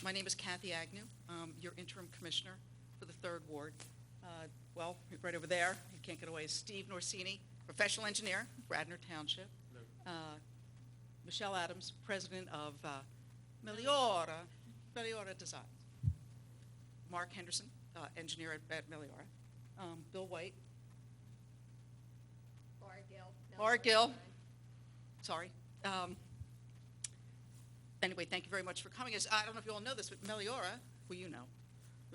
My name is Kathy Agnew, your interim commissioner for the 3rd Ward. Well, right over there, you can't get away, is Steve Norsini, professional engineer, Radnor Township. Michelle Adams, president of Meliora Design. Mark Henderson, engineer at Meliora. Bill White. Laura Gill. Sorry. Anyway, thank you very much for coming. I don't know if you all know this, but Meliora, who you know,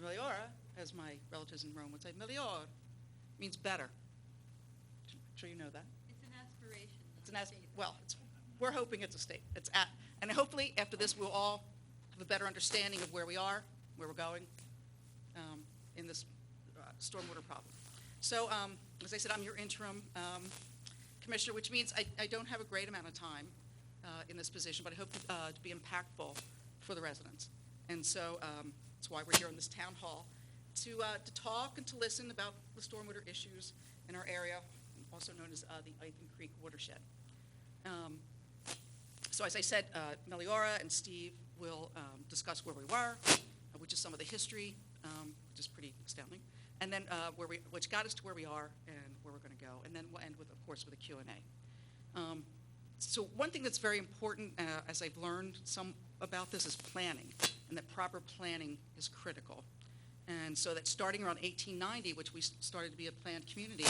Meliora, as my relatives in Rome would say, Melior means better. I'm sure you know that. It's an aspiration. We're hoping it's a state. And hopefully after this we'll all have a better understanding of where we are, where we're going in this stormwater problem. So, as I said, I'm your interim commissioner, which means I don't have a great amount of time in this position, but I hope to be impactful for the residents. And so that's why we're here in this town hall, to talk and to listen about the stormwater issues in our area, also known as the Ithan Creek Watershed. So as I said, Meliora and Steve will discuss where we were, which is some of the history, which is pretty astounding, and then which got us to where we are and where we're going to go, and then we'll end with, of course, with a Q&A. So one thing that's very important, as I've learned some about this, is planning, and that proper planning is critical. And so that starting around 1890, which we started to be a planned community,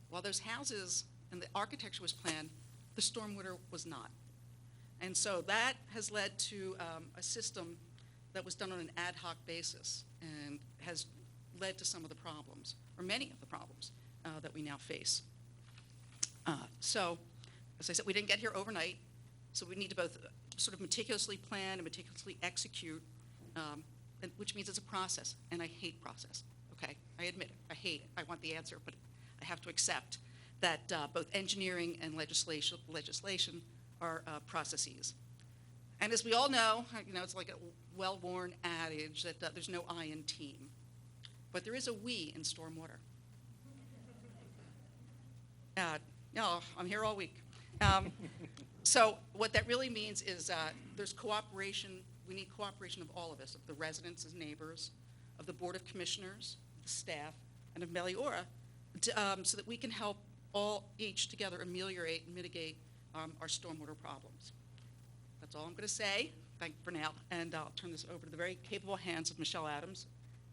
while those houses and the architecture was planned, the stormwater was not. And so that has led to a system that was done on an ad hoc basis and has led to some of the problems, or many of the problems, that we now face. So, as I said, we didn't get here overnight, so we need to both sort of meticulously plan and meticulously execute, which means it's a process, and I hate process, okay? I admit it, I hate it. I want the answer, but I have to accept that both engineering and legislation are processes. And as we all know, it's like a well-worn adage that there's no I in team, but there is a we in stormwater. I'm here all week. So what that really means is there's cooperation. We need cooperation of all of us, of the residents and neighbors, of the Board of Commissioners, the staff, and of Meliora, so that we can help each together ameliorate and mitigate our stormwater problems. That's all I'm going to say. Thank you for now, and I'll turn this over to the very capable hands of Michelle Adams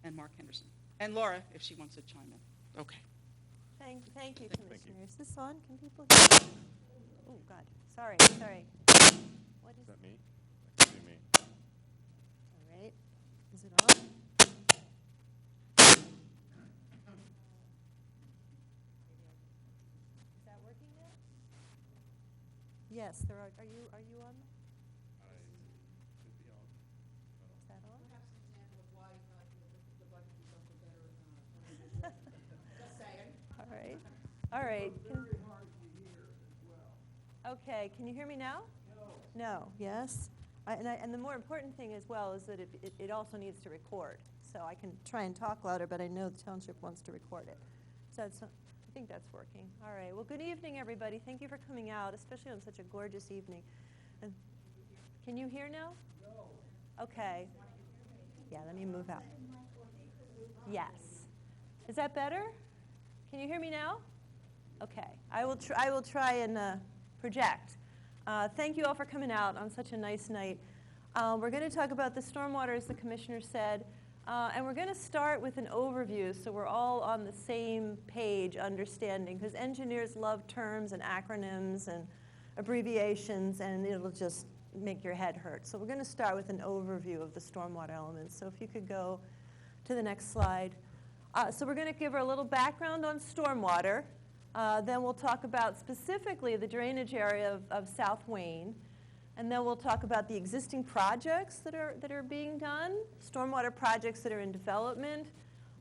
and Mark Henderson, and Laura, if she wants to chime in. Okay. Thank you, Commissioner. Is this on? Can people hear? Oh, God. Sorry. What Is that me? That could be me. All right. Is it on? Is that working yet? Yes, there are. Are you on? I should be on. Is that on? Perhaps an example of why the budget is also better. Just saying. All right. Okay, can you hear me now? No. Yes? And the more important thing as well is that it also needs to record. So I can try and talk louder, but I know the township wants to record it. So I think that's working. All right. Well, good evening, everybody. Thank you for coming out, especially on such a gorgeous evening. And can you hear now? No. Okay. Yeah, let me move out. Yes. Is that better? Can you hear me now? Okay. I will try and project. Thank you all for coming out on such a nice night. We're going to talk about the stormwater, as the commissioner said, and we're going to start with an overview so we're all on the same page understanding, because engineers love terms and acronyms and abbreviations, and it'll just make your head hurt. So we're going to start with an overview of the stormwater elements. So if you could go to the next slide. So we're going to give her a little background on stormwater. Then we'll talk about specifically the drainage area of South Wayne. And then we'll talk about the existing projects that are being done, stormwater projects that are in development.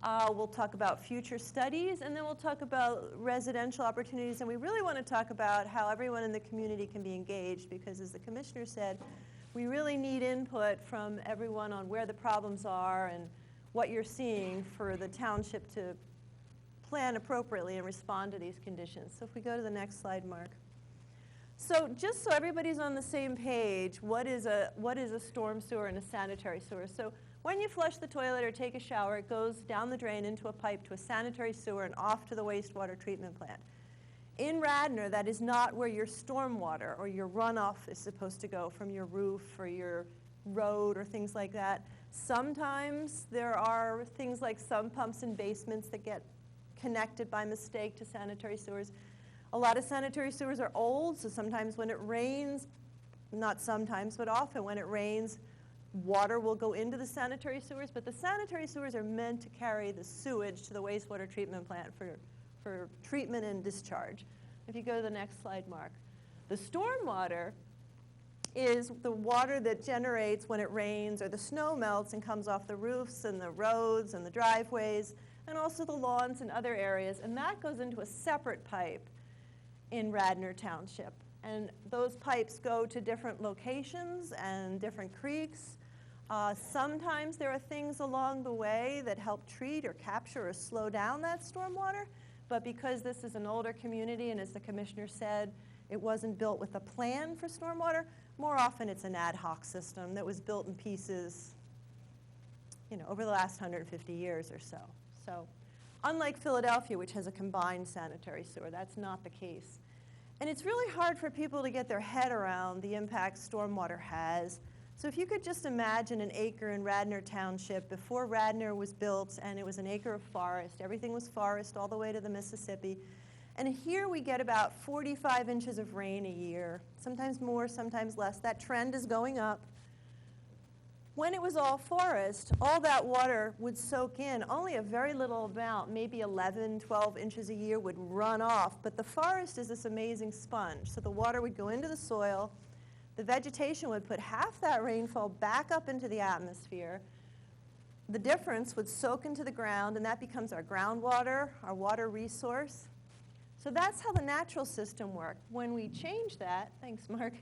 We'll talk about future studies, and then we'll talk about residential opportunities. And we really want to talk about how everyone in the community can be engaged, because as the commissioner said, we really need input from everyone on where the problems are and what you're seeing for the township to plan appropriately and respond to these conditions. So if we go to the next slide, Mark. So just so everybody's on the same page, what is a storm sewer and a sanitary sewer? So when you flush the toilet or take a shower, it goes down the drain into a pipe to a sanitary sewer and off to the wastewater treatment plant. In Radnor, that is not where your stormwater or your runoff is supposed to go from your roof or your road or things like that. Sometimes there are things like sump pumps in basements that get connected by mistake to sanitary sewers. A lot of sanitary sewers are old, so sometimes when it rains, not sometimes, but often when it rains, water will go into the sanitary sewers, but the sanitary sewers are meant to carry the sewage to the wastewater treatment plant for treatment and discharge. If you go to the next slide, Mark. The stormwater is the water that generates when it rains or the snow melts and comes off the roofs and the roads and the driveways and also the lawns and other areas, and that goes into a separate pipe in Radnor Township. And those pipes go to different locations and different creeks. Sometimes there are things along the way that help treat or capture or slow down that stormwater, but because this is an older community and as the commissioner said, it wasn't built with a plan for stormwater, more often it's an ad hoc system that was built in pieces, over the last 150 years or so. So unlike Philadelphia, which has a combined sanitary sewer, that's not the case. And it's really hard for people to get their head around the impact stormwater has. So if you could just imagine an acre in Radnor Township before Radnor was built and it was an acre of forest. Everything was forest all the way to the Mississippi. And here we get about 45 inches of rain a year, sometimes more, sometimes less. That trend is going up. When it was all forest, all that water would soak in. Only a very little amount, maybe 11, 12 inches a year would run off. But the forest is this amazing sponge. So the water would go into the soil. The vegetation would put half that rainfall back up into the atmosphere. The difference would soak into the ground, and that becomes our groundwater, our water resource. So that's how the natural system worked. When we change that, thanks Mark,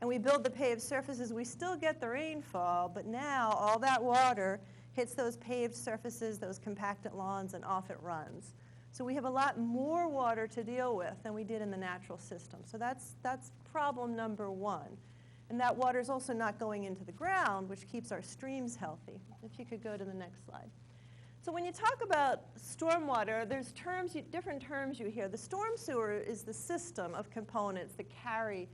and we build the paved surfaces, we still get the rainfall, but now all that water hits those paved surfaces, those compacted lawns, and off it runs. So we have a lot more water to deal with than we did in the natural system. So that's problem number one. And that water is also not going into the ground, which keeps our streams healthy. If you could go to the next slide. So when you talk about stormwater, there's different terms you hear. The storm sewer is the system of components that carry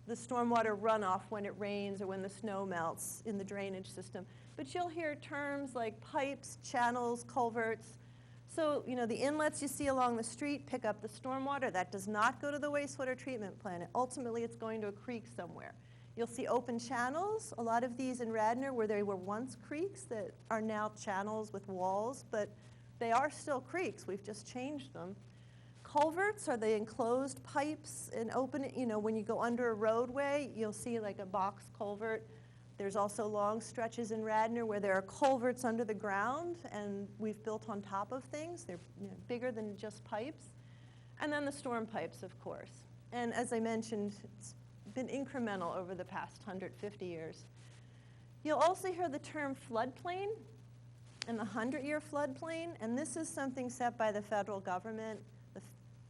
the stormwater runoff when it rains or when the snow melts in the drainage system. But you'll hear terms like pipes, channels, culverts. So, the inlets you see along the street pick up the stormwater. That does not go to the wastewater treatment plant. Ultimately, it's going to a creek somewhere. You'll see open channels, a lot of these in Radnor where they were once creeks that are now channels with walls, but they are still creeks. We've just changed them. Culverts are the enclosed pipes and open, when you go under a roadway, you'll see like a box culvert. There's also long stretches in Radnor where there are culverts under the ground, and we've built on top of things. They're bigger than just pipes. And then the storm pipes, of course. And as I mentioned, it's been incremental over the past 150 years. You'll also hear the term floodplain and the 100-year floodplain, and this is something set by the federal government, the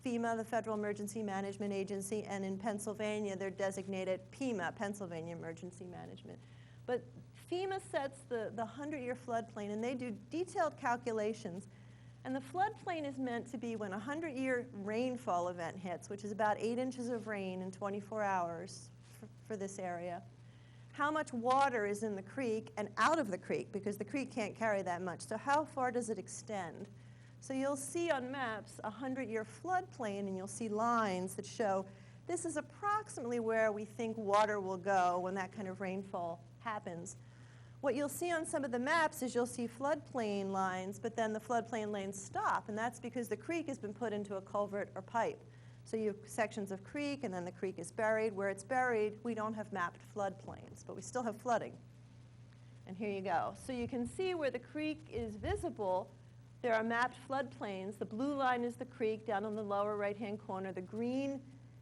FEMA, the Federal Emergency Management Agency, and in Pennsylvania, they're designated PEMA, Pennsylvania Emergency Management. But FEMA sets the 100-year floodplain, and they do detailed calculations. And the floodplain is meant to be when a 100-year rainfall event hits, which is about 8 inches of rain in 24 hours for this area. How much water is in the creek and out of the creek, because the creek can't carry that much. So how far does it extend? So you'll see on maps a 100-year floodplain, and you'll see lines that show this is approximately where we think water will go when that kind of rainfall happens. What you'll see on some of the maps is you'll see floodplain lines, but then the floodplain lanes stop, and that's because the creek has been put into a culvert or pipe. So you have sections of creek, and then the creek is buried. Where it's buried, we don't have mapped floodplains, but we still have flooding. And here you go. So you can see where the creek is visible. There are mapped floodplains. The blue line is the creek down in the lower right-hand corner. The green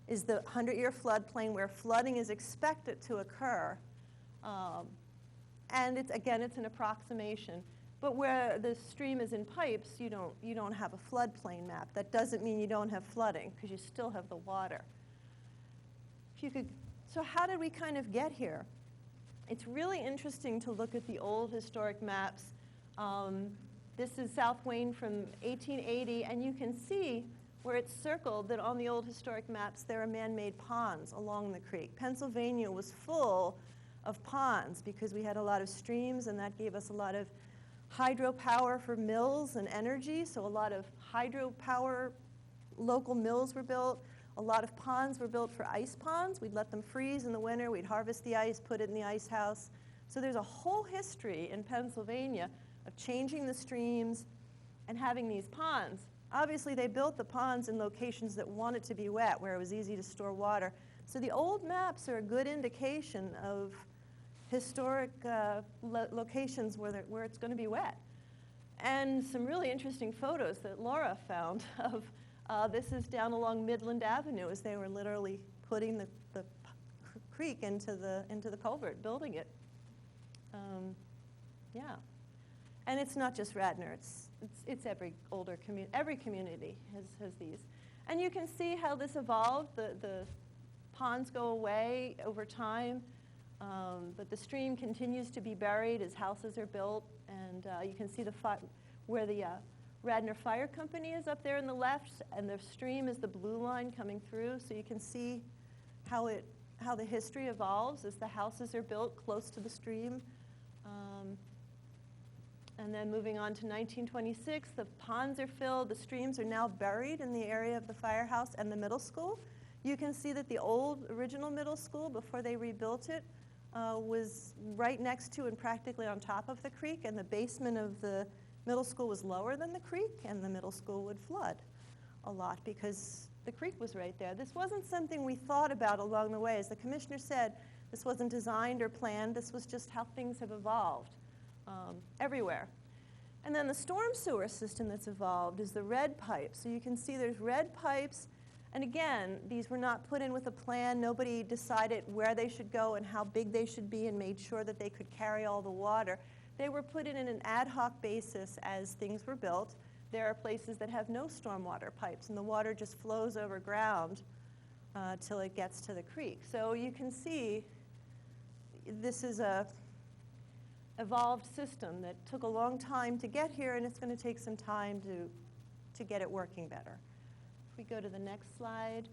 is the 100-year floodplain where flooding is expected to occur. And it's an approximation. But where the stream is in pipes, you don't have a floodplain map. That doesn't mean you don't have flooding, because you still have the water. If if you could, so how did we kind of get here? It's really interesting to look at the old historic maps. This is South Wayne from 1880, and you can see where it's circled that on the old historic maps there are man-made ponds along the creek. Pennsylvania was full of ponds because we had a lot of streams, and that gave us a lot of hydropower for mills and energy. So a lot of hydropower local mills were built. A lot of ponds were built for ice ponds. We'd let them freeze in the winter. We'd harvest the ice, put it in the ice house. So there's a whole history in Pennsylvania of changing the streams and having these ponds. Obviously, they built the ponds in locations that wanted to be wet, where it was easy to store water. So the old maps are a good indication of historic locations where it's going to be wet. And some really interesting photos that Laura found of this is down along Midland Avenue as they were literally putting the creek into the culvert, building it. Yeah. And it's not just Radnor, it's every older community, every community has these. And you can see how this evolved. The ponds go away over time, but the stream continues to be buried as houses are built. And you can see where the Radnor Fire Company is up there in the left, and the stream is the blue line coming through. So you can see how the history evolves as the houses are built close to the stream. And then moving on to 1926, the ponds are filled. The streams are now buried in the area of the firehouse and the middle school. You can see that the old original middle school, before they rebuilt it, was right next to and practically on top of the creek, and the basement of the middle school was lower than the creek, and the middle school would flood a lot because the creek was right there. This wasn't something we thought about along the way. As the commissioner said, this wasn't designed or planned. This was just how things have evolved everywhere. And then the storm sewer system that's evolved is the red pipes. So you can see there's red pipes. And again, these were not put in with a plan. Nobody decided where they should go and how big they should be and made sure that they could carry all the water. They were put in an ad hoc basis as things were built. There are places that have no stormwater pipes, and the water just flows over ground till it gets to the creek. So you can see this is a evolved system that took a long time to get here, and it's going to take some time to get it working better. If we go to the next slide.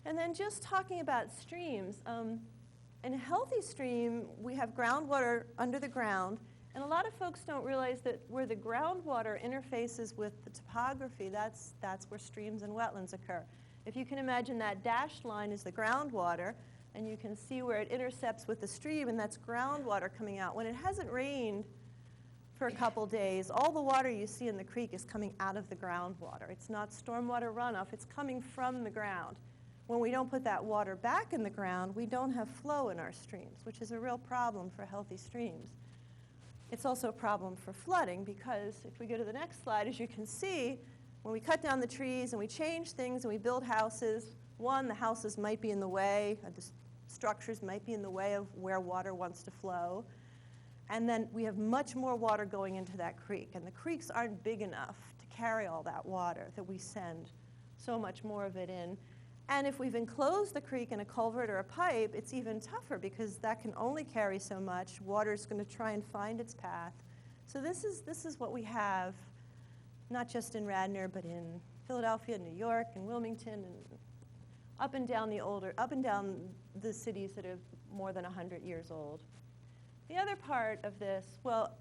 And then just talking about streams. In a healthy stream, we have groundwater under the ground, and a lot of folks don't realize that where the groundwater interfaces with the topography, that's where streams and wetlands occur. If you can imagine that dashed line is the groundwater, and you can see where it intercepts with the stream, and that's groundwater coming out. When it hasn't rained for a couple days, all the water you see in the creek is coming out of the groundwater. It's not stormwater runoff, it's coming from the ground. When we don't put that water back in the ground, we don't have flow in our streams, which is a real problem for healthy streams. It's also a problem for flooding because if we go to the next slide, as you can see, when we cut down the trees and we change things and we build houses, one, the houses might be in the way, the structures might be in the way of where water wants to flow. And then we have much more water going into that creek. And the creeks aren't big enough to carry all that water that we send so much more of it in. And if we've enclosed the creek in a culvert or a pipe, it's even tougher because that can only carry so much. Water's going to try and find its path. So this is what we have, not just in Radnor, but in Philadelphia, New York, and Wilmington, and up and down the cities that are more than 100 years old. The other part of this, well,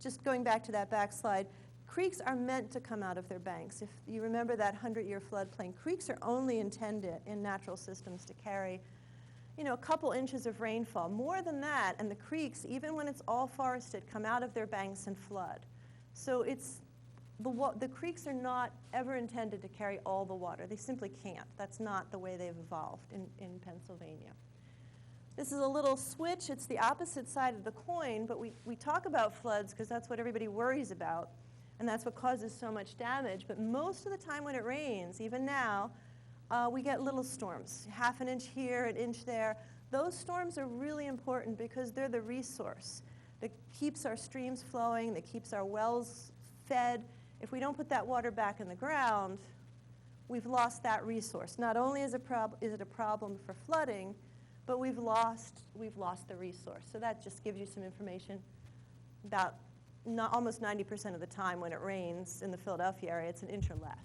just going back to that back slide, creeks are meant to come out of their banks. If you remember that 100-year floodplain, creeks are only intended in natural systems to carry, a couple inches of rainfall. More than that, and the creeks, even when it's all forested, come out of their banks and flood. So the creeks are not ever intended to carry all the water. They simply can't. That's not the way they've evolved in Pennsylvania. This is a little switch. It's the opposite side of the coin, but we talk about floods because that's what everybody worries about, and that's what causes so much damage. But most of the time when it rains, even now, we get little storms, half an inch here, an inch there. Those storms are really important because they're the resource that keeps our streams flowing, that keeps our wells fed. If we don't put that water back in the ground, we've lost that resource. Not only is it a problem for flooding, but we've lost the resource. So that just gives you some information about almost 90% of the time when it rains in the Philadelphia area, it's an inch or less.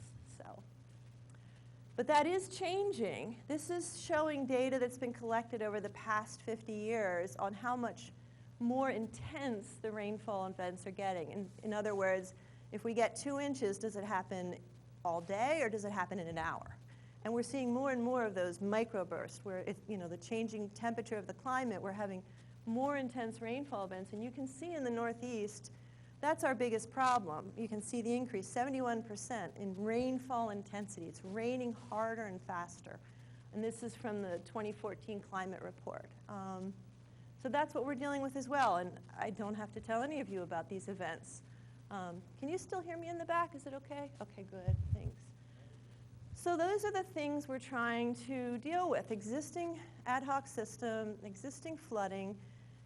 But that is changing. This is showing data that's been collected over the past 50 years on how much more intense the rainfall events are getting. In other words, if we get 2 inches, does it happen all day or does it happen in an hour? And we're seeing more and more of those microbursts where the changing temperature of the climate, we're having more intense rainfall events. And you can see in the Northeast, that's our biggest problem. You can see the increase, 71% in rainfall intensity. It's raining harder and faster. And this is from the 2014 climate report. So that's what we're dealing with as well. And I don't have to tell any of you about these events. Can you still hear me in the back? Is it okay? Okay, good. Thanks. So those are the things we're trying to deal with. Existing ad hoc system, existing flooding,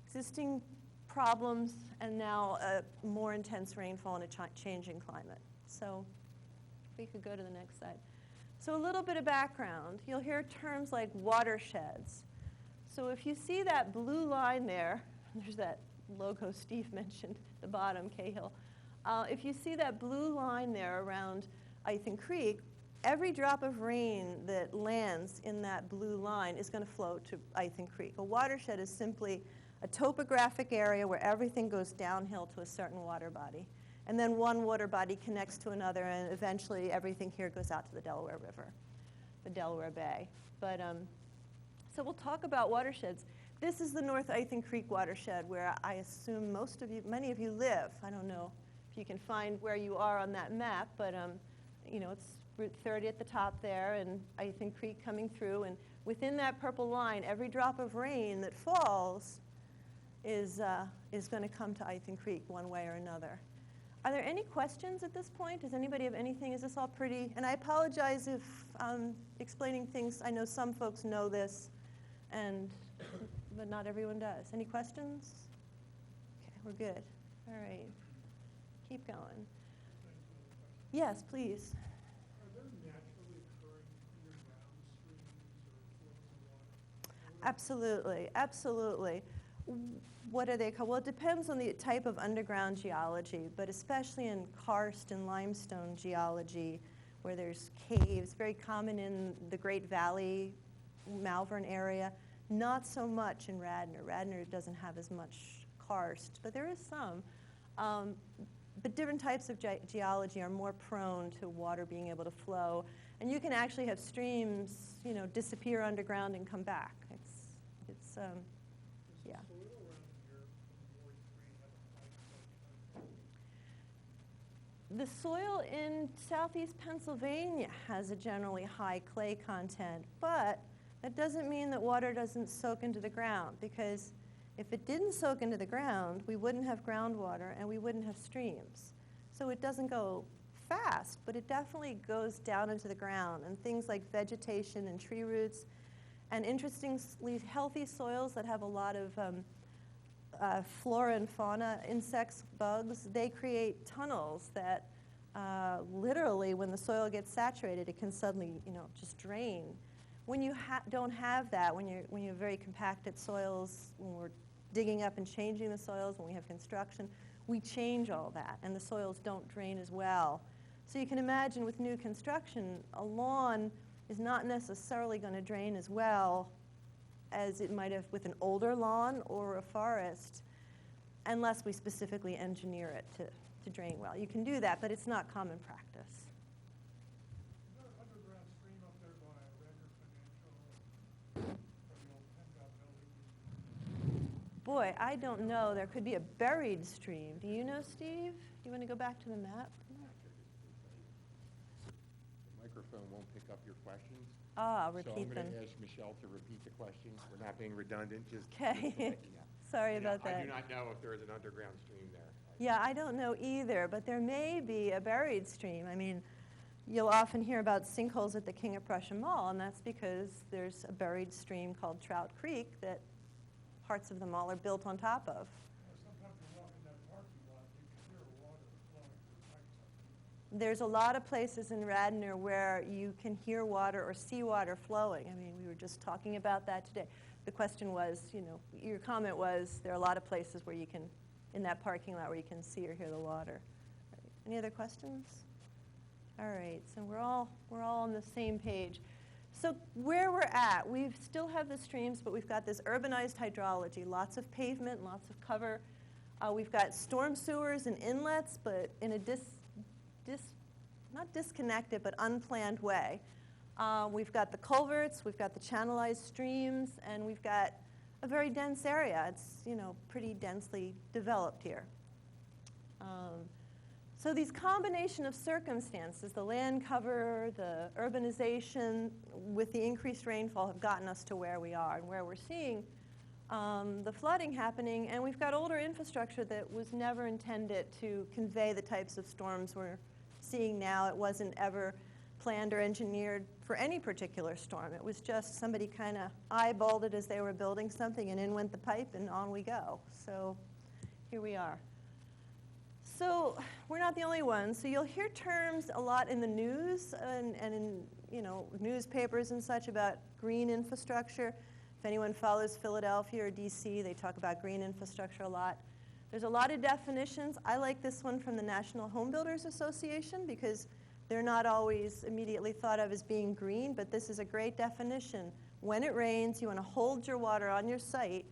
existing problems, and now a more intense rainfall and a changing climate. So if we could go to the next slide. So a little bit of background. You'll hear terms like watersheds. So if you see that blue line there, there's that logo Steve mentioned at the bottom, Cahill. If you see that blue line there around Ithan Creek, every drop of rain that lands in that blue line is going to flow to Ithan Creek. A watershed is simply a topographic area where everything goes downhill to a certain water body. And then one water body connects to another, and eventually everything here goes out to the Delaware River, the Delaware Bay. But so we'll talk about watersheds. This is the North Ithan Creek Watershed, where I assume many of you live. I don't know if you can find where you are on that map, but it's Route 30 at the top there, and Ithan Creek coming through. And within that purple line, every drop of rain that falls is going to come to Ithan Creek one way or another. Are there any questions at this point? Does anybody have anything? Is this all pretty? And I apologize if I'm explaining things. I know some folks know this, but not everyone does. Any questions? Okay, we're good. All right. Keep going. Yes, please. Are there naturally occurring underground streams or flows of water? Absolutely, absolutely. What are they called? Well, it depends on the type of underground geology, but especially in karst and limestone geology, where there's caves, very common in the Great Valley, Malvern area. Not so much in Radnor. Radnor doesn't have as much karst, but there is some. But different types of geology are more prone to water being able to flow. And you can actually have streams, disappear underground and come back. It's yeah. Does the soil around here from Ward 3 have a high clay content? The soil in southeast Pennsylvania has a generally high clay content, but that doesn't mean that water doesn't soak into the ground, because if it didn't soak into the ground, we wouldn't have groundwater and we wouldn't have streams. So it doesn't go fast, but it definitely goes down into the ground, and things like vegetation and tree roots, and interestingly healthy soils that have a lot of flora and fauna, insects, bugs, they create tunnels that literally, when the soil gets saturated, it can suddenly, just drain. When you don't have that, when you have very compacted soils, when we're digging up and changing the soils, when we have construction, we change all that, and the soils don't drain as well. So you can imagine with new construction, a lawn is not necessarily going to drain as well as it might have with an older lawn or a forest, unless we specifically engineer it to drain well. You can do that, but it's not common practice. Is there an underground stream up there by Radnor Financial or the old PennDOT building? Boy, I don't know. There could be a buried stream. Do you know, Steve? Do you want to go back to the map? The microphone won't pick up your questions. Ah, So repeat I'm them. going to ask Michelle to repeat the questions. We're not being redundant, just. Okay. Yeah. Sorry Yeah, about that. I do not know if there is an underground stream there. Yeah, I don't know either, but there may be a buried stream. I mean, you'll often hear about sinkholes at the King of Prussia Mall, and that's because there's a buried stream called Trout Creek that parts of the mall are built on top of. Sometimes you walk in that parking lot, you can hear water flowing through pipes up There's a lot of places in Radnor where you can hear water or see water flowing. I mean, we were just talking about that today. The question was, your comment was, there are a lot of places where you can, in that parking lot, where you can see or hear the water. Any other questions? All right, so we're all on the same page. So where we're at, we still have the streams, but we've got this urbanized hydrology, lots of pavement, lots of cover. We've got storm sewers and inlets, but in a not disconnected, but unplanned way. We've got the culverts, we've got the channelized streams, and we've got a very dense area. It's, pretty densely developed here. So these combination of circumstances, the land cover, the urbanization, with the increased rainfall have gotten us to where we are and where we're seeing the flooding happening. And we've got older infrastructure that was never intended to convey the types of storms we're seeing now. It wasn't ever planned or engineered for any particular storm. It was just somebody kind of eyeballed it as they were building something, and in went the pipe, and on we go. So here we are. So we're not the only ones. So you'll hear terms a lot in the news and in newspapers and such about green infrastructure. If anyone follows Philadelphia or DC, they talk about green infrastructure a lot. There's a lot of definitions. I like this one from the National Home Builders Association because they're not always immediately thought of as being green, but this is a great definition. When it rains, you want to hold your water on your site,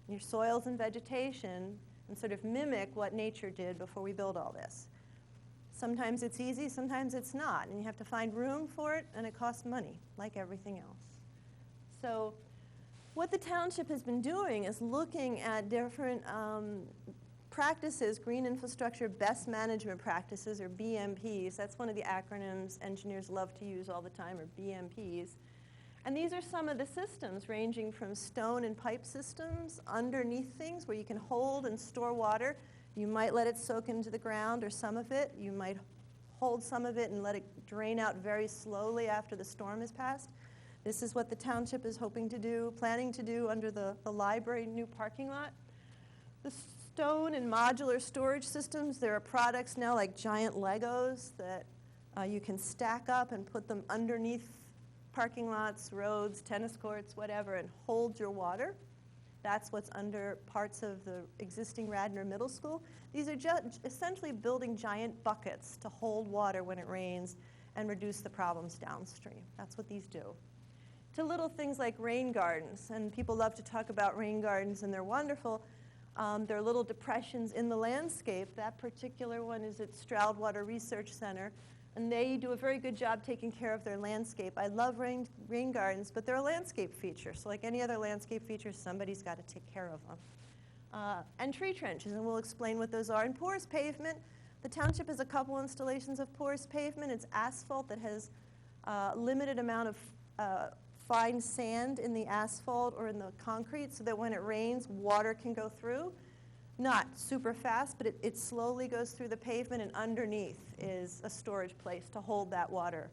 your soils and vegetation, and sort of mimic what nature did before we build all this. Sometimes it's easy, sometimes it's not, and you have to find room for it, and it costs money, like everything else. So what the township has been doing is looking at different practices, green infrastructure best management practices, or BMPs. That's one of the acronyms engineers love to use all the time, or BMPs. And these are some of the systems ranging from stone and pipe systems underneath things where you can hold and store water. You might let it soak into the ground, or some of it. You might hold some of it and let it drain out very slowly after the storm has passed. This is what the township is hoping to do, planning to do under the library new parking lot. The stone and modular storage systems, there are products now like giant Legos that you can stack up and put them underneath parking lots, roads, tennis courts, whatever, and hold your water. That's what's under parts of the existing Radnor Middle School. These are essentially building giant buckets to hold water when it rains and reduce the problems downstream. That's what these do. To little things like rain gardens, and people love to talk about rain gardens, and they're wonderful. There are little depressions in the landscape. That particular one is at Stroudwater Research Center, and they do a very good job taking care of their landscape. I love rain gardens, but they're a landscape feature. So like any other landscape feature, somebody's got to take care of them. And tree trenches, and we'll explain what those are. And porous pavement, the township has a couple installations of porous pavement. It's asphalt that has a limited amount of fine sand in the asphalt or in the concrete so that when it rains, water can go through. Not super fast, but it slowly goes through the pavement, and underneath is a storage place to hold that water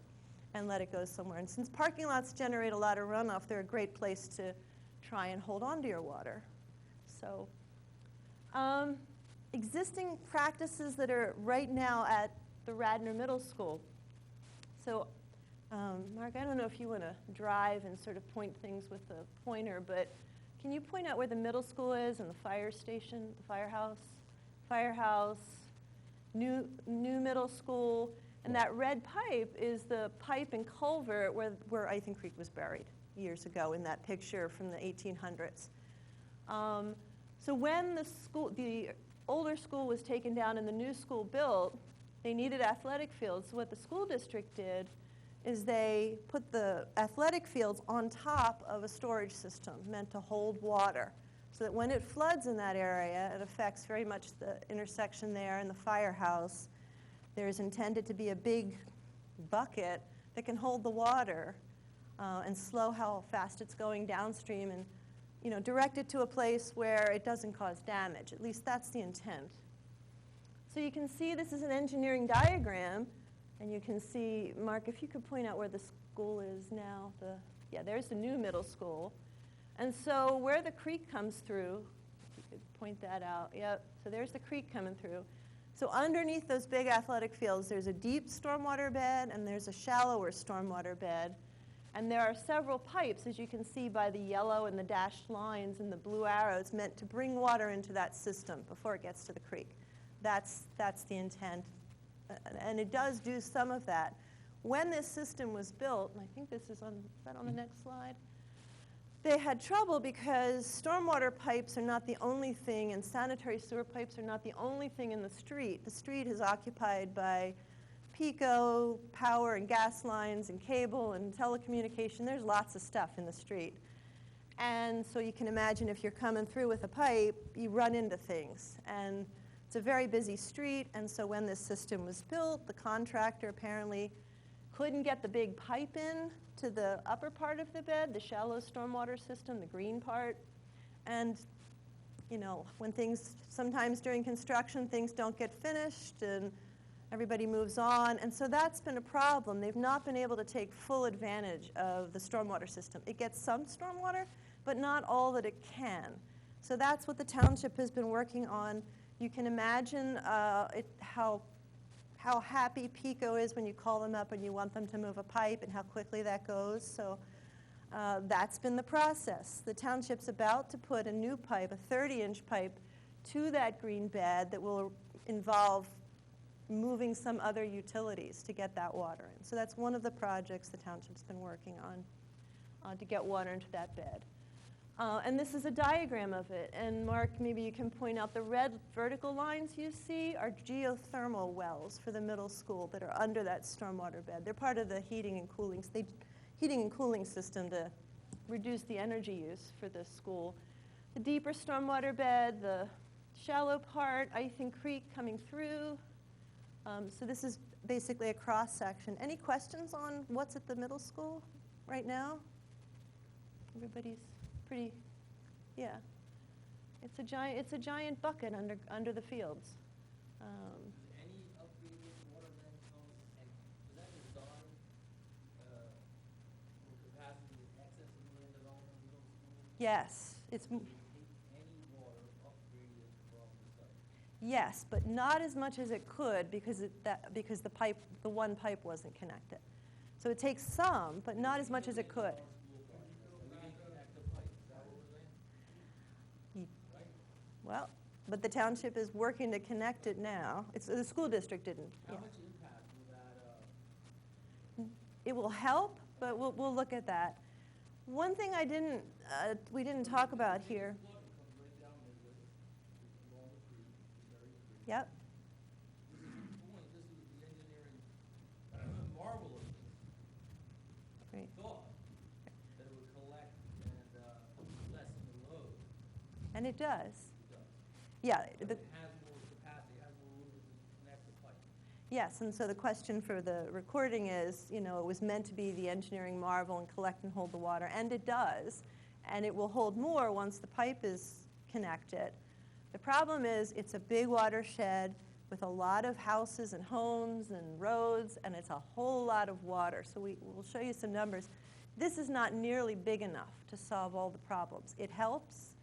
and let it go somewhere. And since parking lots generate a lot of runoff, they're a great place to try and hold on to your water. So existing practices that are right now at the Radnor Middle School. So Mark, I don't know if you want to drive and sort of point things with the pointer, but can you point out where the middle school is and the fire station, the firehouse, new middle school, and that red pipe is the pipe and culvert where Ithan Creek was buried years ago in that picture from the 1800s. So when the older school was taken down and the new school built, they needed athletic fields. So what the school district did is they put the athletic fields on top of a storage system meant to hold water so that when it floods in that area, it affects very much the intersection there and the firehouse. There's intended to be a big bucket that can hold the water and slow how fast it's going downstream and direct it to a place where it doesn't cause damage. At least that's the intent. So you can see this is an engineering diagram. And you can see, Mark, if you could point out where the school is now. There's the new middle school. And so where the creek comes through, if you could point that out. Yep, so there's the creek coming through. So underneath those big athletic fields, there's a deep stormwater bed and there's a shallower stormwater bed. And there are several pipes, as you can see by the yellow and the dashed lines and the blue arrows, meant to bring water into that system before it gets to the creek. That's the intent. And it does do some of that. When this system was built, and I think is that on the next slide? They had trouble because stormwater pipes are not the only thing, and sanitary sewer pipes are not the only thing in the street. The street is occupied by PICO, power and gas lines and cable and telecommunication. There's lots of stuff in the street. And so you can imagine if you're coming through with a pipe, you run into things. And it's a very busy street, and so when this system was built, the contractor apparently couldn't get the big pipe in to the upper part of the bed, the shallow stormwater system, the green part. And, you know, when things, sometimes during construction, things don't get finished and everybody moves on. And so that's been a problem. They've not been able to take full advantage of the stormwater system. It gets some stormwater, but not all that it can. So that's what the township has been working on. You can imagine how happy PICO is when you call them up and you want them to move a pipe and how quickly that goes. So that's been the process. The township's about to put a new pipe, a 30-inch pipe, to that green bed that will involve moving some other utilities to get that water in. So that's one of the projects the township's been working on to get water into that bed. And this is a diagram of it. And Mark, maybe you can point out the red vertical lines you see are geothermal wells for the middle school that are under that stormwater bed. They're part of the heating and cooling system to reduce the energy use for the school. The deeper stormwater bed, the shallow part, Ithan Creek coming through. So this is basically a cross section. Any questions on what's at the middle school right now? Everybody's pretty, yeah. It's a giant bucket under the fields. Any upgraded water then comes, and is that designed for capacity and excess in land development in middle school? Yes, it's So they take any water upgraded from the site? yes, but not as much as it could because the one pipe wasn't connected. So it takes some, but not as much as it could. Well, but the township is working to connect it now. The school district didn't. How Yeah. much impact will that? It will help, but we'll look at that. One thing we didn't talk about here. Flooding comes right down Midway, along the creek, the very creek. Yep. This is the point, this is the engineering marvel of this. Great. Thought that it would collect and lessen the load. And it does. It does. Yeah. But it has more capacity, it has more room to connect the pipe. Yes, and so the question for the recording is, you know, it was meant to be the engineering marvel and collect and hold the water, and it does. And it will hold more once the pipe is connected. The problem is it's a big watershed with a lot of houses and homes and roads, and it's a whole lot of water. So we'll show you some numbers. This is not nearly big enough to solve all the problems. It helps,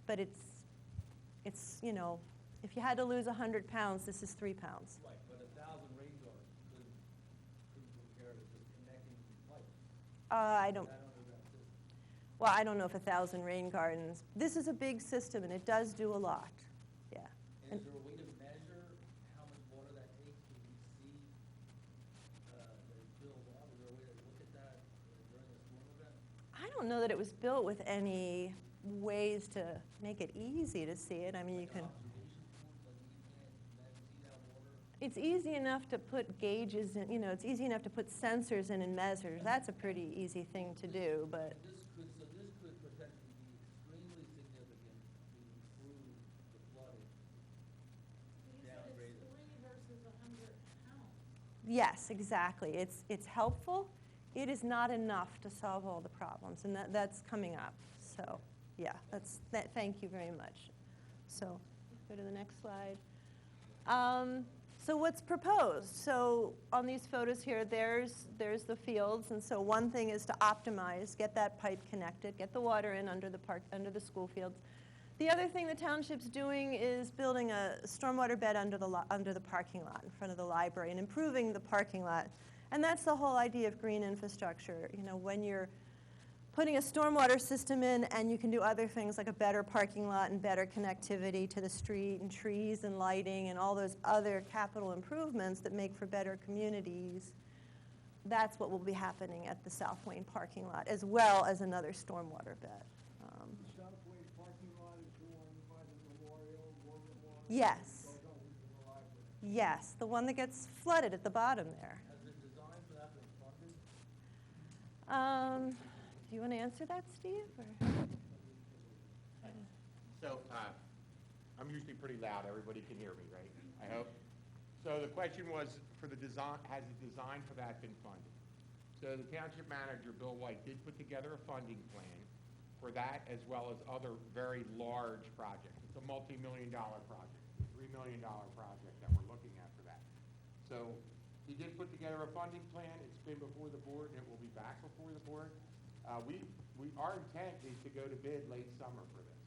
but it's you know, if you had to lose 100 pounds, this is 3 pounds. Right, but 1,000 rain gardens couldn't compare to just connecting the pipe. I don't. That under that system. Well, I don't know if 1,000 rain gardens. This is a big system, and it does do a lot. Yeah. And is there a way to measure how much water that takes? Can you see that it fills up? Is there a way to look at that during the storm event? I don't know that it was built with any ways to make it easy to see it. I mean, you can. Observation points, like you can't see that water? It's easy enough to put gauges in. You know, it's easy enough to put sensors in and measure. That's a pretty easy thing to do, but. This could potentially be extremely significant to improve the flooding. You said it's 3 versus 100 pounds. Yes, exactly. It's helpful. It is not enough to solve all the problems, and that's coming up. So, yeah, thank you very much. So, go to the next slide. So what's proposed? So on these photos here, there's the fields, and so one thing is to optimize, get that pipe connected, get the water in under the school fields. The other thing the township's doing is building a stormwater bed under the parking lot in front of the library and improving the parking lot. And that's the whole idea of green infrastructure. You know, when you're putting a stormwater system in and you can do other things like a better parking lot and better connectivity to the street and trees and lighting and all those other capital improvements that make for better communities, that's what will be happening at the South Wayne parking lot, as well as another stormwater bed. The South Wayne parking lot is the one by the memorial, war memorial? Yes. Goes over to the library. Yes, the one that gets flooded at the bottom there. Has the design for that been funded? Do you want to answer that, Steve? Or? So, I'm usually pretty loud, everybody can hear me, right? I hope. So the question was, for the design, has the design for that been funded? So the township manager, Bill White, did put together a funding plan for that, as well as other very large projects. It's a multi-million-dollar project, $3 million project that we're looking at for that. So he did put together a funding plan. It's been before the board, and it will be back before the board. Our intent is to go to bid late summer for this.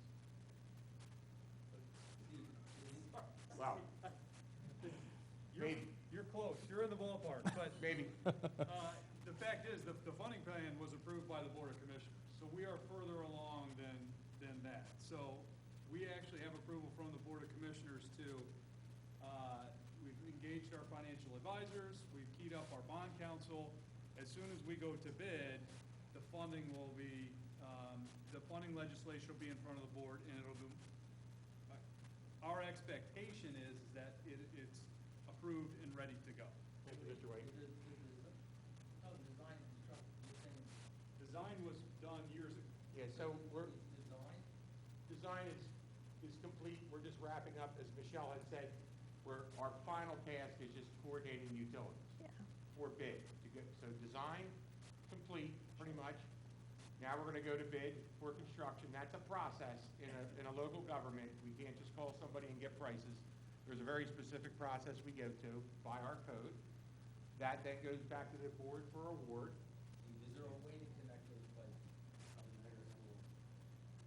Well, maybe. You're close, you're in the ballpark, but Maybe. the fact is, the funding plan was approved by the Board of Commissioners, so we are further along than that. So we actually have approval from the Board of Commissioners to, we've engaged our financial advisors, we've keyed up our bond counsel. As soon as we go to bid, the funding will be, the funding legislation will be in front of the board, and it'll be, our expectation is that it's approved and ready to go. Thank you, Mr. White. No, the design and construction, you're saying Design was done years ago. Yeah, so we're, design? design is complete. We're just wrapping up, as Michelle had said, our final task is just coordinating utilities Yeah. for bid. So design, complete, pretty much. Now we're gonna go to bid for construction. That's a process in a local government. We can't just call somebody and get prices. There's a very specific process we go to by our code. That then goes back to the board for award. Is there a way to connect those places? I mean, there is a little-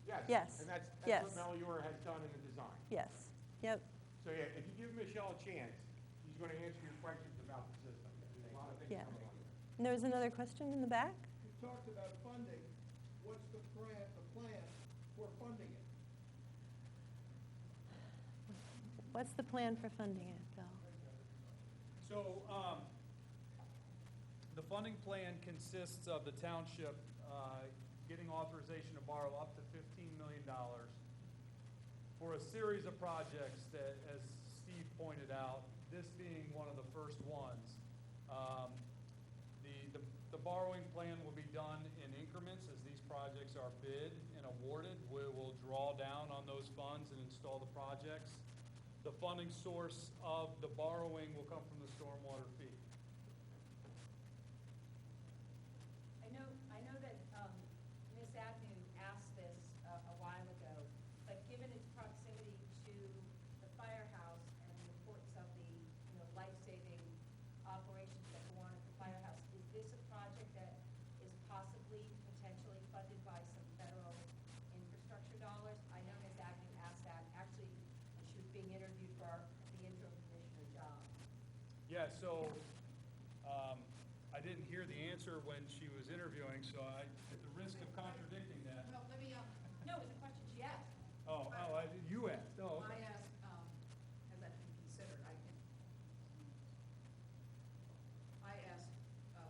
Yes. Yes. And that's Yes. what Meliora has done in the design. Yes. Yep. So yeah, if you give Michelle a chance, she's gonna answer your questions about the system. There's a lot of things Yeah. coming on there. And there was another question in the back? You talked about funding. What's the plan for funding it? What's the plan for funding it, Bill? So, the funding plan consists of the township getting authorization to borrow up to $15 million for a series of projects that, as Steve pointed out, this being one of the first ones. The borrowing plan will be done in increments as these projects are bid and awarded. We will draw down on those funds and install the projects. The funding source of the borrowing will come from the stormwater fee. I know that Ms. Agnew asked this a while ago, but given its proximity to the firehouse and the importance of the, life-saving operations that go on at the firehouse, is this a project that is possibly potentially funded by some federal infrastructure dollars? I know Ms. Agnew asked that, actually, when she was being interviewed for the interim commissioner job. Yeah, so, I didn't hear the answer when she was interviewing, so at the risk of contradicting that. Well, let me, No, it was a question she asked. You asked, oh, I okay. asked, has that been considered? I asked,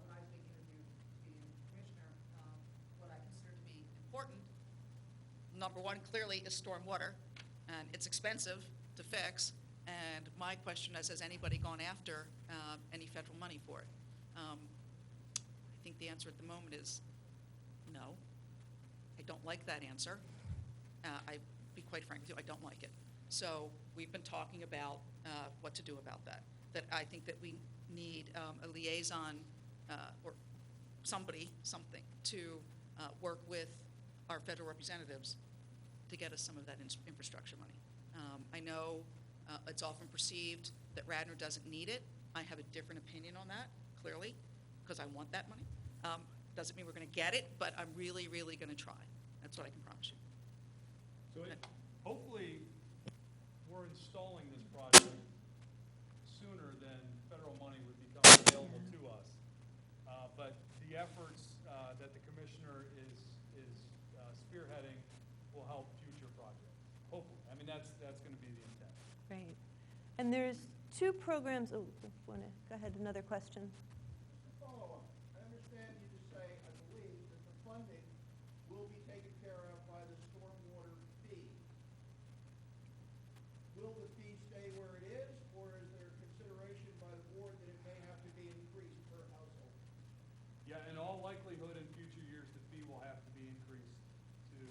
when I was being interviewed to be commissioner, what I consider to be Important, number one, clearly, is stormwater, and it's expensive to fix. And my question is, has anybody gone after any federal money for it? I think the answer at the moment is no. I don't like that answer. I be quite frank with you, I don't like it. So we've been talking about what to do about that. That I think that we need a liaison or something to work with our federal representatives to get us some of that infrastructure money. I know it's often perceived that Radnor doesn't need it. I have a different opinion on that, clearly, because I want that money. Doesn't mean we're going to get it, but I'm really, really going to try. That's what I can promise you. So hopefully, we're installing this project sooner than federal money would become available to us. But the efforts that the commissioner is spearheading will help future projects, hopefully. I mean, that's going to be the intent. Great. And there's two programs, oh, go ahead, another question. Just a follow-up. I understand you to say, I believe, that the funding will be taken care of by the stormwater fee. Will the fee stay where it is, or is there consideration by the board that it may have to be increased per household? Yeah, in all likelihood, in future years, the fee will have to be increased to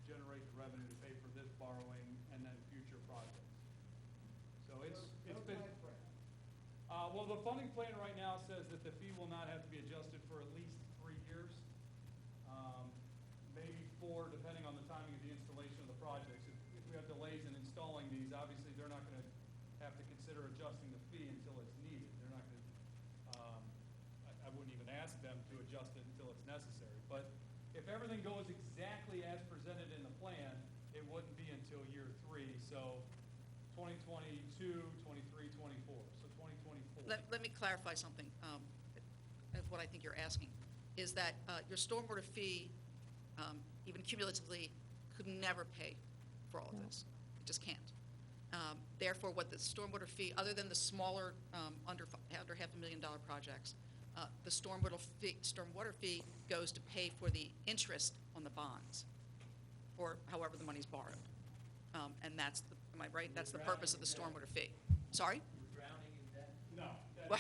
generate the revenue to pay for this borrowing and then future projects. So it's been. No timeframe. Well, the funding plan right now says that the fee will not have to be adjusted for at least 3 years. Maybe 4, depending on the timing of the installation of the projects. If we have delays in installing these, obviously they're not going to have to consider adjusting the fee until it's needed. They're not going to, I wouldn't even ask them to adjust it until it's necessary. But if everything goes exactly as presented in the plan, it wouldn't be until year 3. So 2022, 23, 24. So 2024. Let me clarify something, of what I think you're asking, is that your stormwater fee, even cumulatively, could never pay for all of this. It just can't. Therefore, what the stormwater fee, other than the smaller, under $500,000 projects, the stormwater fee goes to pay for the interest on the bonds, or however the money's borrowed. And that's the, am I right? That's the purpose of the stormwater fee. Sorry? You're drowning in debt. No. What?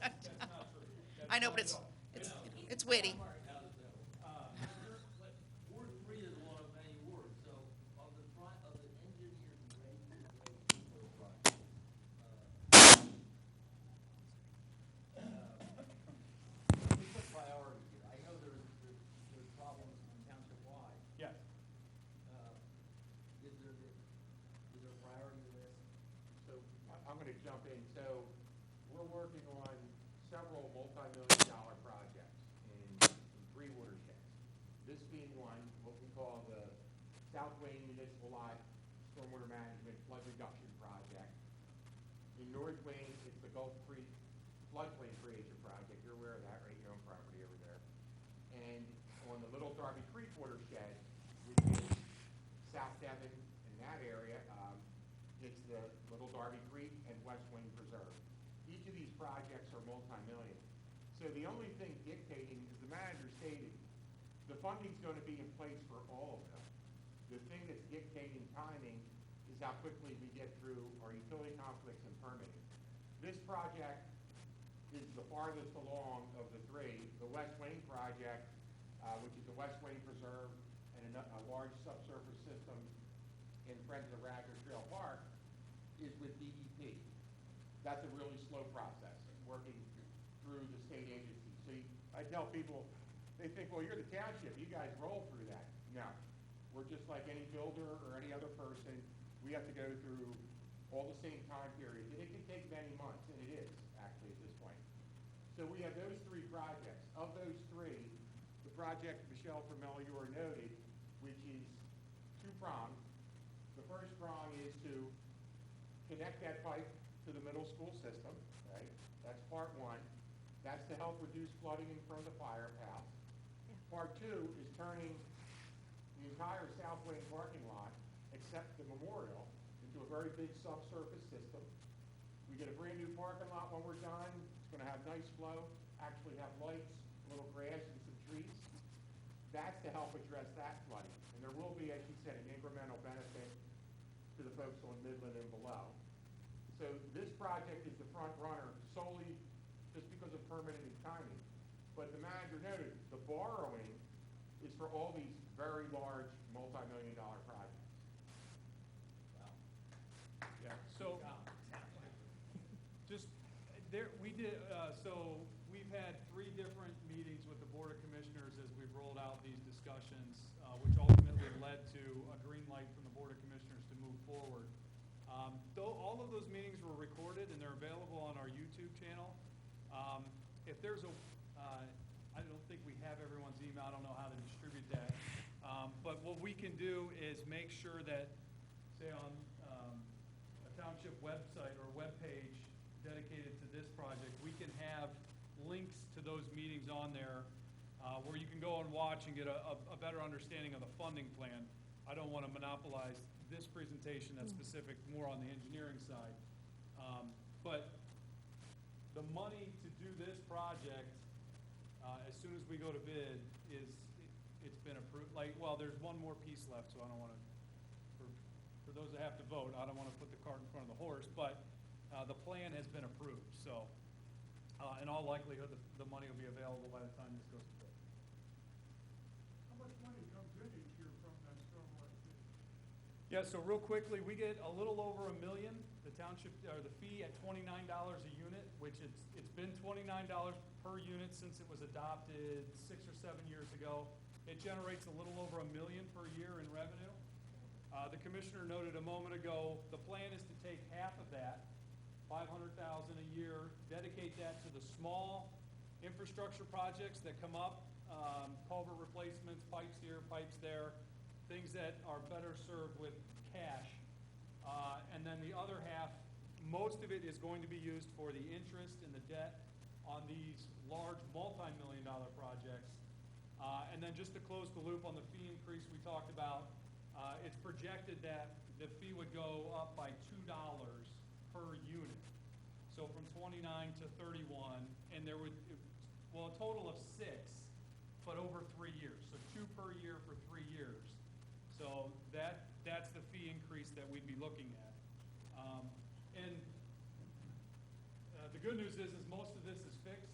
That's not true. I know, but it's witty. Ward 3 is one of many wards, so of the engineers for the project, we put priorities here. I know there's problems township-wide. Yes. Is there a priority list? So I'm going to jump in. So we're working on several multi-million-dollar projects in 3 watersheds. This being one, what we call the South Wayne Municipal Stormwater Management Flood Reduction Project. In North Wayne, it's the Gulf Creek Floodplain Creation Project. You're aware of that, right? Your own property over there. And on the Little Darby Creek Watershed, which is South Devon in that area, it's the Little Darby Creek and West Wayne Preserve. Each of these projects are multi-million. So the only thing dictating, as the manager stated, the funding's going to be in place for all of them. The thing that's dictating timing is how quickly we get through our utility conflicts and permitting. This project is the farthest along of the 3. The West Wayne project, which is the West Wayne Preserve and a large subsurface system in Friends of the Radnor Trail Park, is with DEP. That's a really slow process, working through the state agency. So I tell people, they think, well, you're the township, you guys roll through that. No, we're just like any builder or any other person. We have to go through all the same time periods, and it can take many months, and it is, actually, at this point. So we have those 3 projects. Of those 3, the project Michelle Vermelior noted, which is 2-pronged. The first prong is to connect that pipe to the middle school system, right? That's part 1. That's to help reduce flooding in front of the firehouse. Part 2 is turning the entire South Wayne parking lot, except the memorial, into a very big subsurface system. We get a brand new parking lot when we're done. It's going to have nice flow, actually have lights, a little grass, and some trees. That's to help address that flooding. And there will be, as she said, an incremental benefit to the folks on Midland and below. So this project is the front runner solely just because of permitting and timing. But the manager noted the borrowing is for all these very large multi-million-dollar projects. Wow. Yeah. So just there, we did. So we've had 3 different meetings with the Board of Commissioners as we've rolled out these discussions, which ultimately led to a green light from the Board of Commissioners to move forward. Though all of those meetings were recorded and they're available on our YouTube channel. If there's I don't think we have everyone's email. I don't know how to distribute that. But what we can do is make sure that, say on a township website or webpage dedicated to this project, we can have links to those meetings on there where you can go and watch and get a better understanding of the funding plan. I don't want to monopolize this presentation that's specific more on the engineering side. But the money to do this project, as soon as we go to bid, it's been approved. Like, well, there's one more piece left, so I don't want to, for those that have to vote, I don't want to put the cart in front of the horse, but the plan has been approved. So, in all likelihood, the money will be available by the time this goes to bid. How much money comes in each year from that stormwater fee? Yeah, so real quickly, we get a little over $1 million. The township, or the fee at $29 a unit, which it's been $29 per unit since it was adopted 6 or 7 years ago. It generates a little over $1 million per year in revenue. The commissioner noted a moment ago, the plan is to take half of that, $500,000 a year, dedicate that to the small infrastructure projects that come up, culvert replacements, pipes here, pipes there, things that are better served with cash. And then the other half, most of it is going to be used for the interest and the debt on these large multi-million-dollar projects. And then just to close the loop on the fee increase we talked about, it's projected that the fee would go up by $2 per unit. So from 29 to 31, and there would, well, a total of 6, but over 3 years. So 2 per year for 3 years. So that's the fee increase that we'd be looking at. And the good news is most of this is fixed.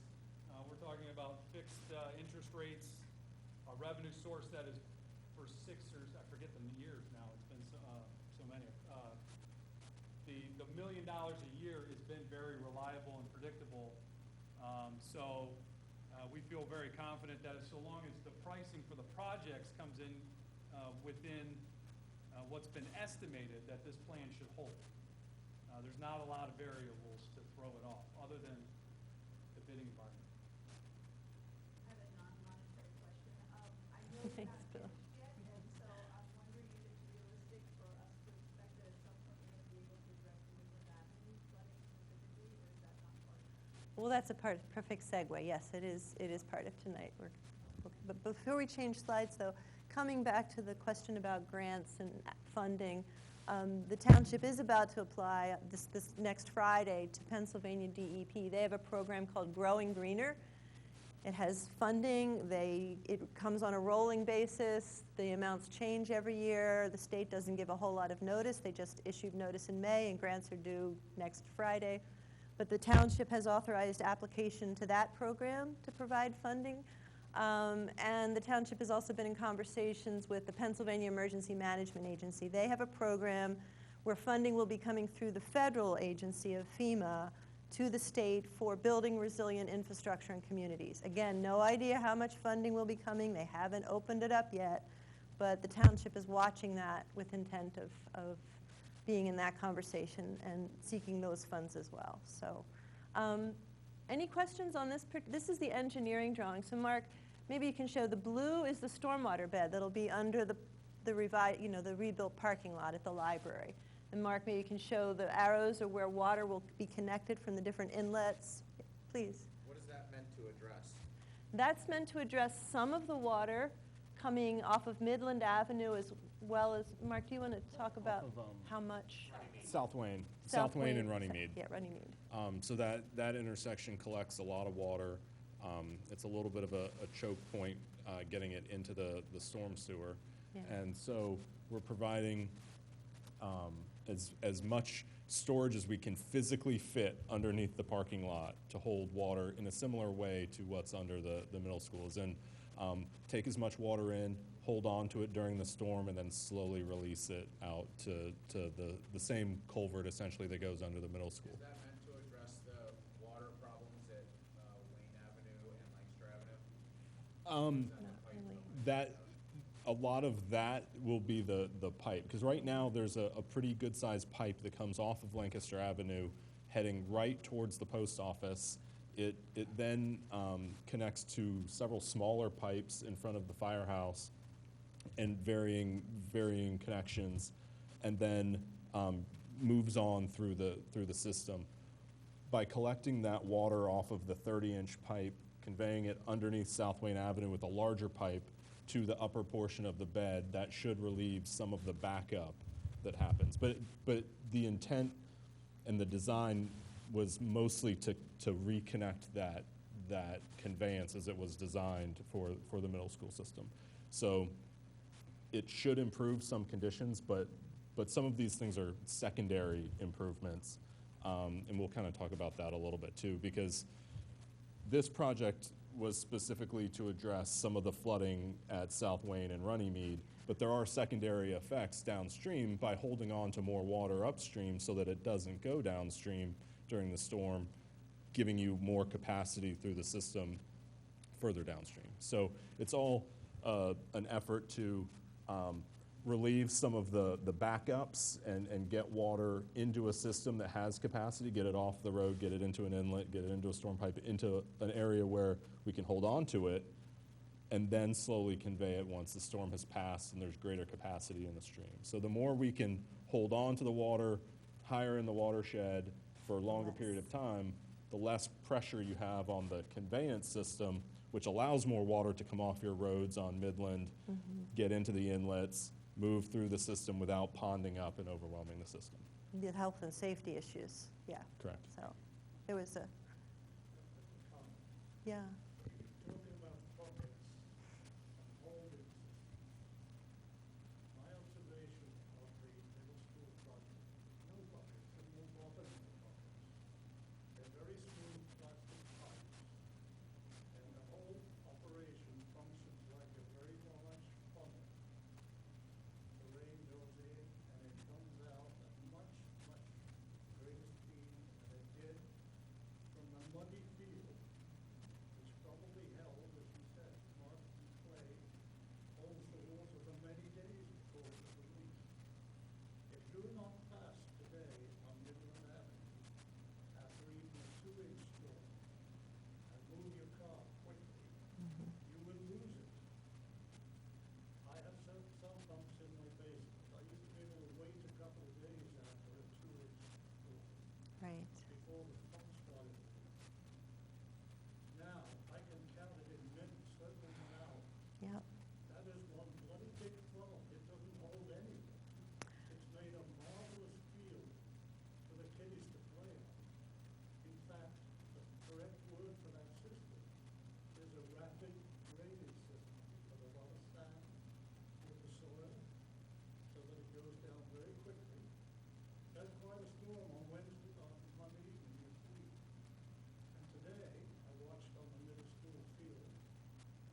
We're talking about fixed interest rates, a revenue source that is for 6 or I forget the years now. It's been so many. The $1 million a year has been very reliable and predictable. So we feel very confident that so long as the pricing for the projects comes in within what's been estimated, that this plan should hold. There's not a lot of variables to throw it off, other than the bidding environment. I have a non-monetary question. I know we Thanks, haven't Bill. finished yet, and so I'm wondering if it's realistic for us to expect that at some point we're going to be able to address the Midland Avenue flooding specifically, or is that not part of it? Well, that's a perfect segue. Yes, it is part of tonight. But before we change slides, though, coming back to the question about grants and funding, the township is about to apply this next Friday to Pennsylvania DEP. They have a program called Growing Greener. It has funding. It comes on a rolling basis. The amounts change every year. The state doesn't give a whole lot of notice. They just issued notice in May, and grants are due next Friday. But the township has authorized application to that program to provide funding. And the township has also been in conversations with the Pennsylvania Emergency Management Agency. They have a program where funding will be coming through the federal agency of FEMA to the state for building resilient infrastructure in communities. Again, no idea how much funding will be coming. They haven't opened it up yet, but the township is watching that with intent of being in that conversation and seeking those funds as well. So, any questions on this? This is the engineering drawing. So, Mark, maybe you can show the blue is the stormwater bed that'll be under the rebuilt parking lot at the library. And Mark, maybe you can show the arrows or where water will be connected from the different inlets. Please. What is that meant to address? That's meant to address some of the water coming off of Midland Avenue, as well as, Mark, do you want to talk about how much? South Wayne and Runnymede. Yeah, Runnymede. So that intersection collects a lot of water. It's a little bit of a choke point getting it into the storm sewer. Yeah. And so we're providing as much storage as we can physically fit underneath the parking lot to hold water in a similar way to what's under the middle schools. And take as much water in, hold on to it during the storm, and then slowly release it out to the same culvert essentially that goes under the middle school. Is that meant to address the water problems at Wayne Avenue and Lancaster Avenue? That a lot of that will be the pipe, because right now there's a pretty good sized pipe that comes off of Lancaster Avenue heading right towards the post office. It then connects to several smaller pipes in front of the firehouse, and varying connections, and then moves on through the system. By collecting that water off of the 30-inch pipe, conveying it underneath South Wayne Avenue with a larger pipe to the upper portion of the bed, that should relieve some of the backup that happens. But the intent and the design was mostly to reconnect that conveyance as it was designed for the middle school system. So it should improve some conditions, but some of these things are secondary improvements. And we'll kind of talk about that a little bit too, because this project was specifically to address some of the flooding at South Wayne and Runnymede, but there are secondary effects downstream by holding on to more water upstream so that it doesn't go downstream during the storm, giving you more capacity through the system further downstream. So it's all an effort to relieve some of the backups and get water into a system that has capacity, get it off the road, get it into an inlet, get it into a storm pipe, into an area where we can hold on to it, and then slowly convey it once the storm has passed and there's greater capacity in the stream. So the more we can hold on to the water higher in the watershed for a longer period of time, the less pressure you have on the conveyance system, which allows more water to come off your roads on Midland, get into the inlets, move through the system without ponding up and overwhelming the system. The health and safety issues, yeah. Correct. So there was a, yeah. Talking about pockets and holding systems, my observation of the middle school project, no pockets and no bottom in the pockets. They're very smooth plastic pipes, and the whole operation functions like a very large funnel. The rain goes in and it comes out at much, much greater speed than it did from the muddy field, which probably held, as you said, mark and clay, holds the water for many days before it's released. If you're not fast today on Midland Avenue after even a 2-inch storm and move your car quickly, you will lose it. I have some pumps in my basement. I used to be able to wait a couple of days after a 2-inch storm Right. before the pump started to leak. Now, I can count it in minutes, certainly an hour. Yep. That is one bloody big funnel. It doesn't hold anything. It's made a marvelous field for the kiddies to play on. In fact, the correct word for that system is a rapid drainage system. You put a lot of sand with the soil so that it goes down very quickly. That's quite a storm on Monday evening this week. And today, I watched on the middle school field,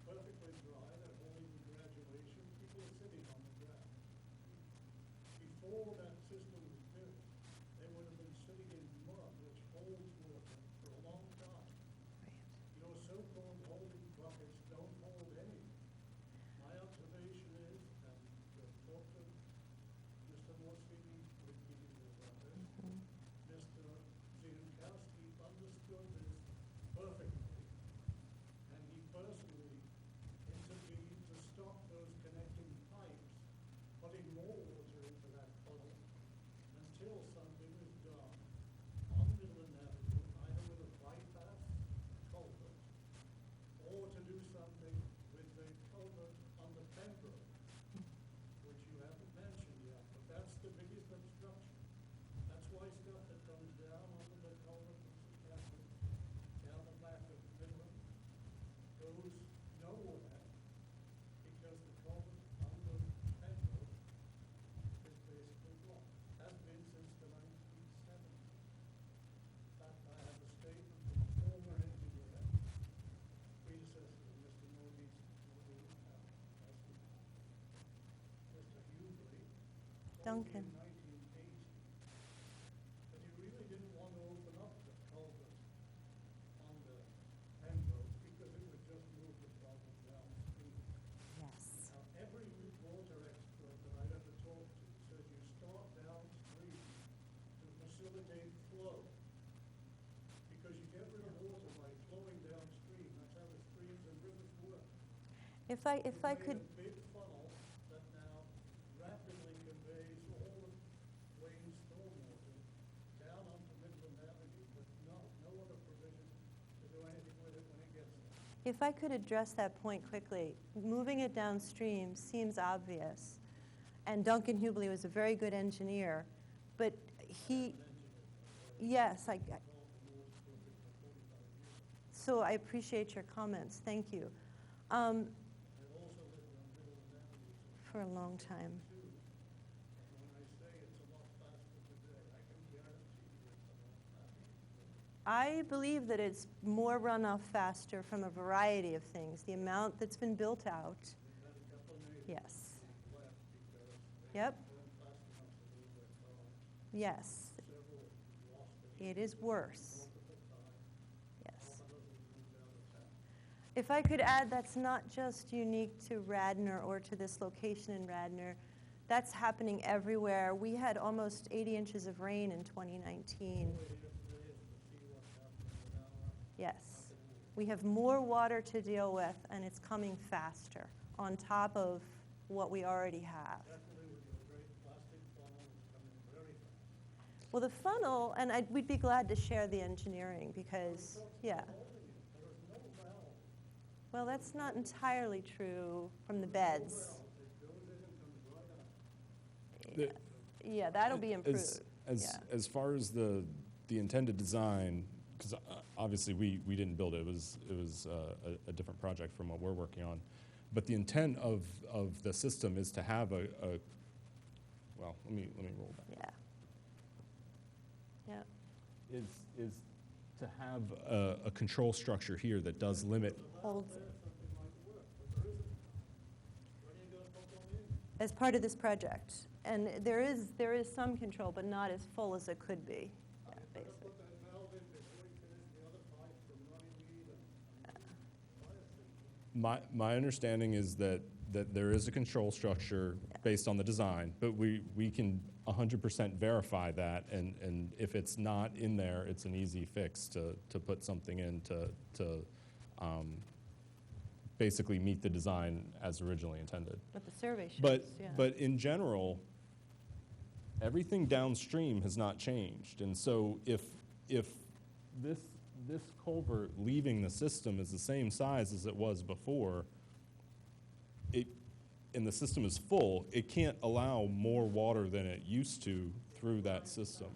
perfectly dry, they're holding the graduation, people are sitting on the ground. Before that system was built, they would have been sitting in mud, which holds water for a long time. Your so-called holding buckets don't hold anything. My observation is, and I've talked to Mr. Morsini repeatedly about this, Mr. Ziankowski understood this perfectly, and he personally intervened to stop those connecting pipes, putting more water into that funnel until something was done on Midland Avenue, either with a bypass culvert or to do something with the culvert on the Pembroke, which you haven't mentioned yet, but that's the biggest obstruction. That's why stuff that comes down onto the culvert from St. Catherine's, down the back of Midland, goes nowhere, because the culvert under Pembroke is basically blocked. Has been since the 1970s. In fact, I have a statement from a former engineer, predecessor of Mr. Norby's, Mr. Hughley, told me Duncan. in 1980 that he really didn't want to open up the culvert on the Pembroke because it would just move the problem downstream. Yes. Now, every water expert that I've ever talked to says you start downstream to facilitate flow. Because you get rid of water by flowing downstream. That's how the streams and rivers work. If I You've made could, a big funnel If I could address that point quickly, moving it downstream seems obvious. And Duncan Hubley was a very good engineer, but yes, so I appreciate your comments. Thank you. For a long time. When I say it's a lot faster today, I can guarantee you it's a lot faster. I believe that it's more runoff faster from a variety of things. The amount that's been built out. Yes. Yep. Yes. It is worse. Yes. If I could add, that's not just unique to Radnor or to this location in Radnor. That's happening everywhere. We had almost 80 inches of rain in 2019. Yes. We have more water to deal with, and it's coming faster on top of what we already have. Well, the funnel, and we'd be glad to share the engineering because, yeah. Well, that's not entirely true from the beds. Yeah, that'll be improved. As far as the intended design, because obviously we didn't build it. It was a different project from what we're working on. But the intent of the system is to have well, let me roll back. Yeah. Yeah. Is to have a control structure here that does limit. Holds as part of this project. And there is some control, but not as full as it could be. Yeah, basically. My understanding is that there is a control structure based on the design, but we can 100% verify that, and if it's not in there, it's an easy fix to put something in to basically meet the design as originally intended. What the survey shows, yeah. But in general, everything downstream has not changed, and so if this culvert leaving the system is the same size as it was before, and the system is full, it can't allow more water than it used to through that system.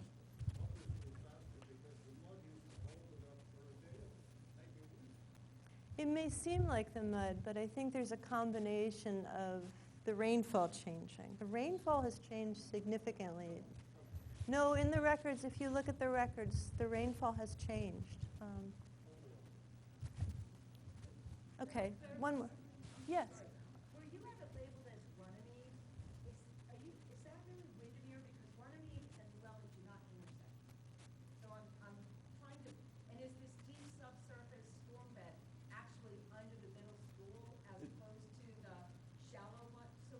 It may seem like the mud, but I think there's a combination of the rainfall changing. The rainfall has changed significantly. No, in the records, if you look at the records, the rainfall has changed. Okay, one more. Yes. Where you have it labeled as Runnymede, is that really Windermere? Because Runnymede and Llewellyn do not intersect. So I'm trying to, and is this deep subsurface storm bed actually under the middle school as opposed to the shallow one? So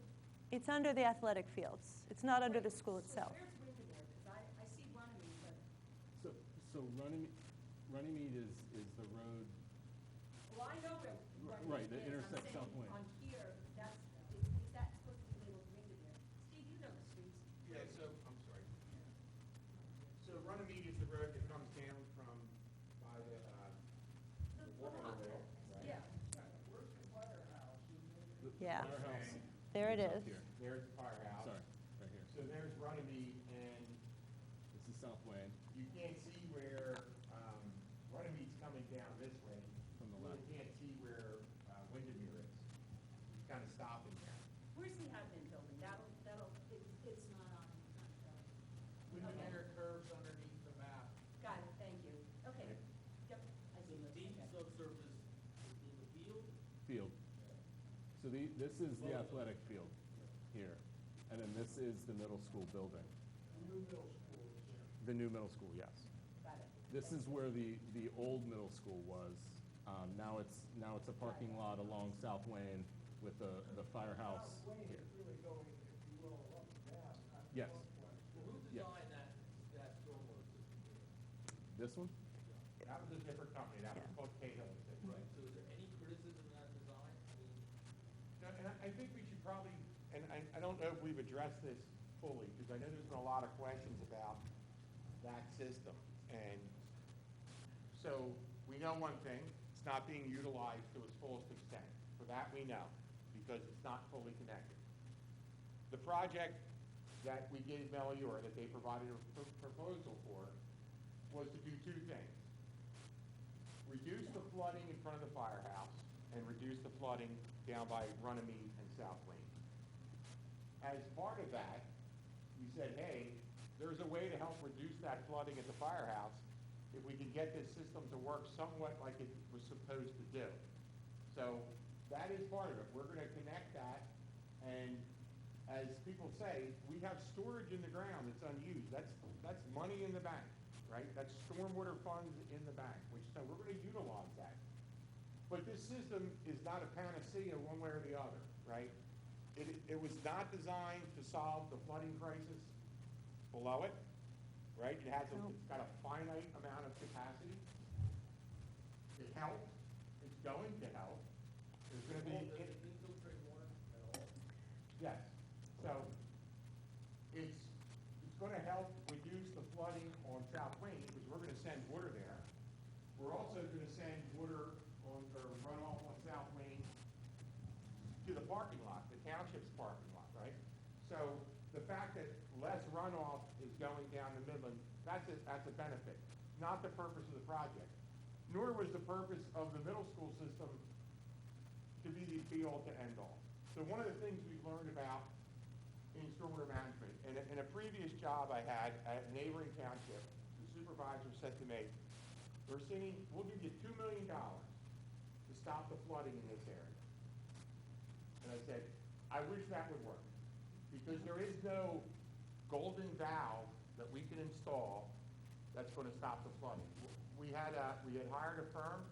It's under the athletic fields. It's not under the school itself. where's Windermere? Because I see Runnymede, but. So Runnymede is the road. Well, I know where Right, Runnymede that is. intersects I'm saying South Wayne. on here, is that supposed to be labeled Windermere? Steve, you know the streets. Yeah, so, I'm sorry. So Runnymede is the road that comes down from by the water there, right? Yeah. Yeah. Firehouse. There it is. Here. There's the firehouse. Sorry, right here. So there's Runnymede, and This is South Wayne. you can't see where Runnymede's coming down this way. From the You really left. can't see where Windermere is. It's kind of stopping there. Where's the admin building? It's not on. Windermere curves underneath the map. Got it, thank you. Okay, yep, I see. Deep Okay. subsurface in the field? Field. So this is the athletic field here, and then this is the middle school building. The new middle school, yes. Got it. This is where the old middle school was. Now it's a parking lot along South Wayne with the firehouse here. Yes. Well, who Yes. designed that stormwater system? This one? That was a different company. That was Yeah. called Cahill. Right, so is there any criticism of that design? I mean, No, and I think we should probably, and I don't know if we've addressed this fully, because I know there's been a lot of questions about that system. And so we know one thing, it's not being utilized to its fullest extent. For that we know, because it's not fully connected. The project that we gave Meliora, that they provided a proposal for, was to do two things. Reduce the flooding in front of the firehouse and reduce the flooding down by Runnymede and South Wayne. As part of that, we said, hey, there's a way to help reduce that flooding at the firehouse if we can get this system to work somewhat like it was supposed to do. So that is part of it. We're going to connect that, and as people say, we have storage in the ground that's unused. That's money in the bank, right? That's stormwater funds in the bank, which so we're going to utilize that. But this system is not a panacea one way or the other, right? It was not designed to solve the flooding crisis below it, right? It's got a finite amount of capacity. It helped. It's going to help. There's going to be... Does it infiltrate water at all? Yes. So it's going to help reduce the flooding on South Wayne because we're going to send water there. We're also going to send water on or runoff on South Wayne to the parking lot, the township's parking lot, right? So the fact that less runoff is going down the Midland, that's a benefit, not the purpose of the project. Nor was the purpose of the middle school system to be the be-all to end-all. So one of the things we've learned about in stormwater management, in a previous job I had at a neighboring township, the supervisor said to me, Orsini, we'll give you $2 million to stop the flooding in this area. And I said, I wish that would work, because there is no golden valve that we can install that's going to stop the flooding. We had hired a firm.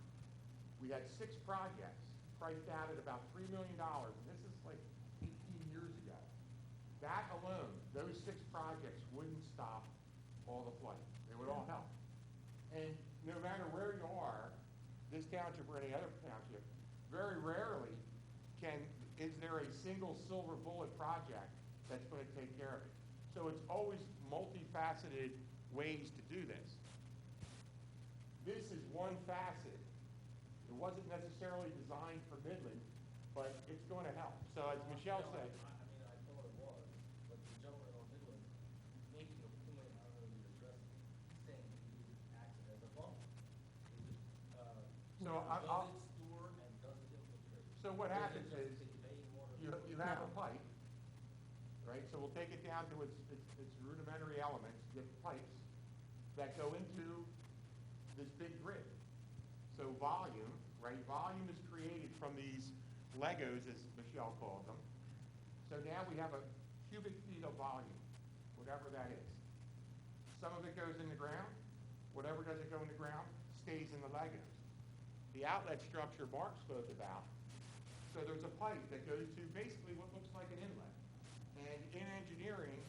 We had 6 projects priced out at about $3 million, and this is like 18 years ago. That alone, those 6 projects wouldn't stop all the flooding. They would all help. And no matter where you are, this township or any other township, very rarely is there a single silver bullet project that's going to take care of it. So it's always multifaceted ways to do this. This is one facet. It wasn't necessarily designed for Midland, but it's going to help. So as Michelle said, I thought it was, but the gentleman on Midland making a point, I don't know if you addressed it, saying it acts as a bump. So does it store and does it infiltrate? so what happens Does it is just convey water? you have a pipe, right? So we'll take it down to its rudimentary elements, get pipes that go into this big grid. So volume, right? Volume is created from these Legos, as Michelle called them. So now we have a cubic feet of volume, whatever that is. Some of it goes in the ground. Whatever doesn't go in the ground stays in the Legos. The outlet structure Mark spoke about. So there's a pipe that goes to basically what looks like an inlet. And in engineering,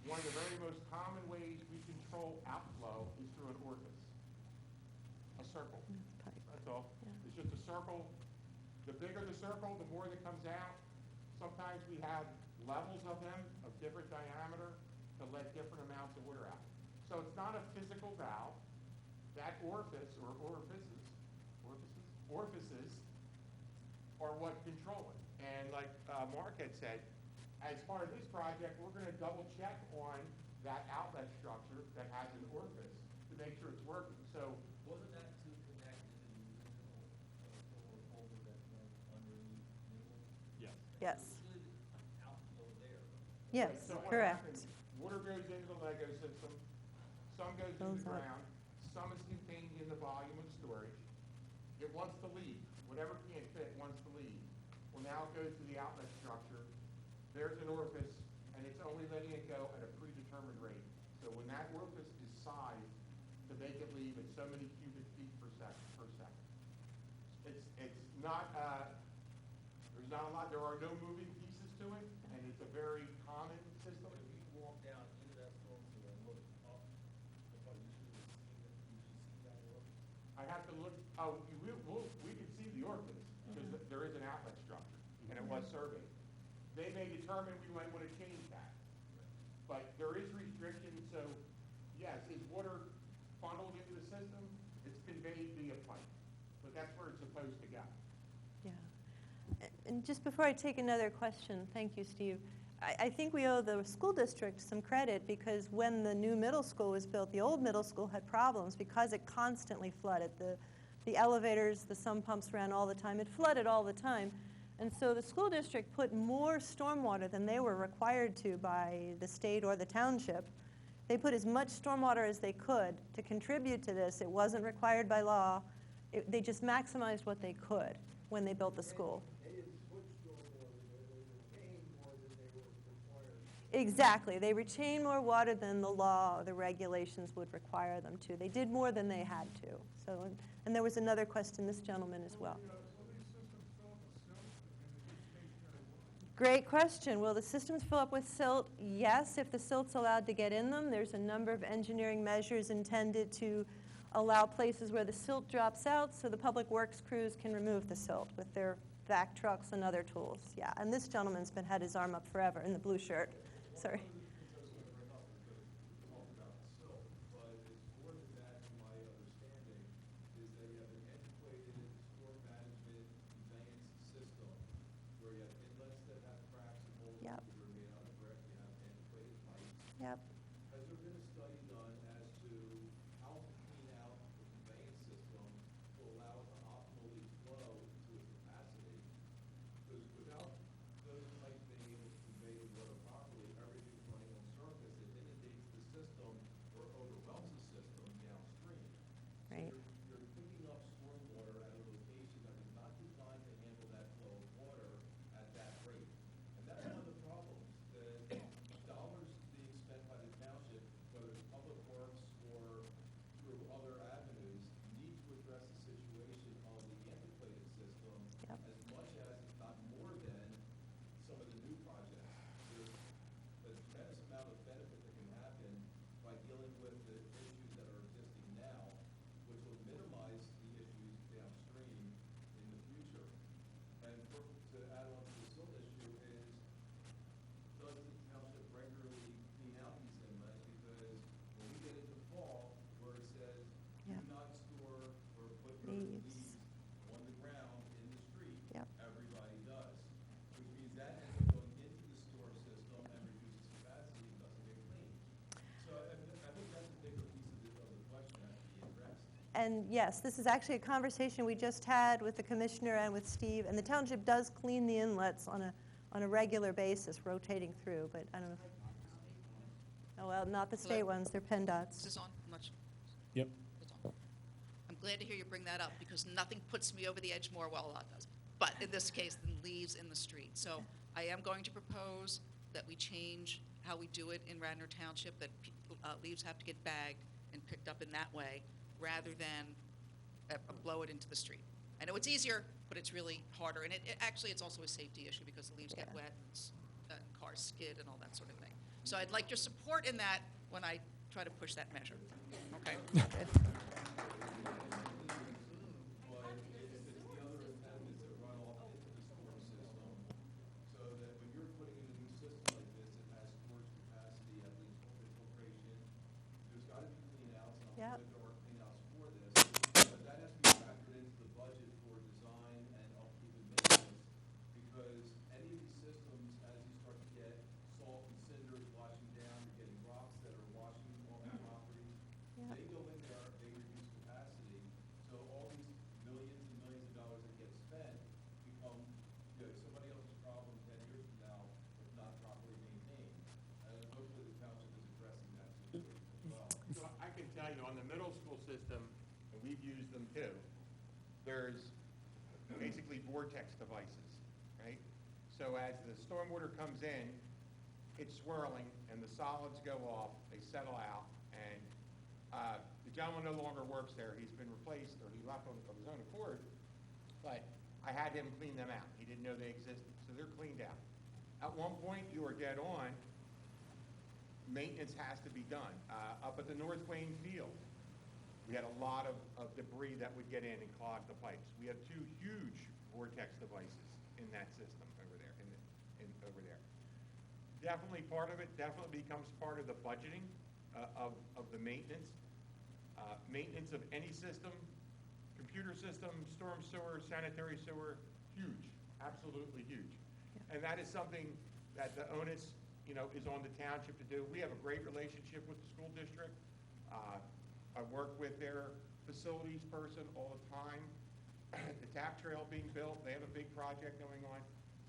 one of the very most common ways we control outflow is through an orifice. A circle. That's all. It's just a circle. The bigger the circle, the more that comes out. Sometimes we have levels of them of different diameter to let different amounts of water out. So it's not a physical valve. That orifice or orifices are what control it. And like Mark had said, as part of this project, we're going to double check on that outlet structure that has an orifice to make sure it's working. So Wasn't that to connect into the original stormwater folder that went underneath Midland? Yes. Yes. Should outflow there. Yes, so what correct. happens, water goes into the Lego system, some goes into Goes the up. ground, some is contained in the volume of storage. It wants to leave. Whatever can't fit wants to leave. Well, now it goes to the outlet structure. There's an orifice, and it's only letting it go at a predetermined rate. So when that orifice is sized to make it leave at so many cubic feet per second. It's not, there's not a lot, there are no moving pieces to it, and it's a very common system. If you walk down into that storm sewer and look up, you should see that orifice. I have to look, we can see the orifice, because there is an outlet structure, and it was surveyed. They may determine we might want to change that. But there is restriction, so yes, is water funneled into the system? It's conveyed via pipe. For but that's where it's supposed to go. Yeah. And just before I take another question, thank you, Steve. I think we owe the school district some credit because when the new middle school was built, the old middle school had problems because it constantly flooded. The elevators, the sump pumps ran all the time. It flooded all the time. And so the school district put more stormwater than they were required to by the state or the township. They put as much stormwater as they could to contribute to this. It wasn't required by law. They just maximized what they could when they built the school. They didn't switch stormwater, they were paying more than they were required. Exactly. They retain more water than the law or the regulations would require them to. They did more than they had to. So, and there was another question, this gentleman as well. Great question. Will the systems fill up with silt? Yes, if the silt's allowed to get in them. There's a number of engineering measures intended to allow places where the silt drops out so the public works crews can remove the silt with their vac trucks and other tools. Yeah, and this gentleman's had his arm up forever in the blue shirt. Sorry. Yep. Has there been a study done as to how to clean out the conveyance system to allow it to optimally flow to its capacity? Because without those pipes being able to convey the water properly, everything's running on surface. It inundates the system or overwhelms the system downstream. Right. So you're picking up stormwater at a location that is not designed to handle that flow of water at that rate. And that's one of the problems. The dollars being spent by the township, whether it's public works or through other avenues, need to address the situation of the antiquated system Yep. as much as, if not more than, some of the new projects. There's a tremendous amount of benefit that can happen by dealing with the issues that are existing now, which will minimize the issues downstream in the future. And to add on to the silt issue is, does the township regularly clean out these inlets? Because when we get into fall, where it says, do Yep. not store or put your leaves Leaves. on the ground in the street, Yep. everybody does. Which means that ends up going into the storm system and reduces capacity and doesn't get cleaned. So I think that's a bigger piece of the question that has to be addressed. And yes, this is actually a conversation we just had with the commissioner and with Steve. And the township does clean the inlets on a regular basis, rotating through. But I don't know. Oh, well, not the state ones. They're Is PennDOTs. this on? I'm not sure. Yep. It's on. I'm glad to hear you bring that up because nothing puts me over the edge more, well, a lot does, but in this case, than leaves in the street. So I am going to propose that we change how we do it in Radnor Township, that leaves have to get bagged and picked up in that way rather than blow it into the street. I know it's easier, but it's really harder. And actually, it's also a safety issue because the leaves get Yeah. wet and cars skid and all that sort of thing. So I'd like your support in that when I try to push that measure. Okay? But it's the other impediments that run off into the storm system, so that when you're putting in a new system like this, it has storage capacity, at least infiltration. There's got to be clean outs, and Yep. I'm sure there are clean outs for this, but that has to be factored into the budget for design and upkeep and maintenance, because any of these systems, as you start to get salt and cinders washing down, you're getting rocks that are washing off the properties, Yep. they go in there, they reduce capacity, so all these millions and millions of dollars that get spent become, somebody else's problem 10 years from now if not properly maintained. And hopefully the township is addressing that situation as well. So I can tell you, on the middle school system, and we've used them too, there's basically vortex devices, right? So as the stormwater comes in, it's swirling, and the solids go off, they settle out, and the gentleman no longer works there. He's been replaced, or he left of his own accord, but I had him clean them out. He didn't know they existed, so they're cleaned out. At one point, you are dead on, maintenance has to be done. Up at the North Wayne Field, we had a lot of debris that would get in and clog the pipes. We have 2 huge vortex devices in that system over there, over there. Definitely part of it, definitely becomes part of the budgeting of the maintenance. Maintenance of any system Computer system, storm sewer, sanitary sewer, huge, absolutely huge. And that is something that the onus, is on the township to do. We have a great relationship with the school district. I work with their facilities person all the time. The tap trail being built, they have a big project going on.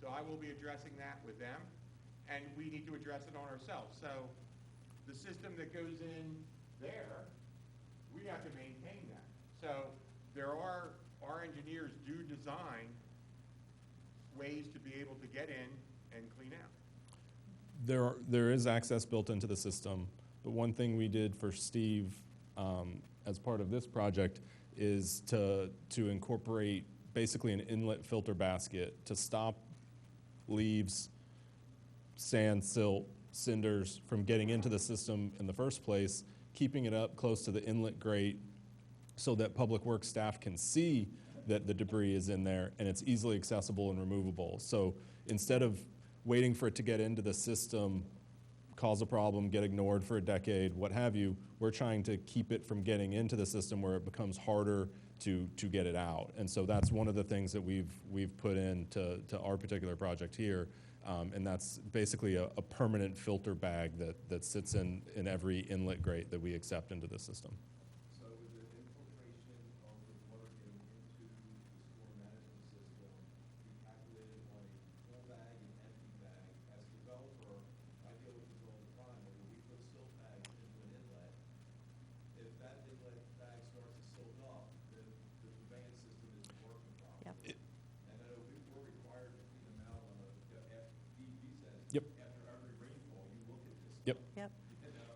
So I will be addressing that with them, and we need to address it on ourselves. So the system that goes in there, we have to maintain that. So our engineers do design ways to be able to get in and clean out. There is access built into the system, but one thing we did for Steve as part of this project is to incorporate basically an inlet filter basket to stop leaves, sand, silt, cinders from getting into the system in the first place, keeping it up close to the inlet grate so that public works staff can see that the debris is in there and it's easily accessible and removable. So instead of waiting for it to get into the system, cause a problem, get ignored for a decade, what have you, we're trying to keep it from getting into the system where it becomes harder to get it out. And so that's one of the things that we've put into our particular project here. And that's basically a permanent filter bag that sits in every inlet grate that we accept into the system. So with the infiltration of the water getting into the storm management system, we calculated on a full bag and empty bag. As a developer, I deal with this all the time, where we put silt bags into an inlet. If that inlet bag starts to silt up, then the conveyance system isn't working properly. Yep. And then we're required to clean them out on a, after DEP says, Yep. after every rainfall, you look at this. Yep. Yep. And that's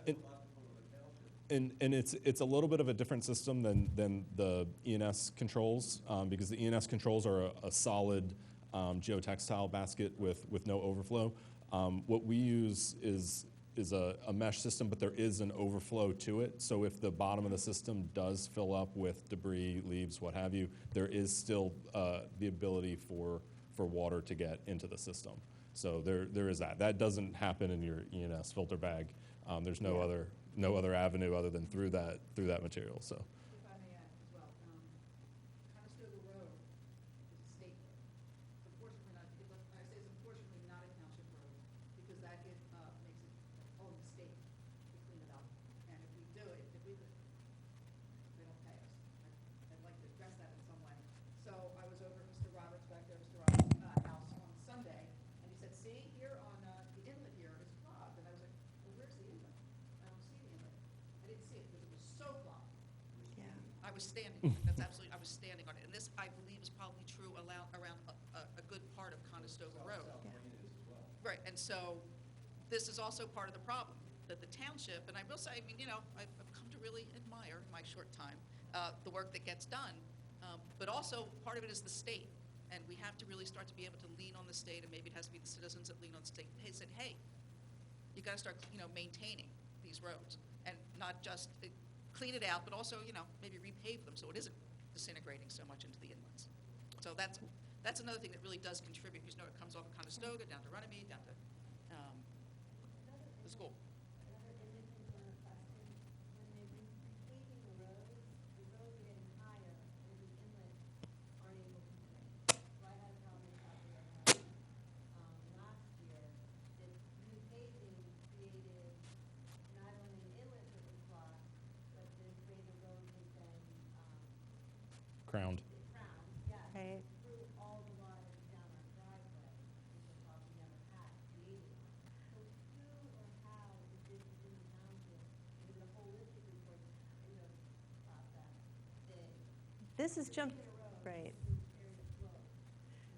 And- a lot to put on the township. And it's a little bit of a different system than the ENS controls, because the ENS controls are a solid geotextile basket with no overflow. What we use is a mesh system, but there is an overflow to it. So if the bottom of the system does fill up with debris, leaves, what have you, there is still the ability for water to get into the system. So there is that. That doesn't happen in your ENS filter bag. There's no other avenue other than through that material. So. If I may add as well, Conestoga Road is a state road. Unfortunately not, I say it's unfortunately not a township road, because that makes it own the state to clean it up. And if we do it, they don't pay us. I'd like to address that in some way. So I was over at Mr. Roberts, back there, Mr. Roberts' house on Sunday, and he said, see, here on the inlet here is clogged. And I was like, well, where's the inlet? I don't see the inlet. I didn't see it because it was so clogged. Yeah. I was standing, that's absolutely, I was standing on it. And this, I believe, is probably true around a good part of Conestoga Road. Right, and so this is also part of the problem, that the township, and I will say, I mean, I've come to really admire in my short time the work that gets done, but also part of it is the state. And we have to really start to be able to lean on the state, and maybe it has to be the citizens that lean on the state. They said, hey, you got to start, maintaining these roads, and not just clean it out, but also, maybe repave them so it isn't disintegrating so much into the inlets. So that's another thing that really does contribute, because it comes off of Conestoga, down to Runnymede, down to the school. Another image component question, when they're repaving the roads are getting higher, and the inlets aren't able to drain. So I had a problem with that last year, that repaving created not only an inlet that was blocked, but the way the road has been, Crowned. crowned, yes, Right. through all the water down our driveway, which is why we never had created one. So who or how is this in the township, is it a holistic report, process, that This is jump, in a road, right. this area flows?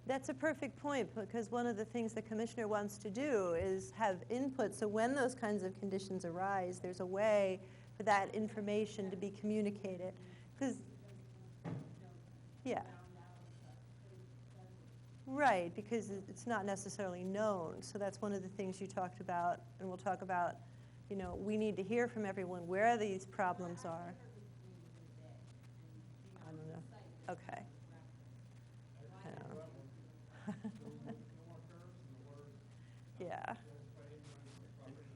That's a perfect point, because one of the things the commissioner wants to do is have input, so when those kinds of conditions arise, there's a way for that information to be communicated. Because, yeah. Right, because it's not necessarily known. So that's one of the things you talked about, and we'll talk about, we need to hear from everyone where these problems are. I don't know. Okay. I don't know. Yeah.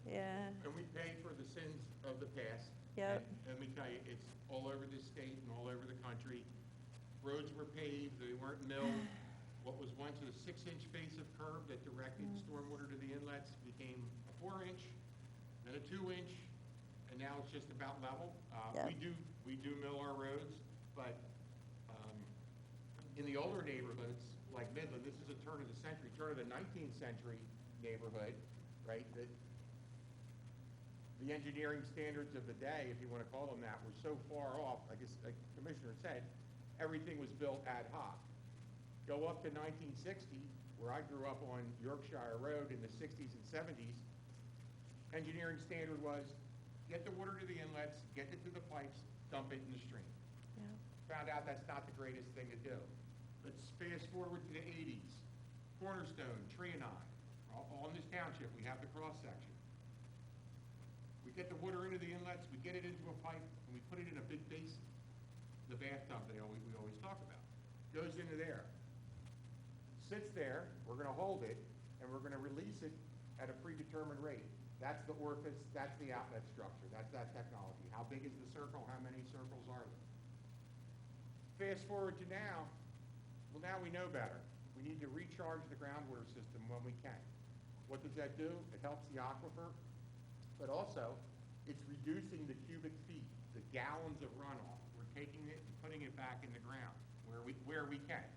Yeah. And we pay for the sins of the past. Yep. And we tell you, it's all over the state and all over the country. Roads were paved, they weren't milled. What was once a 6-inch face of curb that directed stormwater to the inlets became a 4-inch, then a 2-inch, and now it's just about level. Yeah. We do mill our roads, but in the older neighborhoods, like Midland, this is a turn of the 19th century neighborhood, right? The engineering standards of the day, if you want to call them that, were so far off, I guess, like the Commissioner said, everything was built ad hoc. Go up to 1960, where I grew up on Yorkshire Road in the 60s and 70s, engineering standard was get the water to the inlets, get it to the pipes, dump it in the stream. Yeah. Found out that's not the greatest thing to do. Let's fast forward to the 80s. Cornerstone, Trianon, all in this township, we have the cross-section. We get the water into the inlets, we get it into a pipe, and we put it in a big basin. The bathtub that we always talk about. Goes into there. Sits there, we're gonna hold it, and we're gonna release it at a predetermined rate. That's the orifice, that's the outlet structure, that's that technology. How big is the circle, how many circles are there? Fast forward to now, well, now we know better. We need to recharge the groundwater system when we can. What does that do? It helps the aquifer, but also it's reducing the cubic feet, the gallons of runoff. We're taking it and putting it back in the ground where we can,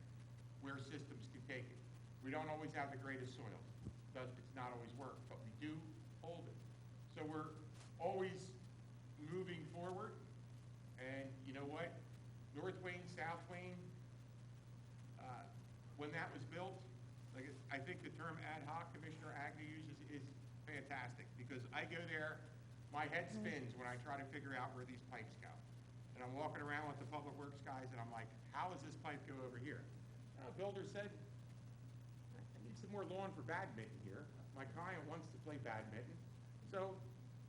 where systems can take it. We don't always have the greatest soils. It's not always work, but we do hold it. So we're always moving forward, and you know what? North Wayne, South Wayne, when that was built, like I think the term ad hoc Commissioner Agnew uses is fantastic, because I go there, my head spins when I try to figure out where these pipes go. And I'm walking around with the public works guys, and I'm like, how does this pipe go over here? And a builder said, I need some more lawn for badminton here. My client wants to play badminton. So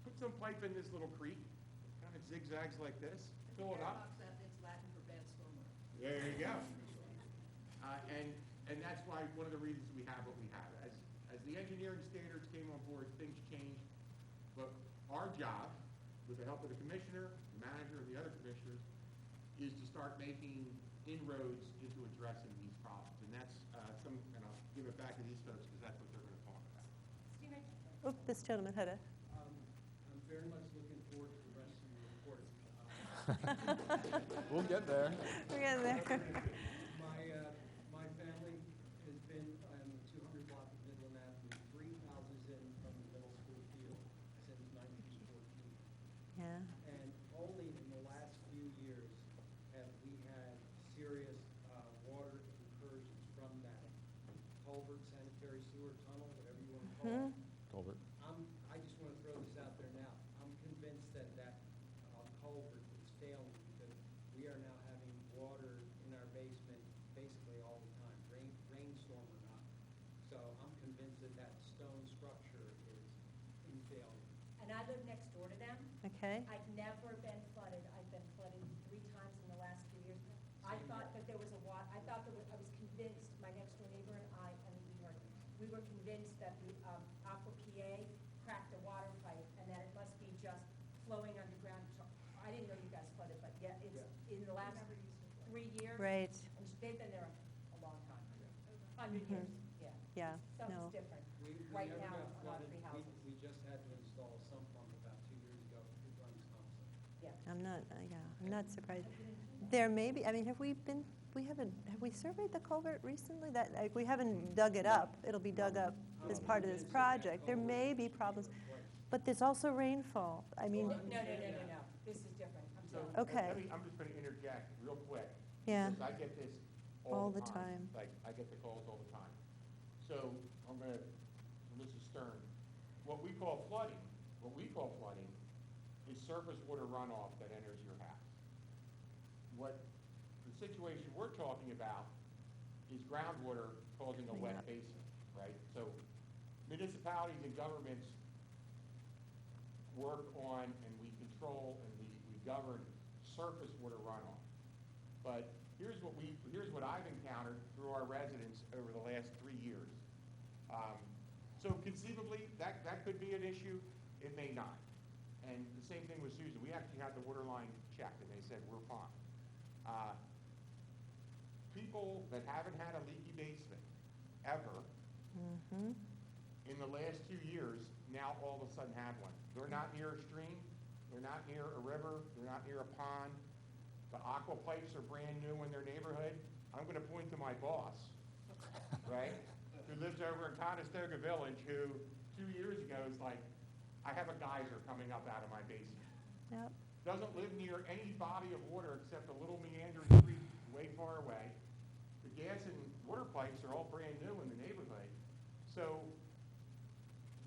put some pipe in this little creek, kind of zigzags like this, fill it up. It's Latin for bad stormwater. There you go. And that's why one of the reasons we have what we have. As the engineering standards came on board, things changed. But our job, with the help of the commissioner, the manager, and the other commissioners, is to start making inroads into addressing these problems. And that's and I'll give it back to these folks because that's what they're going to talk about. Steve, Oh, this gentleman had a. I'm very much looking forward to the rest of your report. We'll get there. We're getting there. My family has been on the 200 block of Midland Avenue, 3 houses in from the middle school field since 1914. Yeah. And only in the last few years have we had serious water incursions from that culvert, sanitary sewer tunnel, whatever you want to call it. Culvert. I just want to throw this out there now. I'm convinced that culvert is failing because we are now having water in our basement basically all the time, rainstorm or not. So I'm convinced that stone structure is in failure. and I live next door to them. Okay. I've never been flooded. I've been flooded 3 times in the last 3 years. I thought that there was I was convinced, my next door neighbor and I, and we were convinced that the Aqua PA cracked a water pipe and that it must be just flowing underground. I didn't know you guys flooded, but yeah, it's in the last 3 years. Right. And they've been there a long time, 100 years, yeah. Yeah. Something's No. different We right never now got on our flooded. 3 houses. We just had to install a sump pump about 2 years ago. It runs Thompson. Yeah. I'm not surprised. There may be, I mean, have we surveyed the culvert recently? We haven't dug it up. It'll be dug up as part of this project. There may be problems, but there's also rainfall. I mean, No. This is different. I'm So, sorry. Okay. I'm just going to interject real quick. Yeah. Because I get this All the time. Like, I get the calls all the time. So I'm going to, Mrs. Stern, what we call flooding is surface water runoff that enters your house. What the situation we're talking about is groundwater causing a wet basin, right? So municipalities and governments work on and we control and we govern surface water runoff. But here's what I've encountered through our residents over the last 3 years. So conceivably, that could be an issue. It may not. And the same thing with Susan. We actually had the water line checked, and they said, we're fine. People that haven't had a leaky basement ever, in the last 2 years, now all of a sudden have one. They're not near a stream, they're not near a river, they're not near a pond. The aqua pipes are brand new in their neighborhood. I'm gonna point to my boss, right? Who lives over in Conestoga Village, who 2 years ago was like, I have a geyser coming up out of my basement. Yep. Doesn't live near any body of water except a little meandering creek way far away. The gas and water pipes are all brand new in the neighborhood. So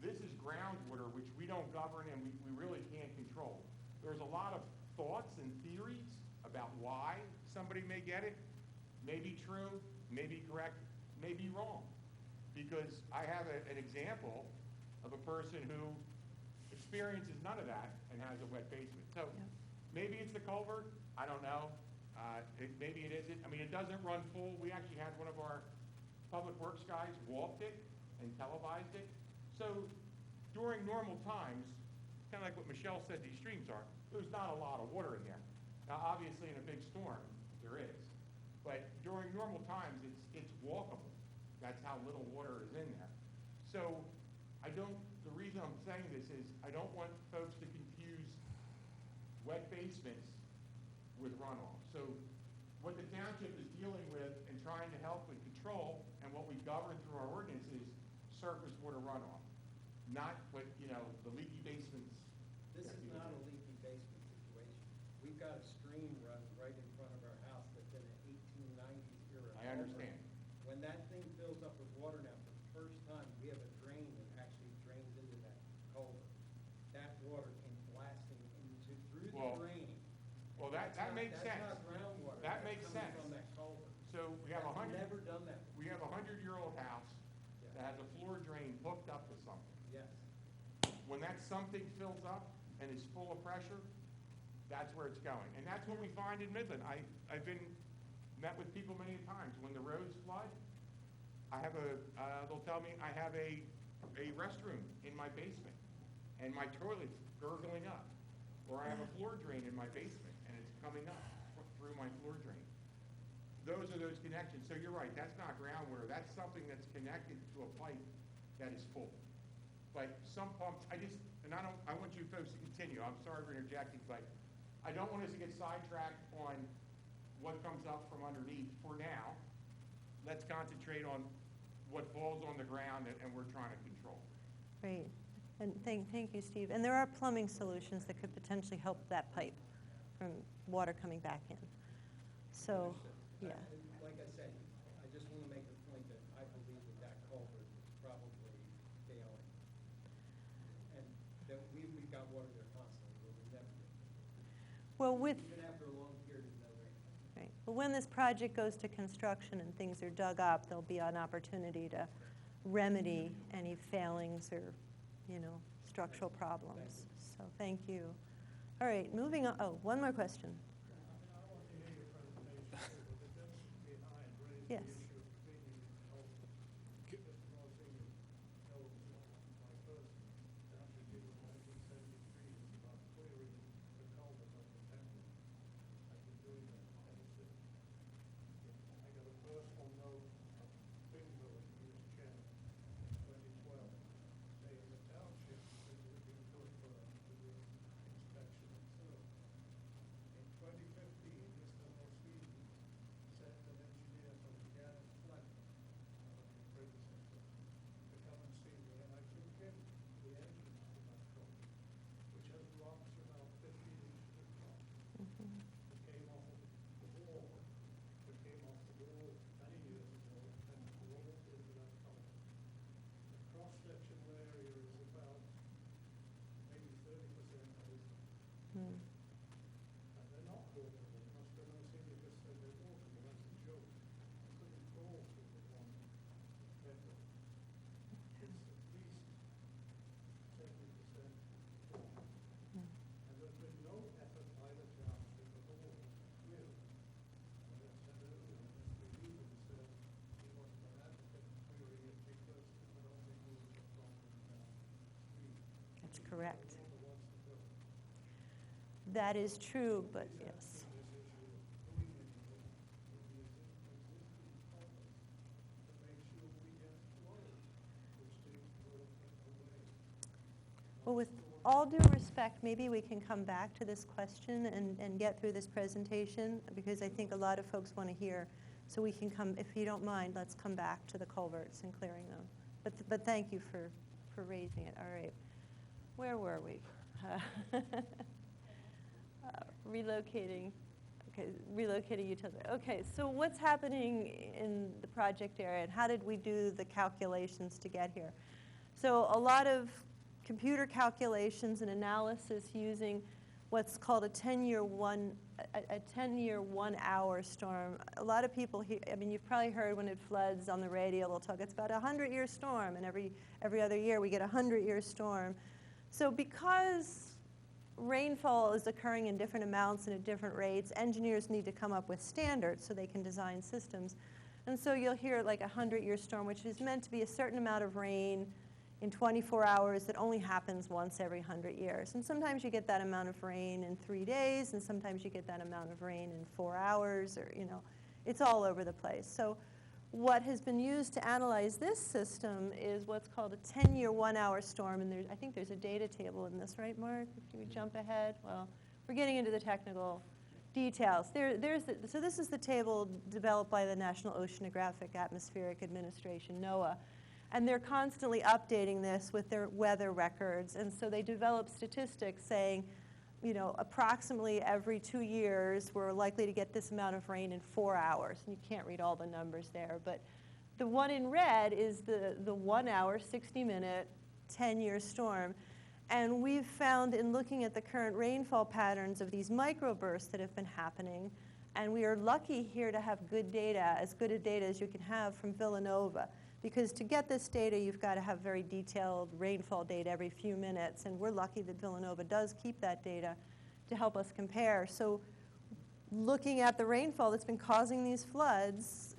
this is groundwater, which we don't govern and we really can't control. There's a lot of thoughts and theories about why somebody may get it. May be true, may be correct, may be wrong. Because I have an example of a person who experiences none of that and has a wet basement. So maybe it's the culvert, I don't know. Maybe it isn't. I mean, it doesn't run full. We actually had one of our public works guys walked it and televised it. So during normal times, kind of like what Michelle said these streams are, there's not a lot of water in there. Now, obviously, in a big storm, there is. But during normal times, it's walkable. That's how little water is in there. So the reason I'm saying this is I don't want folks to confuse wet basements with runoff. So what the township is dealing with and trying to help and control, and what we govern through our ordinances, surface water runoff. Not what, the leaky basements. This is not a leaky basement situation. We've got a stream run right in front of our house that's in an 1890s era. I understand. When that thing fills up with water now, for the first time, we have a drain that actually drains into that culvert. That water came blasting through the drain. Well, that makes sense. That's not groundwater. That That's makes coming sense. from that culvert. So we have Never done that. we have a 100-year-old house that has a floor drain hooked up to something. Yes. When that something fills up and is full of pressure, that's where it's going. And that's what we find in Midland. I've met with people many times. When the roads flood, they'll tell me I have a restroom in my basement and my toilet's gurgling up. Or I have a floor drain in my basement and it's coming up through my floor drain. Those are those connections. So you're right, that's not groundwater. That's something that's connected to a pipe that is full. But some pumps, I want you folks to continue. I'm sorry for interjecting, but I don't want us to get sidetracked on what comes up from underneath for now. Let's concentrate on what falls on the ground and we're trying to control. Great. And thank you, Steve. And there are plumbing solutions that could potentially help that pipe from water coming back in. So, yeah. Like I said, I just want to make the point that I believe that culvert is probably failing. And that we've got water there constantly, but we never get. Well, Even after a long period of no rain. right. Well, when this project goes to construction and things are dug up, there'll be an opportunity to remedy any failings or, structural problems. So thank you. All right, moving on. Oh, one more question. I want to hear your presentation too, but the gentleman behind raised Yes. the issue of cleaning the culvert. Just as I was thinking, my first township deal in 1973 was about clearing the culvert of the temple. I've been doing that ever since. I got a personal note of Bingo, he was chairman, 2012, saying the township is looking good for us to do inspection and survey. In 2015, Mr. Morsi sent an engineer from Gannett Fleck, your predecessor, to come and see me, and I took him to the entrance to that culvert, which has rocks about 15 inches across. It came off of the wall, it came off the wall many years ago, and rolled into that culvert. The cross-sectional area is about maybe 30% open. Hmm. And they're not walkable. Mr. Monsignor just said they're walkable. That's a joke. You couldn't crawl through the one metal. It's at least 70% full. And there's been no effort by the township at all, really. As I said earlier, Mr. Eden said he wasn't an advocate of clearing it because I don't think we were from the street. That's correct. Water wants to go. That is true, but yes. Well, with all due respect, maybe we can come back to this question and get through this presentation, because I think a lot of folks want to hear. So we can come, if you don't mind, let's come back to the culverts and clearing them. But thank you for raising it. All right. Where were we? Relocating. Okay, relocating utility. Okay, so what's happening in the project area, and how did we do the calculations to get here? So a lot of computer calculations and analysis using what's called a 10-year 1-hour storm. A lot of people here, I mean, you've probably heard when it floods on the radio, they'll talk, it's about a 100-year storm, and every other year we get a 100-year storm. So because rainfall is occurring in different amounts and at different rates, engineers need to come up with standards so they can design systems. And so you'll hear like a 100-year storm, which is meant to be a certain amount of rain in 24 hours that only happens once every 100 years. And sometimes you get that amount of rain in 3 days, and sometimes you get that amount of rain in 4 hours, or, you know, it's all over the place. So what has been used to analyze this system is what's called a 10-year 1-hour storm, and I think there's a data table in this, right, Mark? If we jump ahead, well, we're getting into the technical details. So this is the table developed by the National Oceanographic Atmospheric Administration, NOAA. And they're constantly updating this with their weather records. And so they develop statistics saying, you know, approximately every 2 years, we're likely to get this amount of rain in 4 hours. And you can't read all the numbers there. But the one in red is the 1-hour, 60-minute, 10-year storm. And we've found in looking at the current rainfall patterns of these microbursts that have been happening, and we are lucky here to have good data, as good a data as you can have from Villanova. Because to get this data, you've got to have very detailed rainfall data every few minutes, and we're lucky that Villanova does keep that data to help us compare. So looking at the rainfall that's been causing these floods,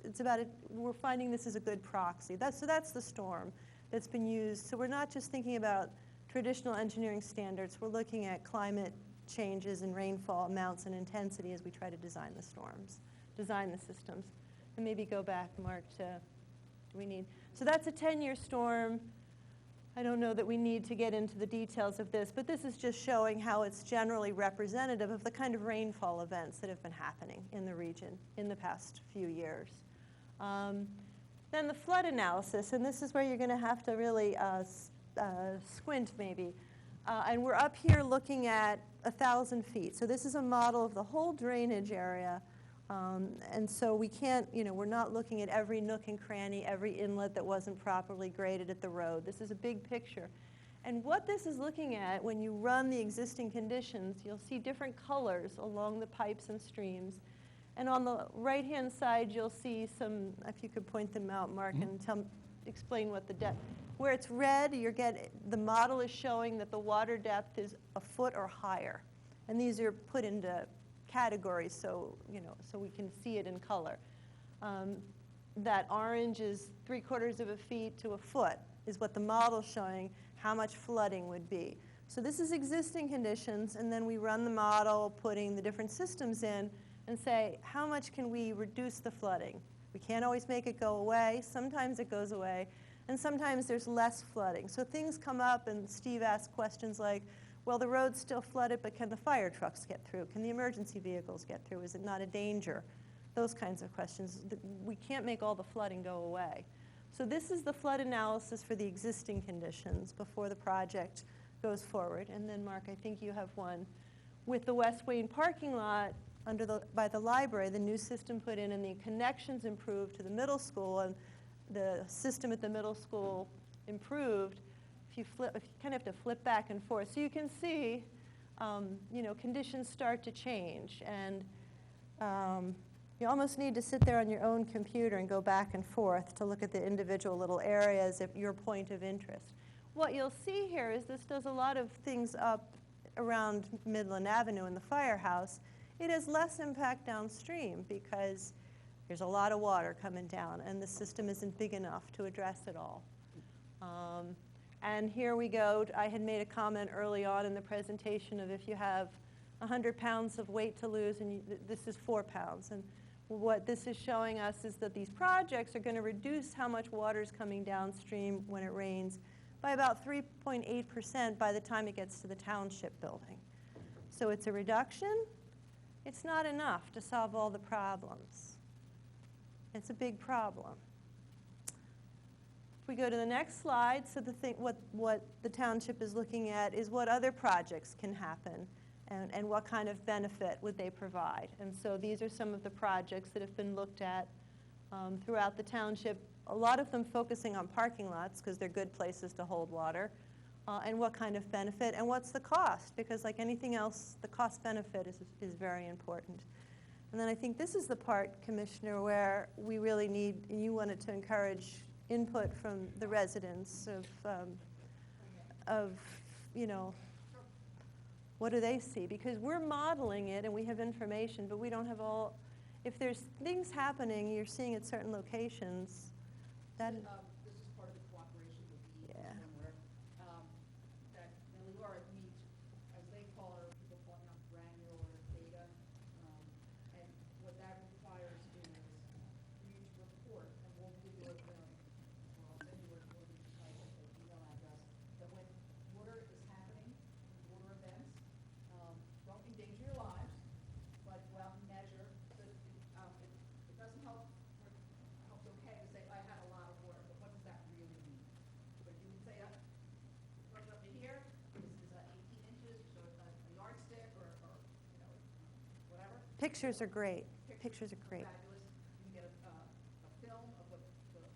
we're finding this is a good proxy. So that's the storm that's been used. So we're not just thinking about traditional engineering standards, we're looking at climate changes in rainfall amounts and intensity as we try to design the storms, design the systems. And maybe go back, Mark, to so that's a 10-year storm. I don't know that we need to get into the details of this, but this is just showing how it's generally representative of the kind of rainfall events that have been happening in the region in the past few years. Then the flood analysis, and this is where you're going to have to really squint maybe. And we're up here looking at 1,000 feet. So this is a model of the whole drainage area. And so we can't, you know, we're not looking at every nook and cranny, every inlet that wasn't properly graded at the road. This is a big picture. And what this is looking at, when you run the existing conditions, you'll see different colors along the pipes and streams. And on the right-hand side, you'll see some, if you could point them out, Mark, and explain what the depth. Where it's red, the model is showing that the water depth is a foot or higher. And these are put into categories so we can see it in color. That orange is 3/4 of a feet to a foot is what the model's showing how much flooding would be. So this is existing conditions, and then we run the model putting the different systems in and say, how much can we reduce the flooding? We can't always make it go away. Sometimes it goes away, and sometimes there's less flooding. So things come up, and Steve asks questions like, well, the road's still flooded, but can the fire trucks get through? Can the emergency vehicles get through? Is it not a danger? Those kinds of questions. We can't make all the flooding go away. So this is the flood analysis for the existing conditions before the project goes forward. And then, Mark, I think you have one with the West Wayne parking lot by the library, the new system put in, and the connections improved to the middle school, and the system at the middle school improved. You kind of have to flip back and forth. So you can see, conditions start to change. And you almost need to sit there on your own computer and go back and forth to look at the individual little areas of your point of interest. What you'll see here is this does a lot of things up around Midland Avenue in the firehouse. It has less impact downstream because there's a lot of water coming down, and the system isn't big enough to address it all. And here we go. I had made a comment early on in the presentation of if you have 100 pounds of weight to lose, and this is 4 pounds. And what this is showing us is that these projects are going to reduce how much water is coming downstream when it rains by about 3.8% by the time it gets to the township building. So it's a reduction. It's not enough to solve all the problems. It's a big problem. If we go to the next slide, so what the township is looking at is what other projects can happen and what kind of benefit would they provide. And so these are some of the projects that have been looked at throughout the township, a lot of them focusing on parking lots because they're good places to hold water, and what kind of benefit and what's the cost, because like anything else, the cost benefit is very important. And then I think this is the part, Commissioner, where we really need, and you wanted to encourage input from the residents of you know, what do they see? Because we're modeling it and we have information, but we don't have all, if there's things happening you're seeing at certain locations, that This is part of the cooperation with the Stormwater. That Meliora needs, as they call it, people call it granular data. And what that requires is for you to report, and we'll give you I'll send you an email address, that when water is happening, water events, don't endanger your lives, but go out and measure. So it doesn't help. It's okay to say, I had a lot of water, but what does that really mean? But you would say, up to here, this is 18 inches, so it's a yardstick or whatever. pictures are great. Pictures are great. Fabulous. You can get a film of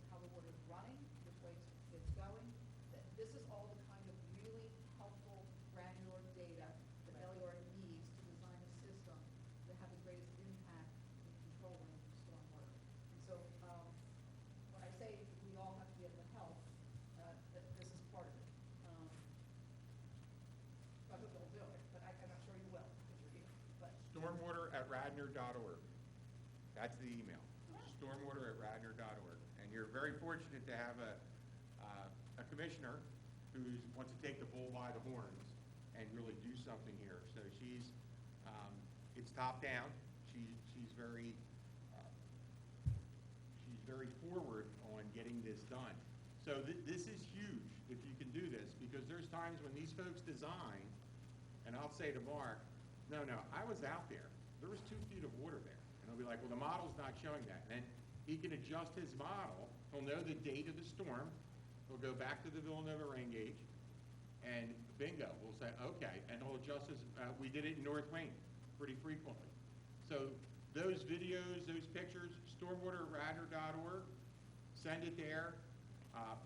how the water is running, which way it's going. This is all the kind of really helpful granular data that Meliora needs to design a system that have the greatest impact in controlling stormwater. And so when I say we all have to be able to help, this is part of it. I hope they'll do it, but I'm not sure you will because you're here. But Stormwater@radnor.org. That's the email. Stormwater@radnor.org. And you're very fortunate to have a commissioner who wants to take the bull by the horns and really do something here. So it's top down. She's very forward on getting this done. So this is huge if you can do this, because there's times when these folks design, and I'll say to Mark, no, I was out there. There was 2 feet of water there. And he'll be like, well, the model's not showing that. And then he can adjust his model. He'll know the date of the storm. He'll go back to the Villanova rain gauge, and bingo, we'll say, okay. And he'll adjust his, we did it in North Wayne pretty frequently. So those videos, those pictures, stormwater@radnor.org, send it there.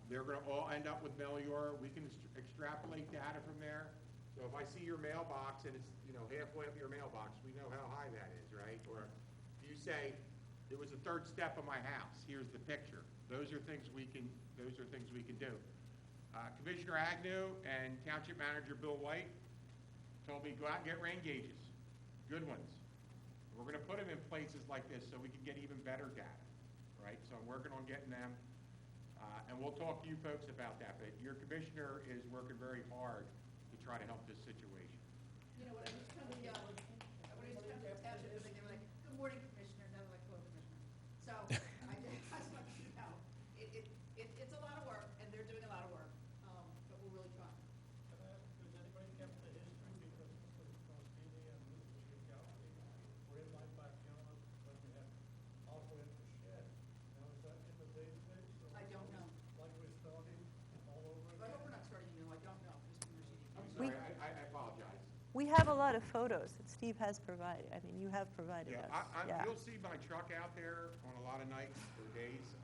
They're going to all end up with Meliora. We can extrapolate data from there. So if I see your mailbox and it's halfway up your mailbox, we know how high that is, right? Or if you say it was the 3rd step of my house, here's the picture. Those are things we can do. Commissioner Agnew and Township Manager Bill White told me go out and get rain gauges, good ones. We're going to put them in places like this so we can get even better data, right? So I'm working on getting them, and we'll talk to you folks about that. But your commissioner is working very hard to try to help this situation. You know, when I used to come to the township, they were like, good morning, Commissioner, now they're like, hello, Commissioner. So I just want you to know, it's a lot of work, and they're doing a lot of work, but we're really trying. Can I ask, does anybody kept the history, because Stevie and Mr. Gallagher were in my backyard when we had also in the shed. Now, is that in the database? Or I don't know. Like we're starting all over I hope again? we're not starting new, I don't know, Mr. Mercedes. I'm sorry, I apologize. We have a lot of photos that Steve has provided. I mean, you have provided Yeah, us. Yeah. you'll see my truck out there on a lot of nights or days.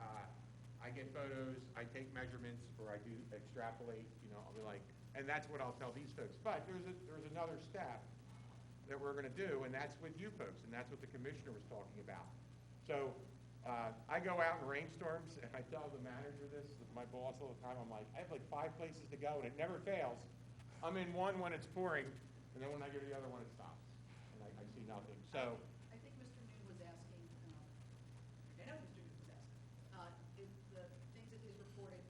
I get photos, I take measurements, or I do extrapolate, I'll be like, and that's what I'll tell these folks. But there's another step that we're going to do, and that's with you folks, and that's what the commissioner was talking about. So I go out in rainstorms, and I tell the manager this, my boss all the time, I'm like, I have like 5 places to go, and it never fails. I'm in one when it's pouring, and then when I go to the other one, it stops, and I see nothing. So I think Mr. New was asking, I know Mr. New was asking, if the things that he's reported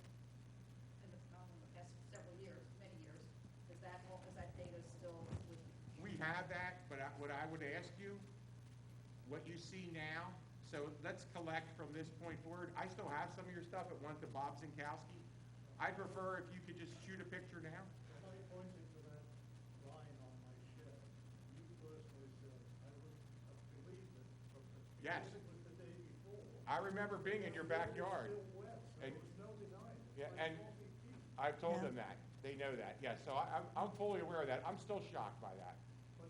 in the past several years, many years, is that data still with you? we have that, but what I would ask you, what you see now, so let's collect from this point forward. I still have some of your stuff at one to Bob Zinkowski. I'd prefer if you could just shoot a picture now. When I pointed to that line on my shed, you personally said, I would have believed it, but Yes. it was the day before. I remember being in your backyard. It was still wet, so And- there was no denying it. Yeah, Like and 40 feet. I've told Yeah. them that. They know that, yes. So I'm fully aware of that. I'm still shocked by that,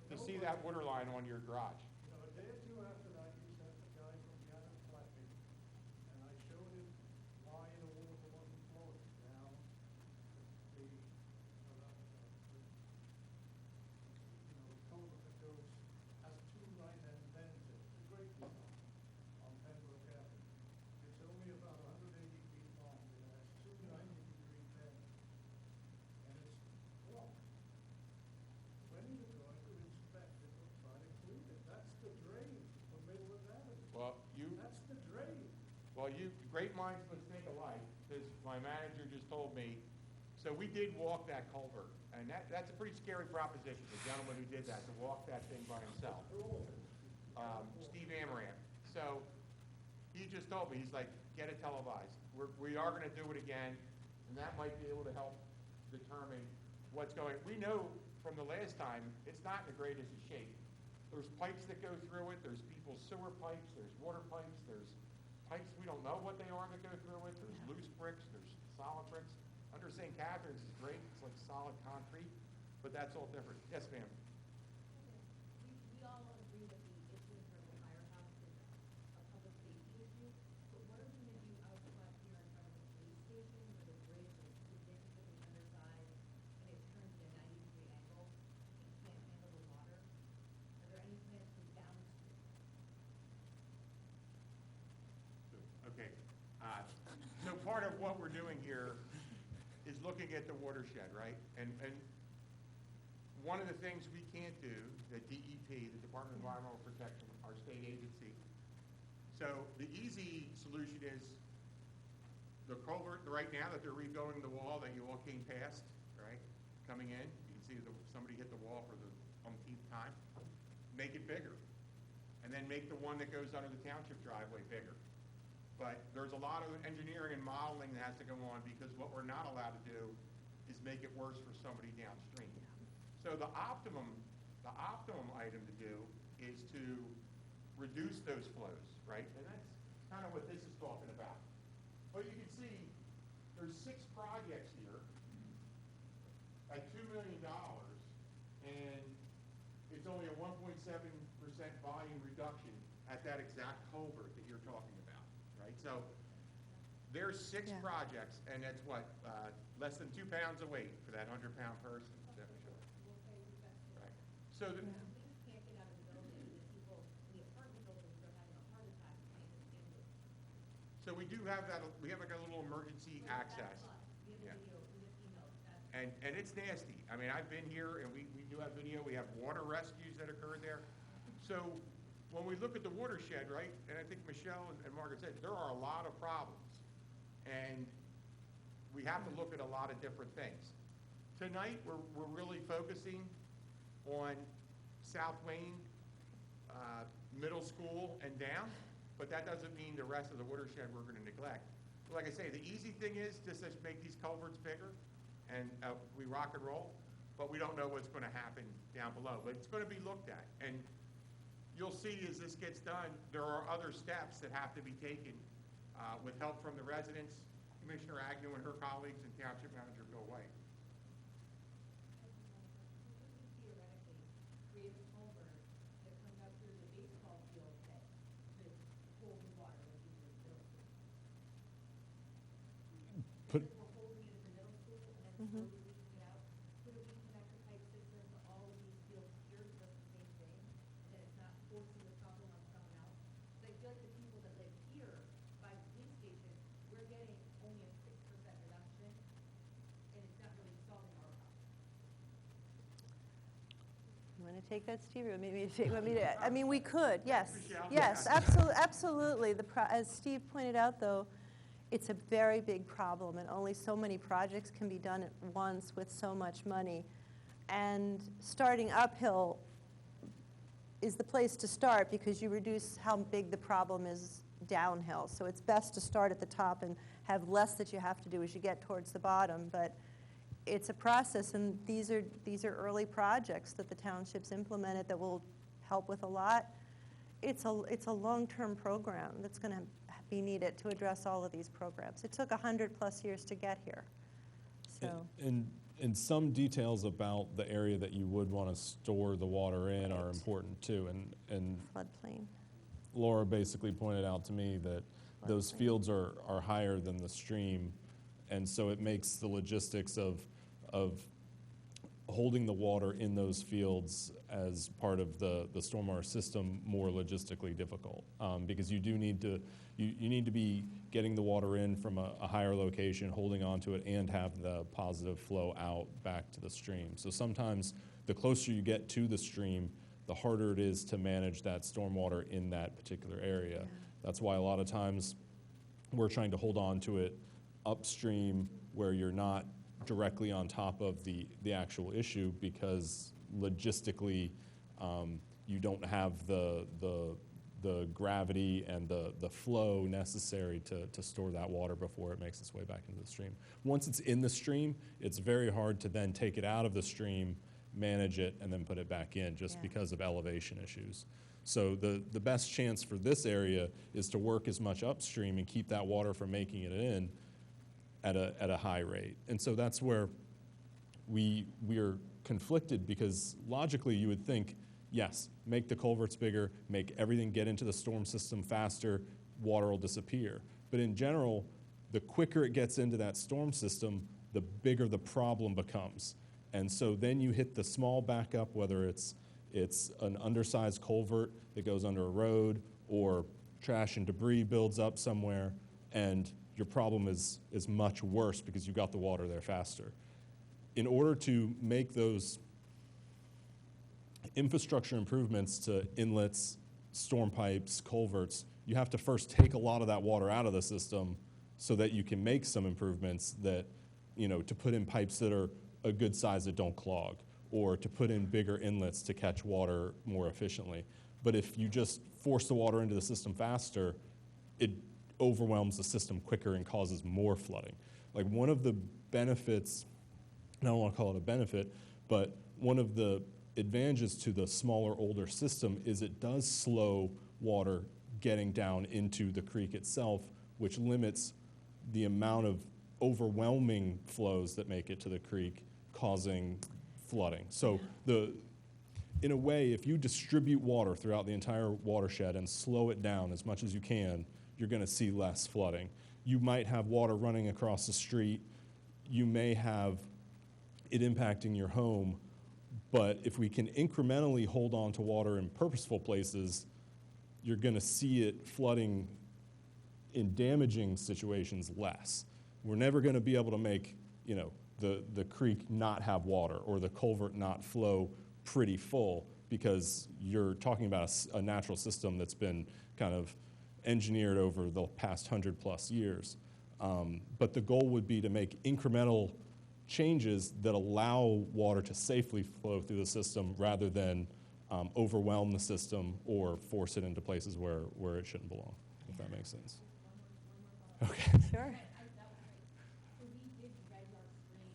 to see that water line on your garage. You know, a day or two after that, you sent the guy from Gannett Flapping, and I showed him why the water wasn't flowing down the, you know, the culvert that goes, has two right-hand bends in it. It's a great design on Pembroke Avenue. It's only about 180 feet long, and it has two 90-degree bends, and it's blocked. When are you going to inspect it or try to clean it? That's the drain from Midland Avenue. Well, That's the drain. great minds must think alike, because my manager just told me, so we did walk that culvert, and that's a pretty scary proposition, the gentleman who did that, to walk that thing by himself. Steve Amaranth. So he just told me, he's like, get it televised. We are gonna do it again, and that might be able to help determine what's going. We know from the last time, it's not in the greatest of shape. There's pipes that go through it, there's people's sewer pipes, there's water pipes, there's pipes we don't know what they are that go through it, there's loose bricks, there's solid bricks. Under St. Catherine's is great, it's like solid concrete, but that's all different. Yes, ma'am? We all agree that the issue in front of the firehouse is a public safety issue, but what are we gonna do out front here in front of the police station where the bridge is significantly undersized and it turns at a 90-degree angle and can't handle the water? Are there any plans for downstream? Okay. So part of what we're doing here is looking at the watershed, right? And one of the things we can't do, the DEP, the Department of Environmental Protection, our state agency. So the easy solution is the culvert, right now that they're rebuilding the wall that you all came past, right? Coming in, you can see somebody hit the wall for the umpteenth time. Make it bigger. And then make the one that goes under the township driveway bigger. But there's a lot of engineering and modeling that has to go on, because what we're not allowed to do is make it worse for somebody downstream. So the optimum item to do is to reduce those flows, right? And that's kind of what this is talking about. But you can see there's 6 projects here at $2 million, and it's only a 1.7% volume reduction at that exact culvert that you're talking about, right? So there's 6 Yeah. projects, and that's what, less than 2 pounds of weight for that 100-pound person. Is that for sure? Right. So the, Police can't get out of the building, and the people in the apartment buildings are having a heart attack trying to stand it. so we do have that, we have like a little emergency access. We Yeah. have video, we have emails, that's. And it's nasty. I mean, I've been here, and we do have video. We have water rescues that occurred there. So when we look at the watershed, right, and I think Michelle and Margaret said, there are a lot of problems. And we have to look at a lot of different things. Tonight, we're really focusing on South Wayne Middle School and down, but that doesn't mean the rest of the watershed we're going to neglect. Like I say, the easy thing is just let's make these culverts bigger, and we rock and roll, but we don't know what's going to happen down below. But it's going to be looked at, and you'll see as this gets done, there are other steps that have to be taken with help from the residents, Commissioner Agnew and her colleagues, and Township Manager Bill White. Theoretically, create a culvert that comes out through the baseball field pit to hold the water like you did middle school. Put- If we're holding it at the middle school and then slowly leaking it out, couldn't we connect the pipe system to all of these fields here, so that's the same thing? And then it's not forcing the problem on someone else? Because I feel like the people that live here by the police station, we're getting only a 6% reduction, and it's not really solving our problem. You want to take that, Steve, or maybe I mean, we could, yes. Michelle? Yes, absolutely. As Steve pointed out, though, it's a very big problem, and only so many projects can be done at once with so much money. And starting uphill is the place to start because you reduce how big the problem is downhill. So it's best to start at the top and have less that you have to do as you get towards the bottom. But it's a process, and these are early projects that the township's implemented that will help with a lot. It's a long-term program that's going to be needed to address all of these programs. It took 100+ years to get here. So. And some details about the area that you would want to store the water in are important too. And Floodplain. Laura basically pointed out to me that those fields are higher than the stream, and so it makes the logistics of holding the water in those fields as part of the stormwater system more logistically difficult, because you do need to you need to be getting the water in from a higher location, holding onto it, and have the positive flow out back to the stream. So sometimes the closer you get to the stream, the harder it is to manage that stormwater in that particular area. Yeah. That's why a lot of times we're trying to hold on to it upstream where you're not directly on top of the actual issue, because logistically you don't have the gravity and the flow necessary to store that water before it makes its way back into the stream. Once it's in the stream, it's very hard to then take it out of the stream, manage it, and then put it back in, just because of elevation issues. So the best chance for this area is to work as much upstream and keep that water from making it in at a high rate. And so that's where we are conflicted, because logically you would think, yes, make the culverts bigger, make everything get into the storm system faster, water will disappear. But in general, the quicker it gets into that storm system, the bigger the problem becomes. And so then you hit the small backup, whether it's an undersized culvert that goes under a road, or trash and debris builds up somewhere, and your problem is much worse because you got the water there faster. In order to make those infrastructure improvements to inlets, storm pipes, culverts, you have to first take a lot of that water out of the system so that you can make some improvements that, to put in pipes that are a good size that don't clog, or to put in bigger inlets to catch water more efficiently. But if you just force the water into the system faster, it overwhelms the system quicker and causes more flooding. Like, one of the benefits, I don't want to call it a benefit, but one of the advantages to the smaller, older system is it does slow water getting down into the creek itself, which limits the amount of overwhelming flows that make it to the creek, causing flooding. So in a way, if you distribute water throughout the entire watershed and slow it down as much as you can, you're going to see less flooding. You might have water running across the street. You may have it impacting your home. But if we can incrementally hold on to water in purposeful places, you're going to see it flooding in damaging situations less. We're never going to be able to make, the creek not have water or the culvert not flow pretty full, because you're talking about a natural system that's been kind of engineered over the past 100+ years. But the goal would be to make incremental changes that allow water to safely flow through the system, rather than overwhelm the system or force it into places where it shouldn't belong, if that makes sense. Okay. Sure. So we did dredge our stream,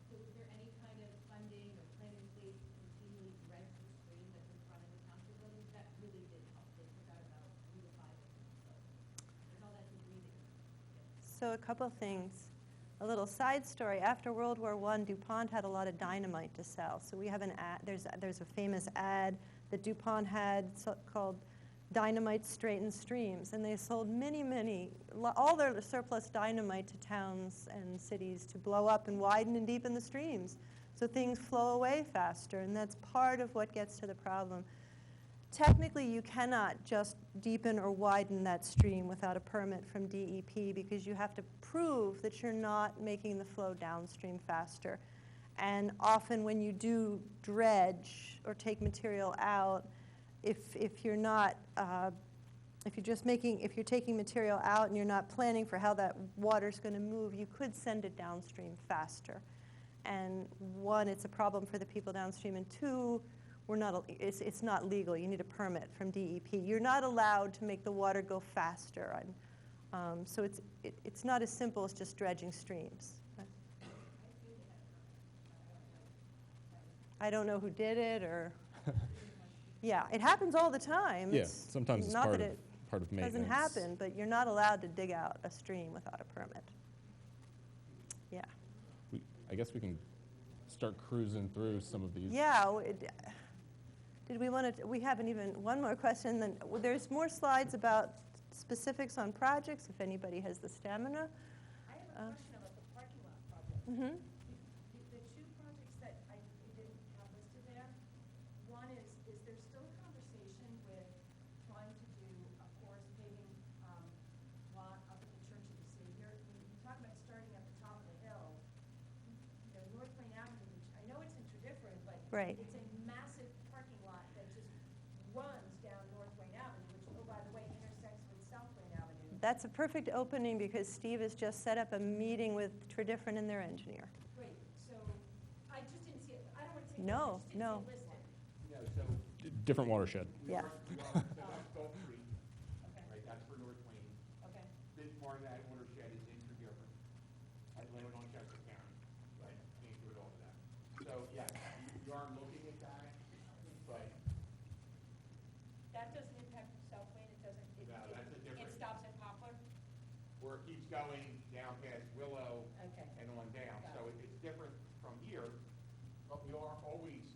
so is there any kind of funding or plan in place to continually dredge the stream that's in front of the township buildings? That really did help. They took out about 3 to 5 inches. So there's all that debris that So a couple things. A little side story. After World War I, DuPont had a lot of dynamite to sell. So we have an ad. There's a famous ad that DuPont had called "Dynamite Straightens Streams," and they sold all their surplus dynamite to towns and cities to blow up and widen and deepen the streams, so things flow away faster. And that's part of what gets to the problem. Technically, you cannot just deepen or widen that stream without a permit from DEP, because you have to prove that you're not making the flow downstream faster. And often when you do dredge or take material out, if you're taking material out and you're not planning for how that water's going to move, you could send it downstream faster. And one, it's a problem for the people downstream, and two, it's not legal. You need a permit from DEP. You're not allowed to make the water go faster. So it's not as simple as just dredging streams. I don't know who did it, or yeah, it happens all the time. Yeah, sometimes it's not part that of it maintenance. doesn't happen, but you're not allowed to dig out a stream without a permit. Yeah. I guess we can start cruising through some of these. Yeah. Did we want to? We haven't even one more question. Then there's more slides about specifics on projects. If anybody has the stamina. I have a question about the parking lot project. Mm-hmm. The two projects that I didn't have listed there, one is there still a conversation with trying to do a porous paving lot up at the Church of the Savior? When you talk about starting at the top of the hill, North Wayne Avenue, which I know it's interdifferent, but Right. it's a massive parking lot that just runs down North Wayne Avenue, which, oh, by the way, intersects with South Wayne Avenue. That's a perfect opening because Steve has just set up a meeting with Tridifferent and their engineer. Great, so I just didn't see it, I don't want to take. No, I just didn't no. see it listed. No, so Different watershed. Yeah. so that's Gulf Creek, Okay, right, that's for North Wayne. okay. This part of that watershed is interdifferent. I live on Chester County, right, can't do it all of that. So, yeah, you are looking at that, but That doesn't impact South Wayne, it doesn't, No, that's a different- it stops at Poplar? where it keeps going down past Willow Okay. and on down. Got So it. it's different from here, but we are always,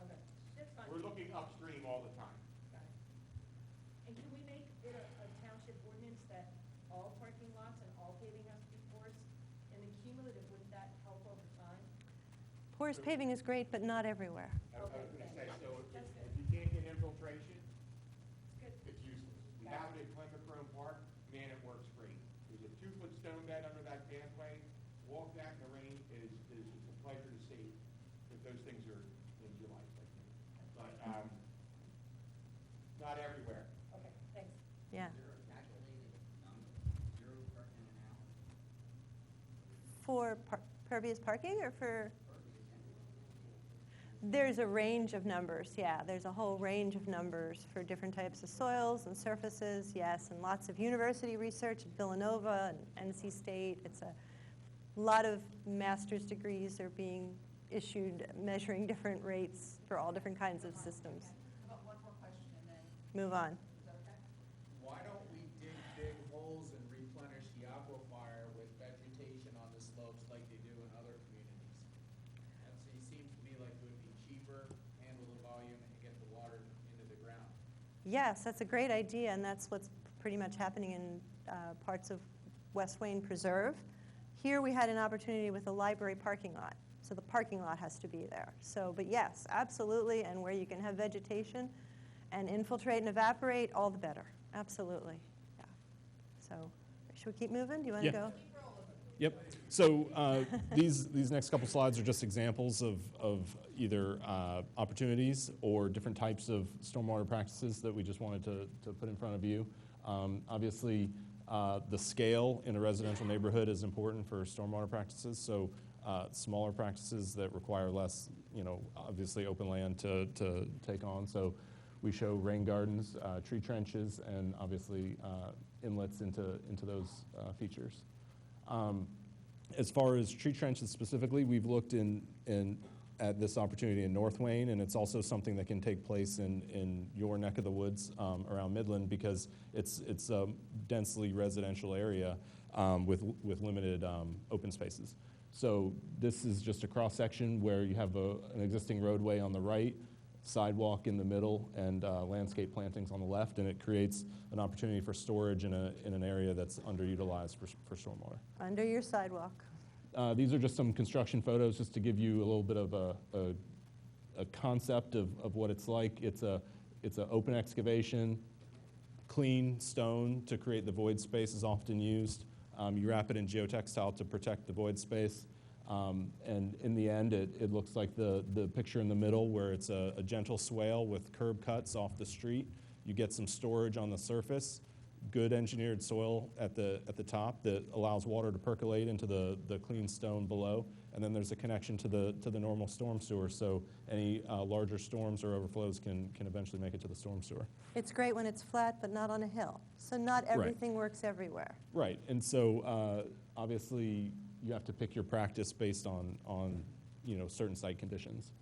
Okay, that's fine. we're looking upstream all the time. Got it. And can we make it a township ordinance that all parking lots and all paving has to be porous? And the cumulative, wouldn't that help over time? Porous paving is great, but not everywhere. I was Okay, gonna say, thanks. so That's good. if you can't get infiltration, It's good. it's useless. We Got have it at Plymouth Road Park, man, it works great. There's a 2-foot stone bed under that pathway, walk that in the rain, is just a pleasure to see, if those things are in your life, like me. But, not everywhere. Okay, thanks. Yeah. Is there a calculated number, 0 parking an hour? For pervious parking or for? There's a range of numbers, yeah. There's a whole range of numbers for different types of soils and surfaces, yes, and lots of university research at Villanova and NC State. It's a lot of master's degrees are being issued measuring different rates for all different kinds of systems. How about one more question and then, Move on. is that okay? Why don't we dig big holes and replenish the aquifer with vegetation on the slopes like they do in other communities? That seems to me like it would be cheaper, handle the volume, and get the water into the ground. Yes, that's a great idea, and that's what's pretty much happening in parts of West Wayne Preserve. Here we had an opportunity with the library parking lot, so the parking lot has to be there. So, but yes, absolutely, and where you can have vegetation and infiltrate and evaporate, all the better. Absolutely, yeah. So, should we keep moving? Do you want to Yeah. go? Yep. So these next couple slides are just examples of either opportunities or different types of stormwater practices that we just wanted to put in front of you. Obviously, the scale in a residential neighborhood is important for stormwater practices. So smaller practices that require less, obviously open land to take on. So we show rain gardens, tree trenches, and obviously inlets into those features. As far as tree trenches specifically, we've looked at this opportunity in North Wayne, and it's also something that can take place in your neck of the woods around Midland because it's a densely residential area with limited open spaces. So this is just a cross-section where you have an existing roadway on the right, sidewalk in the middle, and landscape plantings on the left, and it creates an opportunity for storage in an area that's underutilized for stormwater. Under your sidewalk. These are just some construction photos just to give you a little bit of a concept of what it's like. It's an open excavation, clean stone to create the void space is often used. You wrap it in geotextile to protect the void space. And in the end, it looks like the picture in the middle where it's a gentle swale with curb cuts off the street. You get some storage on the surface, good engineered soil at the top that allows water to percolate into the clean stone below, and then there's a connection to the normal storm sewer, so any larger storms or overflows can eventually make it to the storm sewer. It's great when it's flat, but not on a hill. So not everything works everywhere. Right, and so obviously you have to pick your practice based on certain site conditions.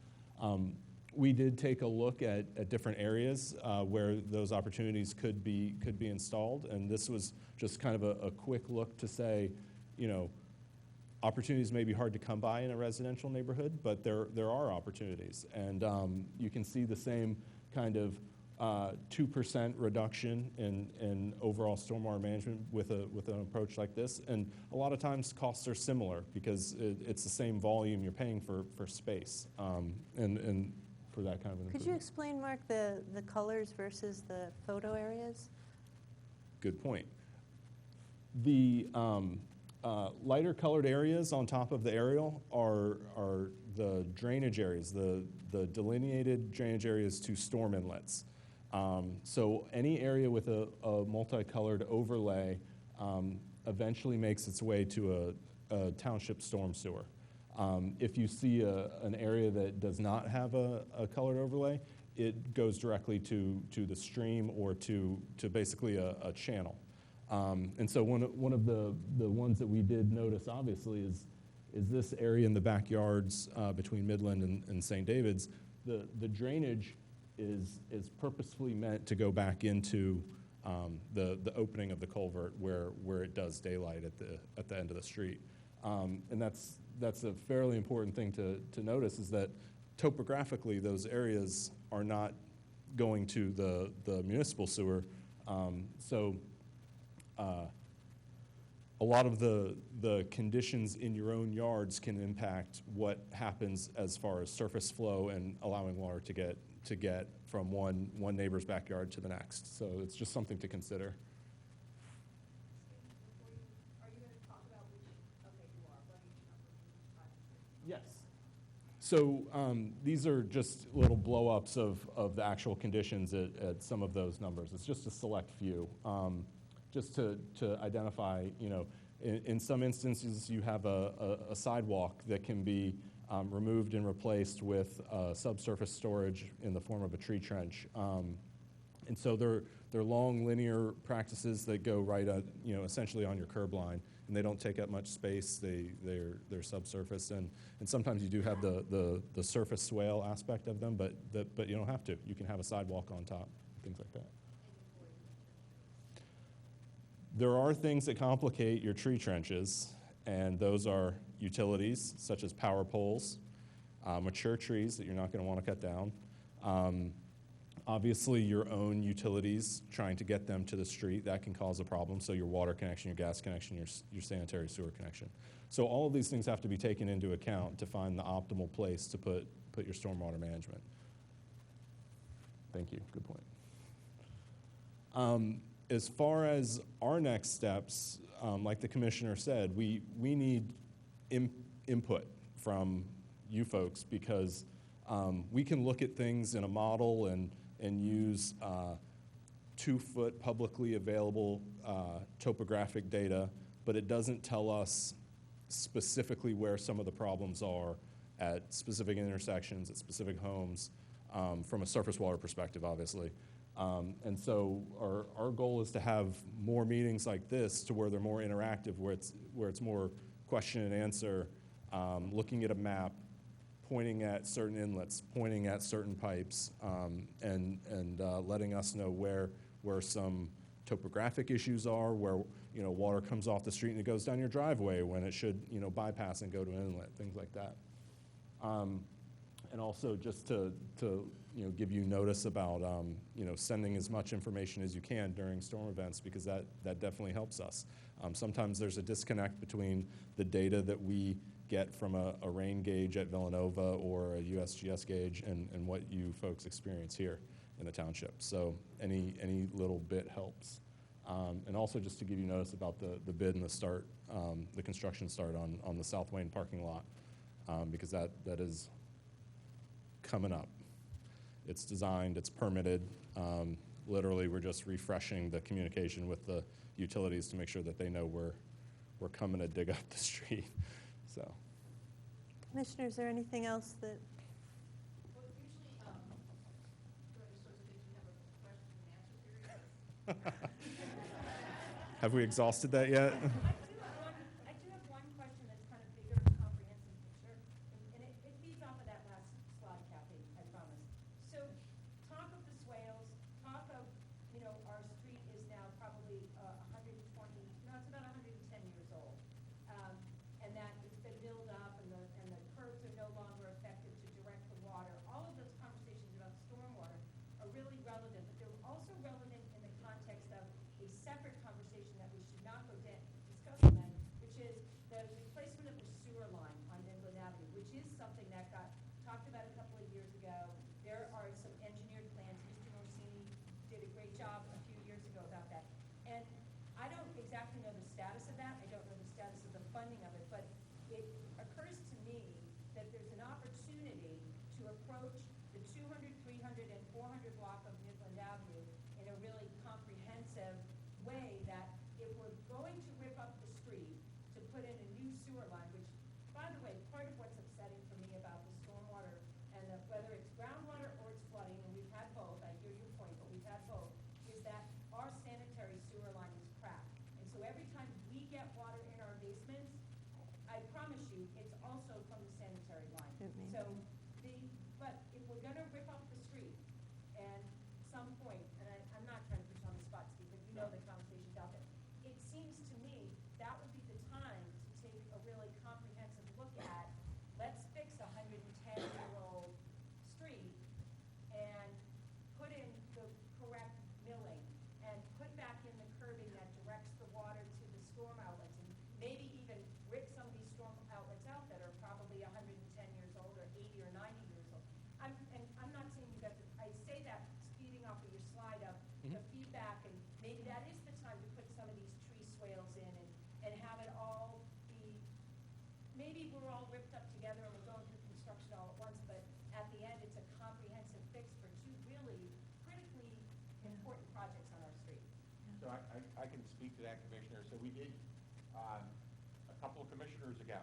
We did take a look at different areas where those opportunities could be installed, and this was just kind of a quick look to say, opportunities may be hard to come by in a residential neighborhood, but there are opportunities, and you can see the same kind of 2% reduction in overall stormwater management with an approach like this, and a lot of times costs are similar because it's the same volume you're paying for space, and for that kind of an improvement. Could you explain, Mark, the colors versus the photo areas? Good point. The lighter colored areas on top of the aerial are the drainage areas, the delineated drainage areas to storm inlets. So any area with a multicolored overlay eventually makes its way to a township storm sewer. If you see an area that does not have a colored overlay, it goes directly to the stream or to basically a channel. And so one of the ones that we did notice, obviously, is this area in the backyards between Midland and St. David's. The drainage is purposefully meant to go back into the opening of the culvert where it does daylight at the end of the street. And that's a fairly important thing to notice, is that topographically those areas are not going to the municipal sewer. A lot of the conditions in your own yards can impact what happens as far as surface flow and allowing water to get from one neighbor's backyard to the next. So it's just something to consider. Are you going to talk about which, okay, you are, what each number, Yes. So these are just little blow-ups of the actual conditions at some of those numbers. It's just a select few. Just to identify, in some instances you have a sidewalk that can be removed and replaced with subsurface storage in the form of a tree trench. And so they're long linear practices that go right at, essentially on your curb line, and they don't take up much space. They're subsurface, and sometimes you do have the surface swale aspect of them, but you don't have to. You can have a sidewalk on top, things like that. There are things that complicate your tree trenches, and those are utilities, such as power poles, mature trees that you're not going to want to cut down, obviously your own utilities, trying to get them to the street, that can cause a problem, so your water connection, your gas connection, your sanitary sewer connection. So all of these things have to be taken into account to find the optimal place to put your stormwater management. Thank you, good point. As far as our next steps, like the commissioner said, we need input from you folks, because we can look at things in a model and use 2-foot publicly available topographic data, but it doesn't tell us specifically where some of the problems are at specific intersections, at specific homes, from a surface water perspective, obviously. And so our goal is to have more meetings like this, to where they're more interactive, where it's more question and answer, looking at a map, pointing at certain inlets, pointing at certain pipes, and letting us know where some topographic issues are, where water comes off the street and it goes down your driveway when it should bypass and go to an inlet, things like that. And also just to give you notice about sending as much information as you can during storm events, because that definitely helps us. Sometimes there's a disconnect between the data that we get from a rain gauge at Villanova or a USGS gauge and what you folks experience here in the township. So any little bit helps. And also just to give you notice about the bid and the construction start on the South Wayne parking lot, because that is coming up. It's designed, it's permitted. Literally, we're just refreshing the communication with the utilities to make sure that they know we're coming to dig up the street. So, Commissioner, is there anything else that, Well, usually, during these sorts of things, we have a question and answer period. Have we exhausted that yet? I do have one question that's kind of bigger, comprehensive picture, and it feeds off of that last slide, Kathy, I promise. So, talk of the swales, talk of, our street is now probably 120, no, it's about 110 years old. And that it's been built up, and the curbs are no longer effective to direct the water. All of those conversations about stormwater are really relevant, but they're also relevant in the context of a separate conversation that we should not discuss tonight, which is the replacement of the sewer line on Midland Avenue, which is something that got talked about a couple of years ago. There are some engineered plans. Mr. Orsini did a great job a few years ago about that. And I don't exactly know the status of that. I don't know the status of the funding of it, but it occurs to me that there's an opportunity to approach the 200, 300, and 400 block of Midland Avenue in a really comprehensive way that if we're going to rip up the street to put in a new sewer line, which, by the way, part of what's upsetting for me about the stormwater and whether it's groundwater or it's flooding, and we've had both, I hear your point, but we've had both, is that our sanitary sewer line is cracked. And so every time we get water in our basements, I promise you, it's also from the sanitary line. It may So but if we're gonna rip up the street, and some point, and I'm not trying to put you on the spot, Steve, but you know the conversation's out there. It seems to me that would be the time to take a really comprehensive look at, let's fix a 110-year-old street and put in the correct milling and put back in the curbing that directs the water to the storm outlets, and maybe even rip some of these storm outlets out that are probably 110 years old or 80 or 90 years old. And I'm not saying you got to, I say that speeding off of your slide of the feedback, and maybe that is the time to put some of these tree swales in and have it all be, maybe we're all ripped up together and we're going through construction all at once, but at the end, it's a comprehensive fix for two really critically important projects on our street. So I can speak to that, Commissioner. So we did, a couple of commissioners ago,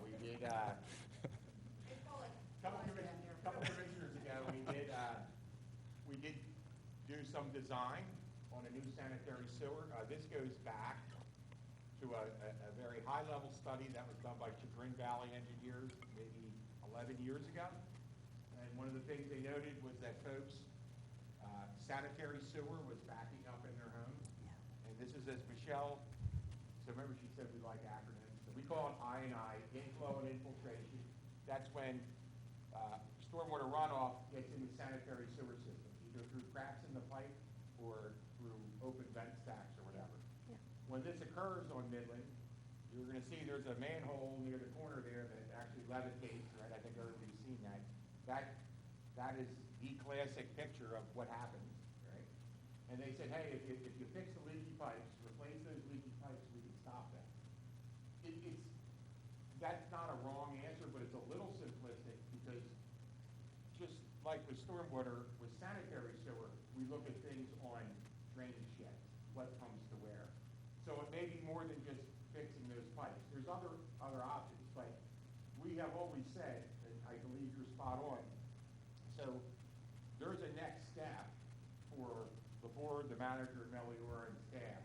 we did, They call it couple flies down here. commissioners ago, we did do some design on a new sanitary sewer. This goes back to a very high-level study that was done by Chagrin Valley engineers maybe 11 years ago. And one of the things they noted was that folks, sanitary sewer was backing up in their homes. And this is as Michelle, so remember she said we like acronyms. So we call it I&I, inflow and infiltration. That's when stormwater runoff gets in the sanitary sewer system, either through cracks in the pipe or through open vent stacks or whatever. Yeah. When this occurs on Midland, you're going to see there's a manhole near the corner there that actually levitates, right? I think everybody's seen that. That is the classic picture of what happens, right? And they said, hey, if you fix the leaky pipes, replace those leaky pipes, we can stop that. That's not a wrong answer, but it's a little simplistic because just like with stormwater, with sanitary sewer, we look at things on drainage sheds, what comes to where. So it may be more than just fixing those pipes. There's other options, but we have always said, and I believe you're spot on, so there's a next step for the board, the manager, Meliora, and staff.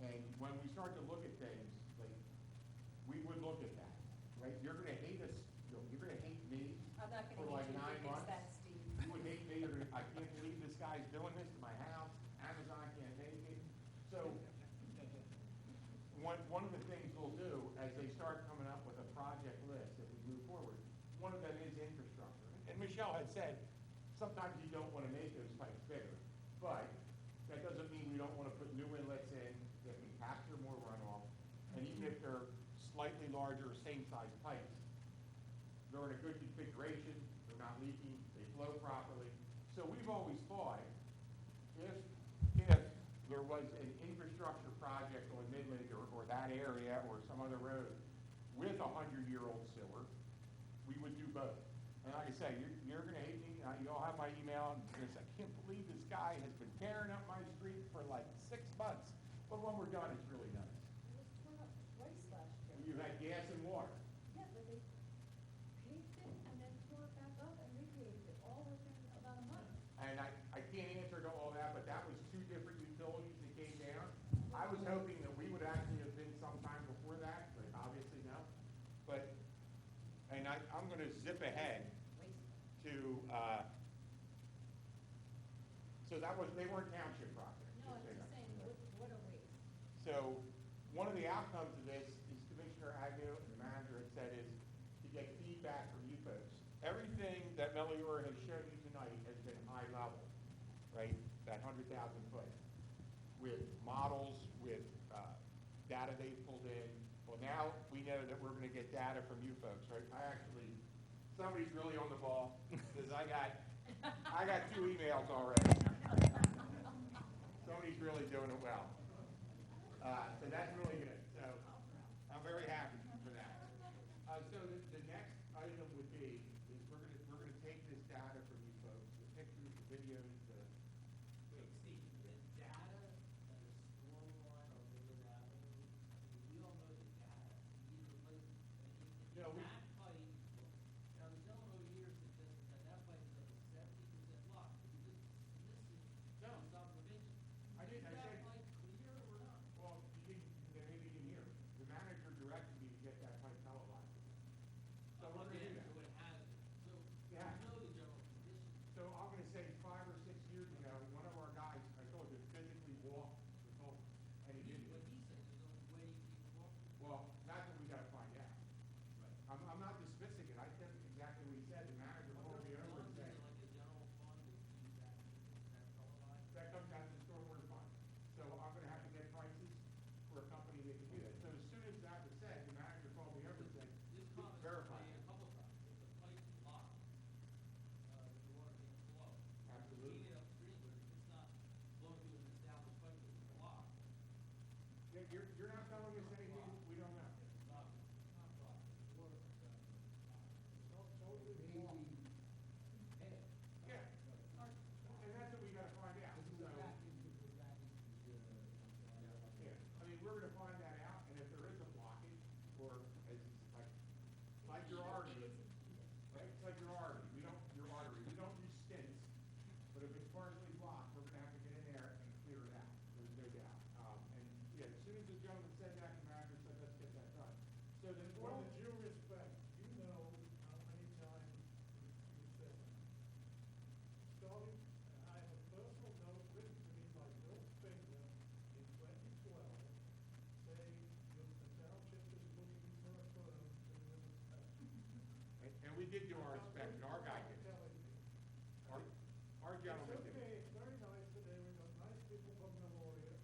And when we start to look at things, like, we would look at that, right? You're gonna hate us, you're gonna hate me I'm not for gonna like get you to 9 fix months. that, Steve. You would hate me, I can't believe this guy's doing this to my house, Amazon can't make it. So, one of the things we'll do, as they start coming up with a project list as we move forward, one of them is infrastructure. And Michelle had said, sometimes you don't want to make those pipes bigger, but that doesn't mean we don't want to put new inlets in that can capture more runoff. And even if they're slightly larger, same size pipes, they're in a good configuration, they're not leaking, they flow properly. So we've always thought, if there was an infrastructure project on Midland or that area or some other road with a 100-year-old sewer, we would do both. And like I say, you're going to hate me. You all have my email. And you're going to say, I can't believe this guy has been tearing up my street for like 6 months. But when we're done, it's really nice. It was torn up twice last year. You had gas and water. Yeah, but they I was hoping that we would actually have been sometime before that, but obviously no. But, and I'm gonna zip ahead to, so that was, they weren't township projects. No, I'm just so you just know. saying, what a waste. So, one of the outcomes of this, is Commissioner Agnew and the manager had said, is to get feedback from you folks. Everything that Meliora has shown you tonight has been high level, right? That 100,000 foot, with models, with data they've pulled in. Well, now we know that we're gonna get data from you folks, right? Somebody's really on the ball, because I got 2 emails already. Somebody's really doing it well. So that's really good. So I'm very happy for that. So the next item would be is we're gonna take this data from you folks, the pictures, the videos, the. Wait, Steve, the data that is stormwater on River Avenue, I mean, we all know the data. These are places, No, we- that pipe, now the gentleman over here suggested that that pipe is at a 70% lock. Did you just dismiss it? No. As observation? I didn't. I Is said- that pipe clear or not? Well, maybe you didn't hear. The manager directed me to get that pipe televised. So we're gonna do that. So it has, so you Yeah. know the general condition. So I'm gonna say 5 or 6 years ago, one of our guys, I told you, physically walked the culvert, and he didn't. What he said, there's no way you can walk. Well, that's what we gotta find out. Right. I'm not dismissing it. I said exactly what he said. The manager called me over and said, Like a general fund, is that televised? that comes out of the stormwater fund. So I'm gonna have to get prices for a company that can do that. So as soon as that was said, the manager called me over and said, This comment was verify made it. a couple times, if the pipe is locked, the water can't flow. Absolutely. Feed it upstream, but if it's not flowing through an established pipe that's blocked, Yeah, you're not telling us anything we don't know. it's not blocked, it's water comes out. Yeah. And that's what we gotta find out. So, yeah, I mean, we're gonna find that out, and if there is a blockage, or as, like your artery, right, it's like your artery, we don't use stents, but if it's partially blocked, we're gonna have to get in there and clear it out, there's no doubt. And, yeah, as soon as the gentleman said that, the manager said, let's get that done. So then, With all due respect, you know how many times you said that. Starting, I have a personal note written to me by Bill Finger in 2012, saying the township is looking for a firm to do an inspection. and we did do our inspection, our guy did. Telling me. Our gentleman It's did. okay, it's very nice today, we got nice people from Meloria.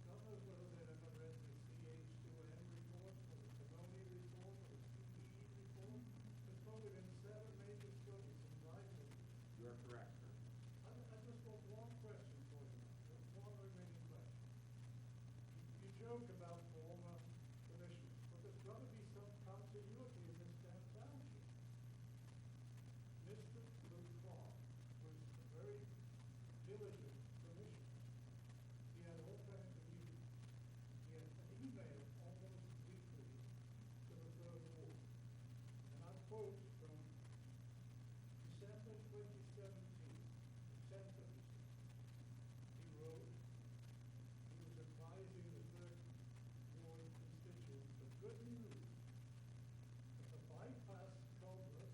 God knows whether they've ever read the CH2M report, or the Benoni report, or the CPE report. There's probably been 7 major studies in Radnor. You are correct, sir. I just want one question for you, just one remaining question. You joke about former commissioners, but there's got to be some continuity in this damn township. Mr. Luke Clark was a very diligent commissioner. He had all kinds of meetings. He had an email almost weekly to the third ward. And I quote from December 2017, December, he wrote, he was advising the third ward constituents, the good news that the bypass culvert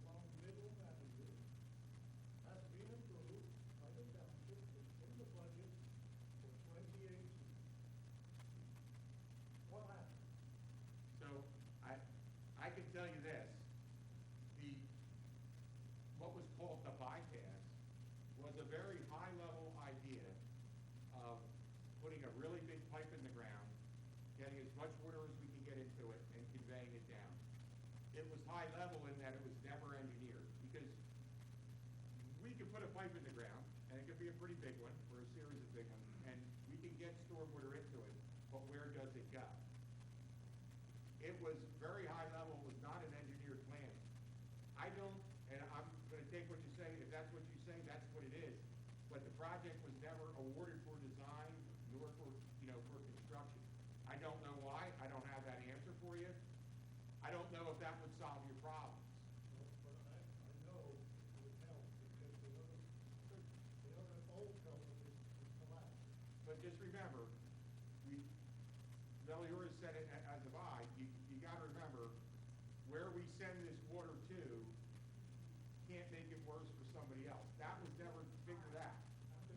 along Middle Avenue has been approved by the township, it's in the budget for 2018. What happened? So, I can tell you this, what was called the bypass was a very high-level idea of putting a really big pipe in the ground, getting as much water as we can get into it, and conveying it down. It was high-level in that it was never engineered, because we could put a pipe in the ground, and it could be a pretty big one, or a series of big ones, and we can get stormwater into it, but where does it go? It was very high level, was not an engineered plan. I don't, and I'm gonna take what you say, if that's what you say, that's what it is. But the project was never awarded for design, nor for, for construction. I don't know why, I don't have that answer for you. I don't know if that would solve your problems. But I know it would help because the other old culvert is collapsed. But just remember, we Meliora said it, as have I, you gotta remember, where we send this water to can't make it worse for somebody else. That was never figured out. Yes,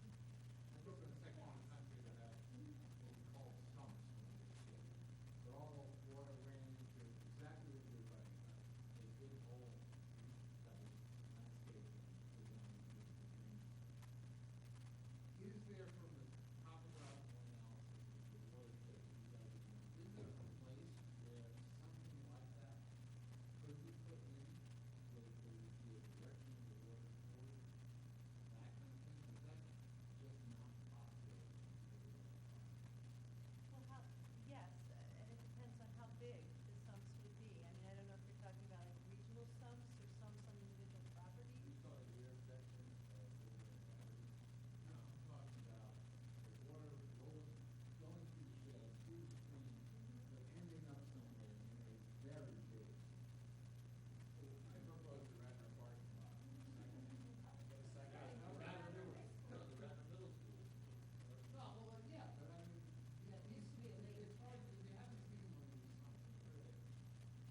sir. I grew up in a section of the country that had what we call sumps when we were kids. But all water ran into exactly what you're talking about. A big hole that was landscaped and designed to be green. Is there, from the topographical analysis of the watershed that you guys are doing, is there a place where something like that could be put in, where there would be a direction of the water toward that kind of thing? Is that just not possible? Well, yes, and it depends on how big the sumps would be. I mean, I don't know if you're talking about like regional sumps or sumps on individual properties. You saw the intersection of the Avenue. No, I'm talking about the water going through the shed, through the stream, but ending up somewhere in a very big. I propose the Radnor parking lot. The Radnor Middle School. No, well, yeah, but I mean, yeah, it needs to be, it's hard, if you haven't seen one of these something, they're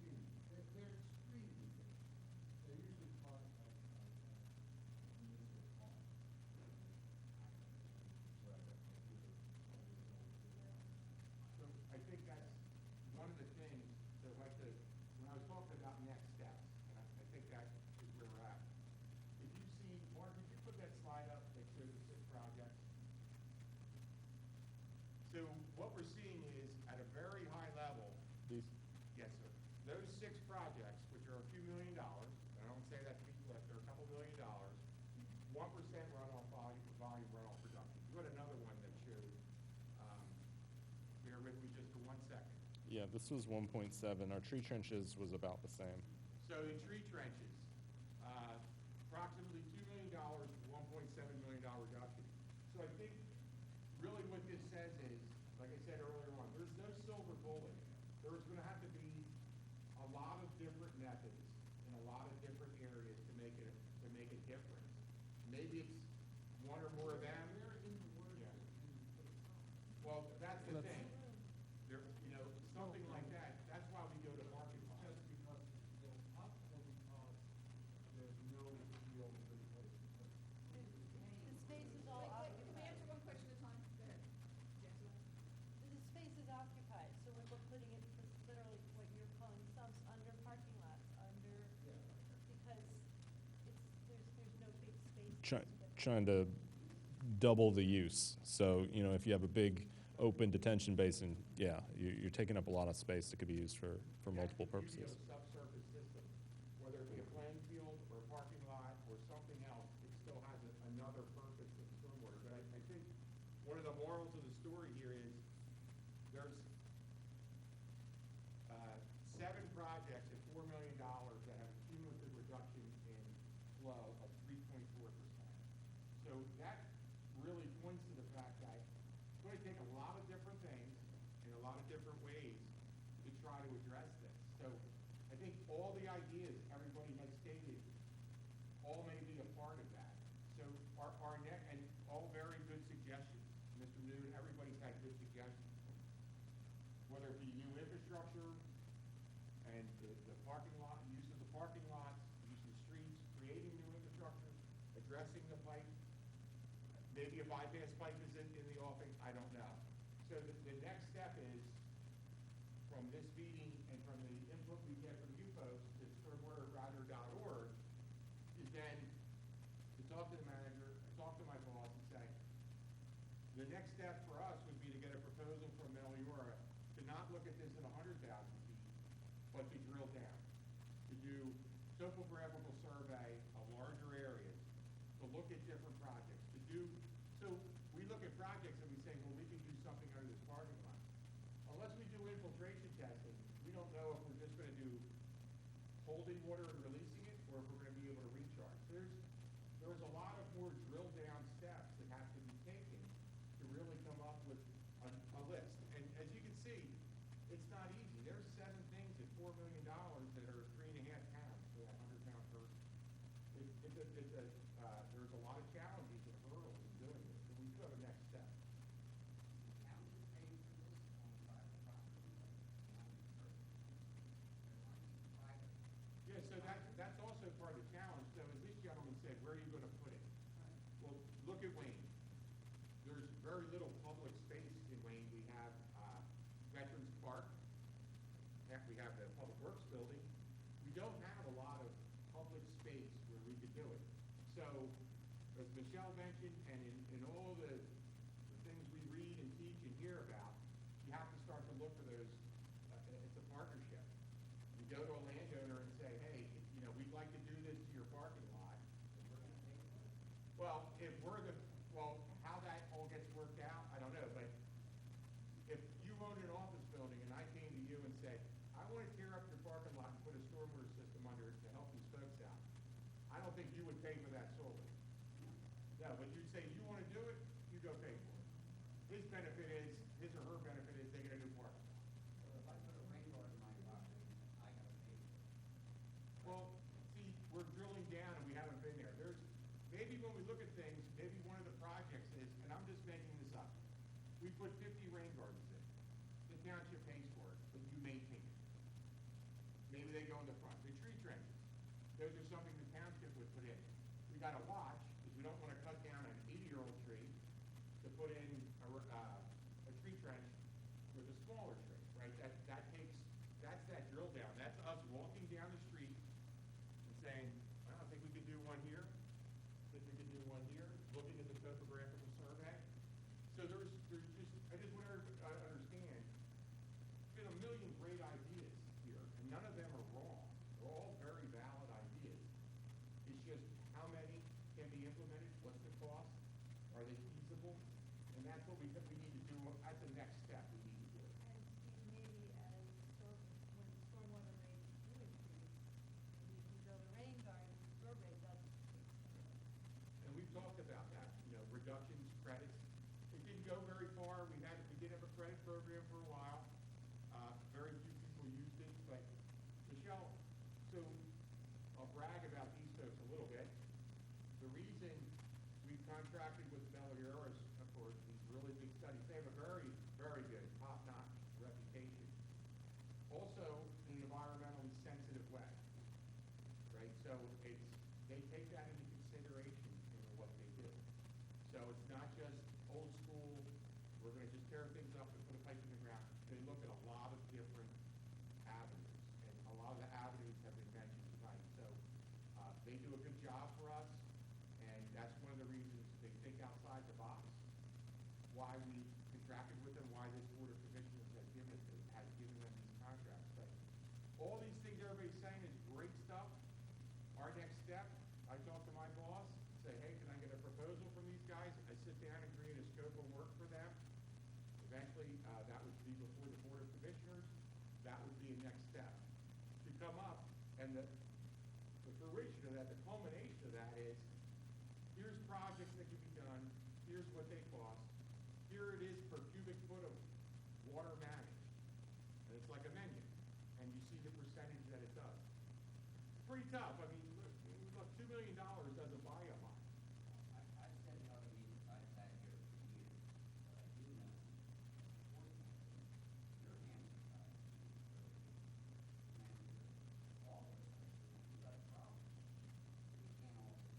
huge. They're extremely big. They're usually part of municipal park. So I think that's one of the things that like the, when I was talking about next steps, and I think that is where we're at. If you see, Mark, could you put that slide up that shows the 6 projects? So what we're seeing is at a very high level, These, yes, sir, those 6 projects, which are a few $1 million, and I don't say that to be flip, they're a couple $1 million, 1% runoff volume runoff production. You had another one that showed, bear with me just for 1 second. yeah, this was 1.7. Our tree trenches was about the same. So the tree trenches, approximately $2 million, $1.7 million reduction. So I think really what this says is, like I said earlier on, there's no silver bullet. There's gonna have to be a lot of different methods in a lot of different areas to make a difference. Maybe it's one or more of them. Where in the watershed Yeah. can you put a sump? Well, that's the That's- thing. There, something like that, that's why we go to market law. Just because it's built up or because there's no real good place to put it? The space is all Wait, can we occupied. answer one question at a time? Go ahead. Yes, The space is occupied, so we're putting it, literally what you're calling sumps under parking lots, under, because there's no big space. Trying to double the use. So, if you have a big open detention basin, yeah, you're taking up a lot of space that could be used for multiple That's the beauty purposes. of a subsurface system. Whether it be a playing field or a parking lot or something else, it still has another purpose in stormwater. But I think one of the morals of the story here is there's 7 projects at $4 million that have a cumulative reduction in flow of 3.4%. So that really points to the fact that it's going to take a lot of different things in a lot of different ways to try to address this. So I think all the ideas everybody has stated all may be a part of that. So our net, and all very good suggestions. Mr. Noon, everybody's had good suggestions. Whether it be new infrastructure and the parking lot, use of the parking lots, use of the streets, creating new infrastructure, addressing the pipe. Maybe a bypass pipe is in the offing, I don't know. So the next step is, from this meeting and from the input we get from you folks to stormwater.radnor.org, is then to talk to the manager, talk to my boss and say, the next step for us would be to get a proposal from Meliora to not look at this at 100,000 feet, but to drill down, to do topographical survey of larger areas, to look at different projects, to do, so we look at projects and we say, well, we can do something under this parking lot. Unless we do infiltration testing, we don't know if we're just gonna do holding water and releasing it, or if we're gonna be able to recharge. So there's a lot of more drill down steps that have to be taken to really come up with a list. And as you can see, it's not easy. There's 7 things at $4 million that are 3.5 pounds for that 100-pound person. There's a lot of challenges. part of the challenge. So as this gentleman said, where are you going to put it? Well, look at Wayne. There's very little public space in Wayne. We have Veterans Park. We have the Public Works Building. We don't have a lot of public space where we could do it. So, as Michelle mentioned, and in all the things we read and teach and hear about, you have to start to look for those. It's a partnership. You go to a landowner and say, hey, we'd like to do this to your parking lot. Well, how that all gets worked out, I don't know. But if you own an office building and I came to you and said, I want to tear up your parking lot and put a stormwater system under it to help these folks out, I don't think you would pay for that solely. No, but you'd say, you want to do it, you go pay for it. His or her benefit is they get a new parking lot. So if I put a rain garden in my property, I gotta pay for it. Well, see, we're drilling down and we haven't been there. Maybe when we look at things, maybe one of the projects is, and I'm just making this up, we put 50 rain gardens in. The township pays for it, but you maintain it. Maybe they go in the front. The tree trenches, those are something the township would put in. We got to watch, because we don't want to cut down an 80-year-old tree to put in a tree trench with a smaller tree, right? That's that drill down. That's us walking down the street and saying, well, I think we could do one here. I think we could do one here. Looking at the topographical survey. So I just want to understand, there's been a million great ideas here, and none of them are wrong. They're all very valid ideas. It's just how many can be implemented, what's the cost, are they feasible? And that's what we need to do. That's the next step we need to do. And Steve, maybe when stormwater rates do increase, maybe you can build a rain garden, your rate doesn't increase. And we've talked about that, reductions, credits. It didn't go very far. We did have a credit program for a while. Very few people used it, but Michelle, so I'll brag about these folks a little bit. The reason we contracted with Meliora's, of course, these really big studies, they have a very, very good, top-notch reputation. Also, in an environmentally sensitive way, right? So they take that into consideration in what they do. So it's not just old school, we're going to just tear things up and put a pipe in the ground. They look at a lot of different avenues, and a lot of the avenues have been mentioned tonight. So they do a good job for us, and that's one of the reasons they think outside the box, why we contracted with them, why this Board of Commissioners has given them these contracts. But all these things everybody's saying is great stuff. Our next step, I talk to my boss, say, hey, can I get a proposal from these guys? I sit down and create a scope of work for them. Eventually, that would be before the Board of Commissioners. That would be a next step to come up. And the fruition of that, the culmination of that is, here's projects that can be done. Here's what they cost. Here it is per cubic foot of water managed. And it's like a menu. And you see the percentage that it does. It's pretty tough. I mean, look, $2 million doesn't buy a lot. I've said in other meetings, I've sat here for years, but I do know, unfortunately, your hands are tied. And all of us, we've got a problem. We can't all be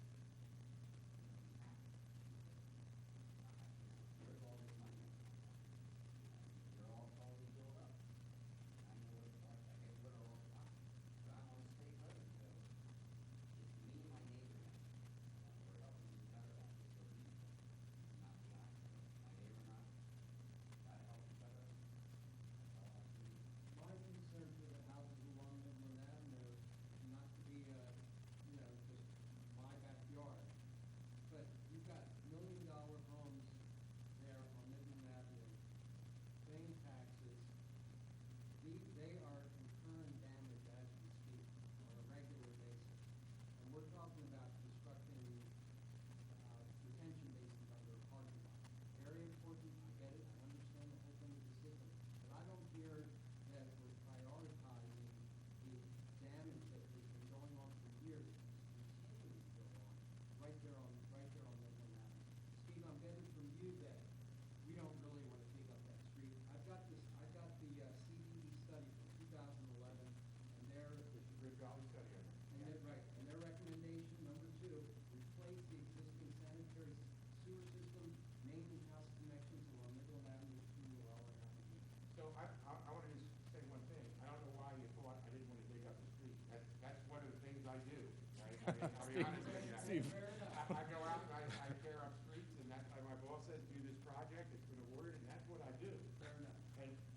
happy. Where's all this money? You're all totally built up. I know what it's like. I get rid of all the time. But I'm on a state road, so I mean, I'll be honest with you. Steve. I go out and I tear up streets, and that's why my boss says, do this project, it's been awarded, and that's what I do. Fair enough.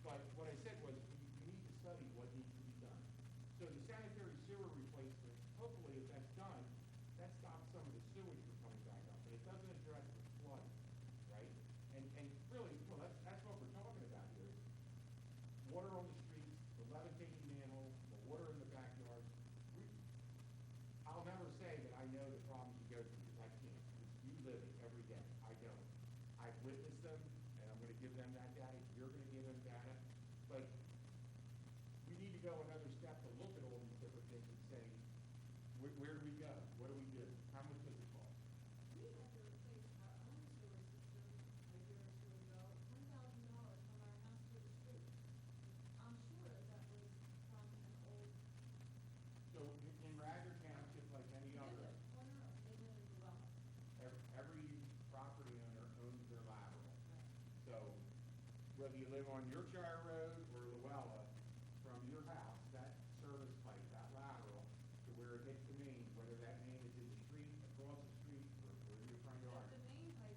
But what I said was, you need to study what needs to be done. So the sanitary sewer replacement, hopefully if that's done, that stops some of the sewage from coming back up, but it doesn't address the flooding, right? And really, well, that's what we're talking about here, is water on the streets, the levitating manhole, the water in the backyards. I'll never say that I know the problems you go through, because I can't. You live it every day. I don't. I've witnessed them, and I'm gonna give them that data. You're gonna give them data. But we need to go another step to look at all these different things and say, where do we go? What do we do? How much does it cost? We had to replace our own sewer system a year or two ago, $10,000 from our house to the street. I'm sure that was from an old, So in Radnor Township, like any other, they live in Llewellyn. every property owner owns their lateral. So whether you live on Yorkshire Road or Llewellyn, from your house, that service pipe, that lateral, to where it hits the main, whether that main is in the street, across the street, or in your front yard. The main pipe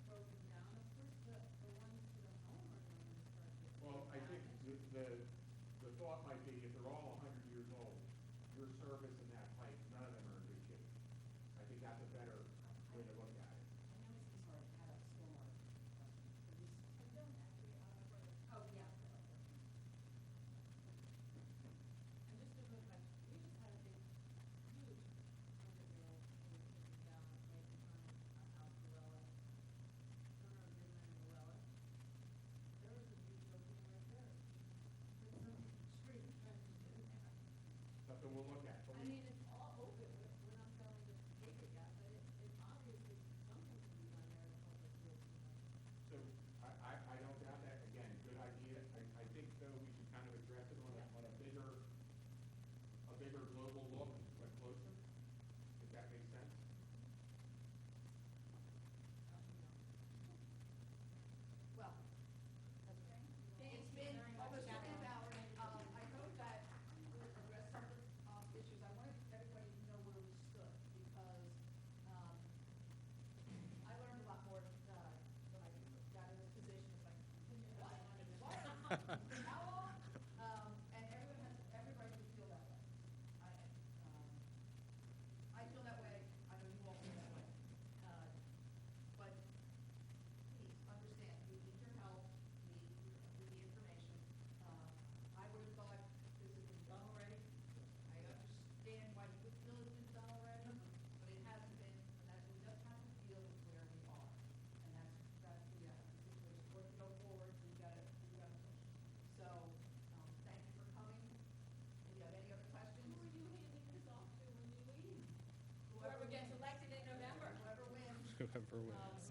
broken down, of course, the ones to the home are going to start getting. Well, I think the thought might be, if they're all 100 years old, your service in that pipe, none of them are in good shape. I think that's a better way to look at it. I know it's sort of had a stormwater question. I don't actually, Oh, yeah. and just a quick question, we just had a big, huge underbill taken down right behind our house, Llewellyn. Corner of Midland and Llewellyn. There was a huge opening right there. Put some street trenches in there. Something we'll look at. But I mean, it's all open, we're not telling them to dig it yet, but it obviously, something can be done there to help us with, So I don't doubt that. Again, good idea. I think though we should kind of address it on a bigger global look, like closer, if that makes sense. Well, it's been almost 2 hours. I hope that we'll address some of the issues. I wanted everybody to know where we stood because I learned a lot more when I got in this position. It's like, what? How long? And everybody would feel that way. I feel that way. I know you all feel that way. But please understand, we need your help, we need the information. I would have thought this has been done already. I understand why you would feel it's been done already, but it hasn't been, and that we just have to deal with where we are. And that's the situation. For it to go forward, we've got to push. So, thank you for coming. If you have any other questions? Who are you handing this off to when you leave? Whoever gets elected in November. Whoever wins. Whoever wins.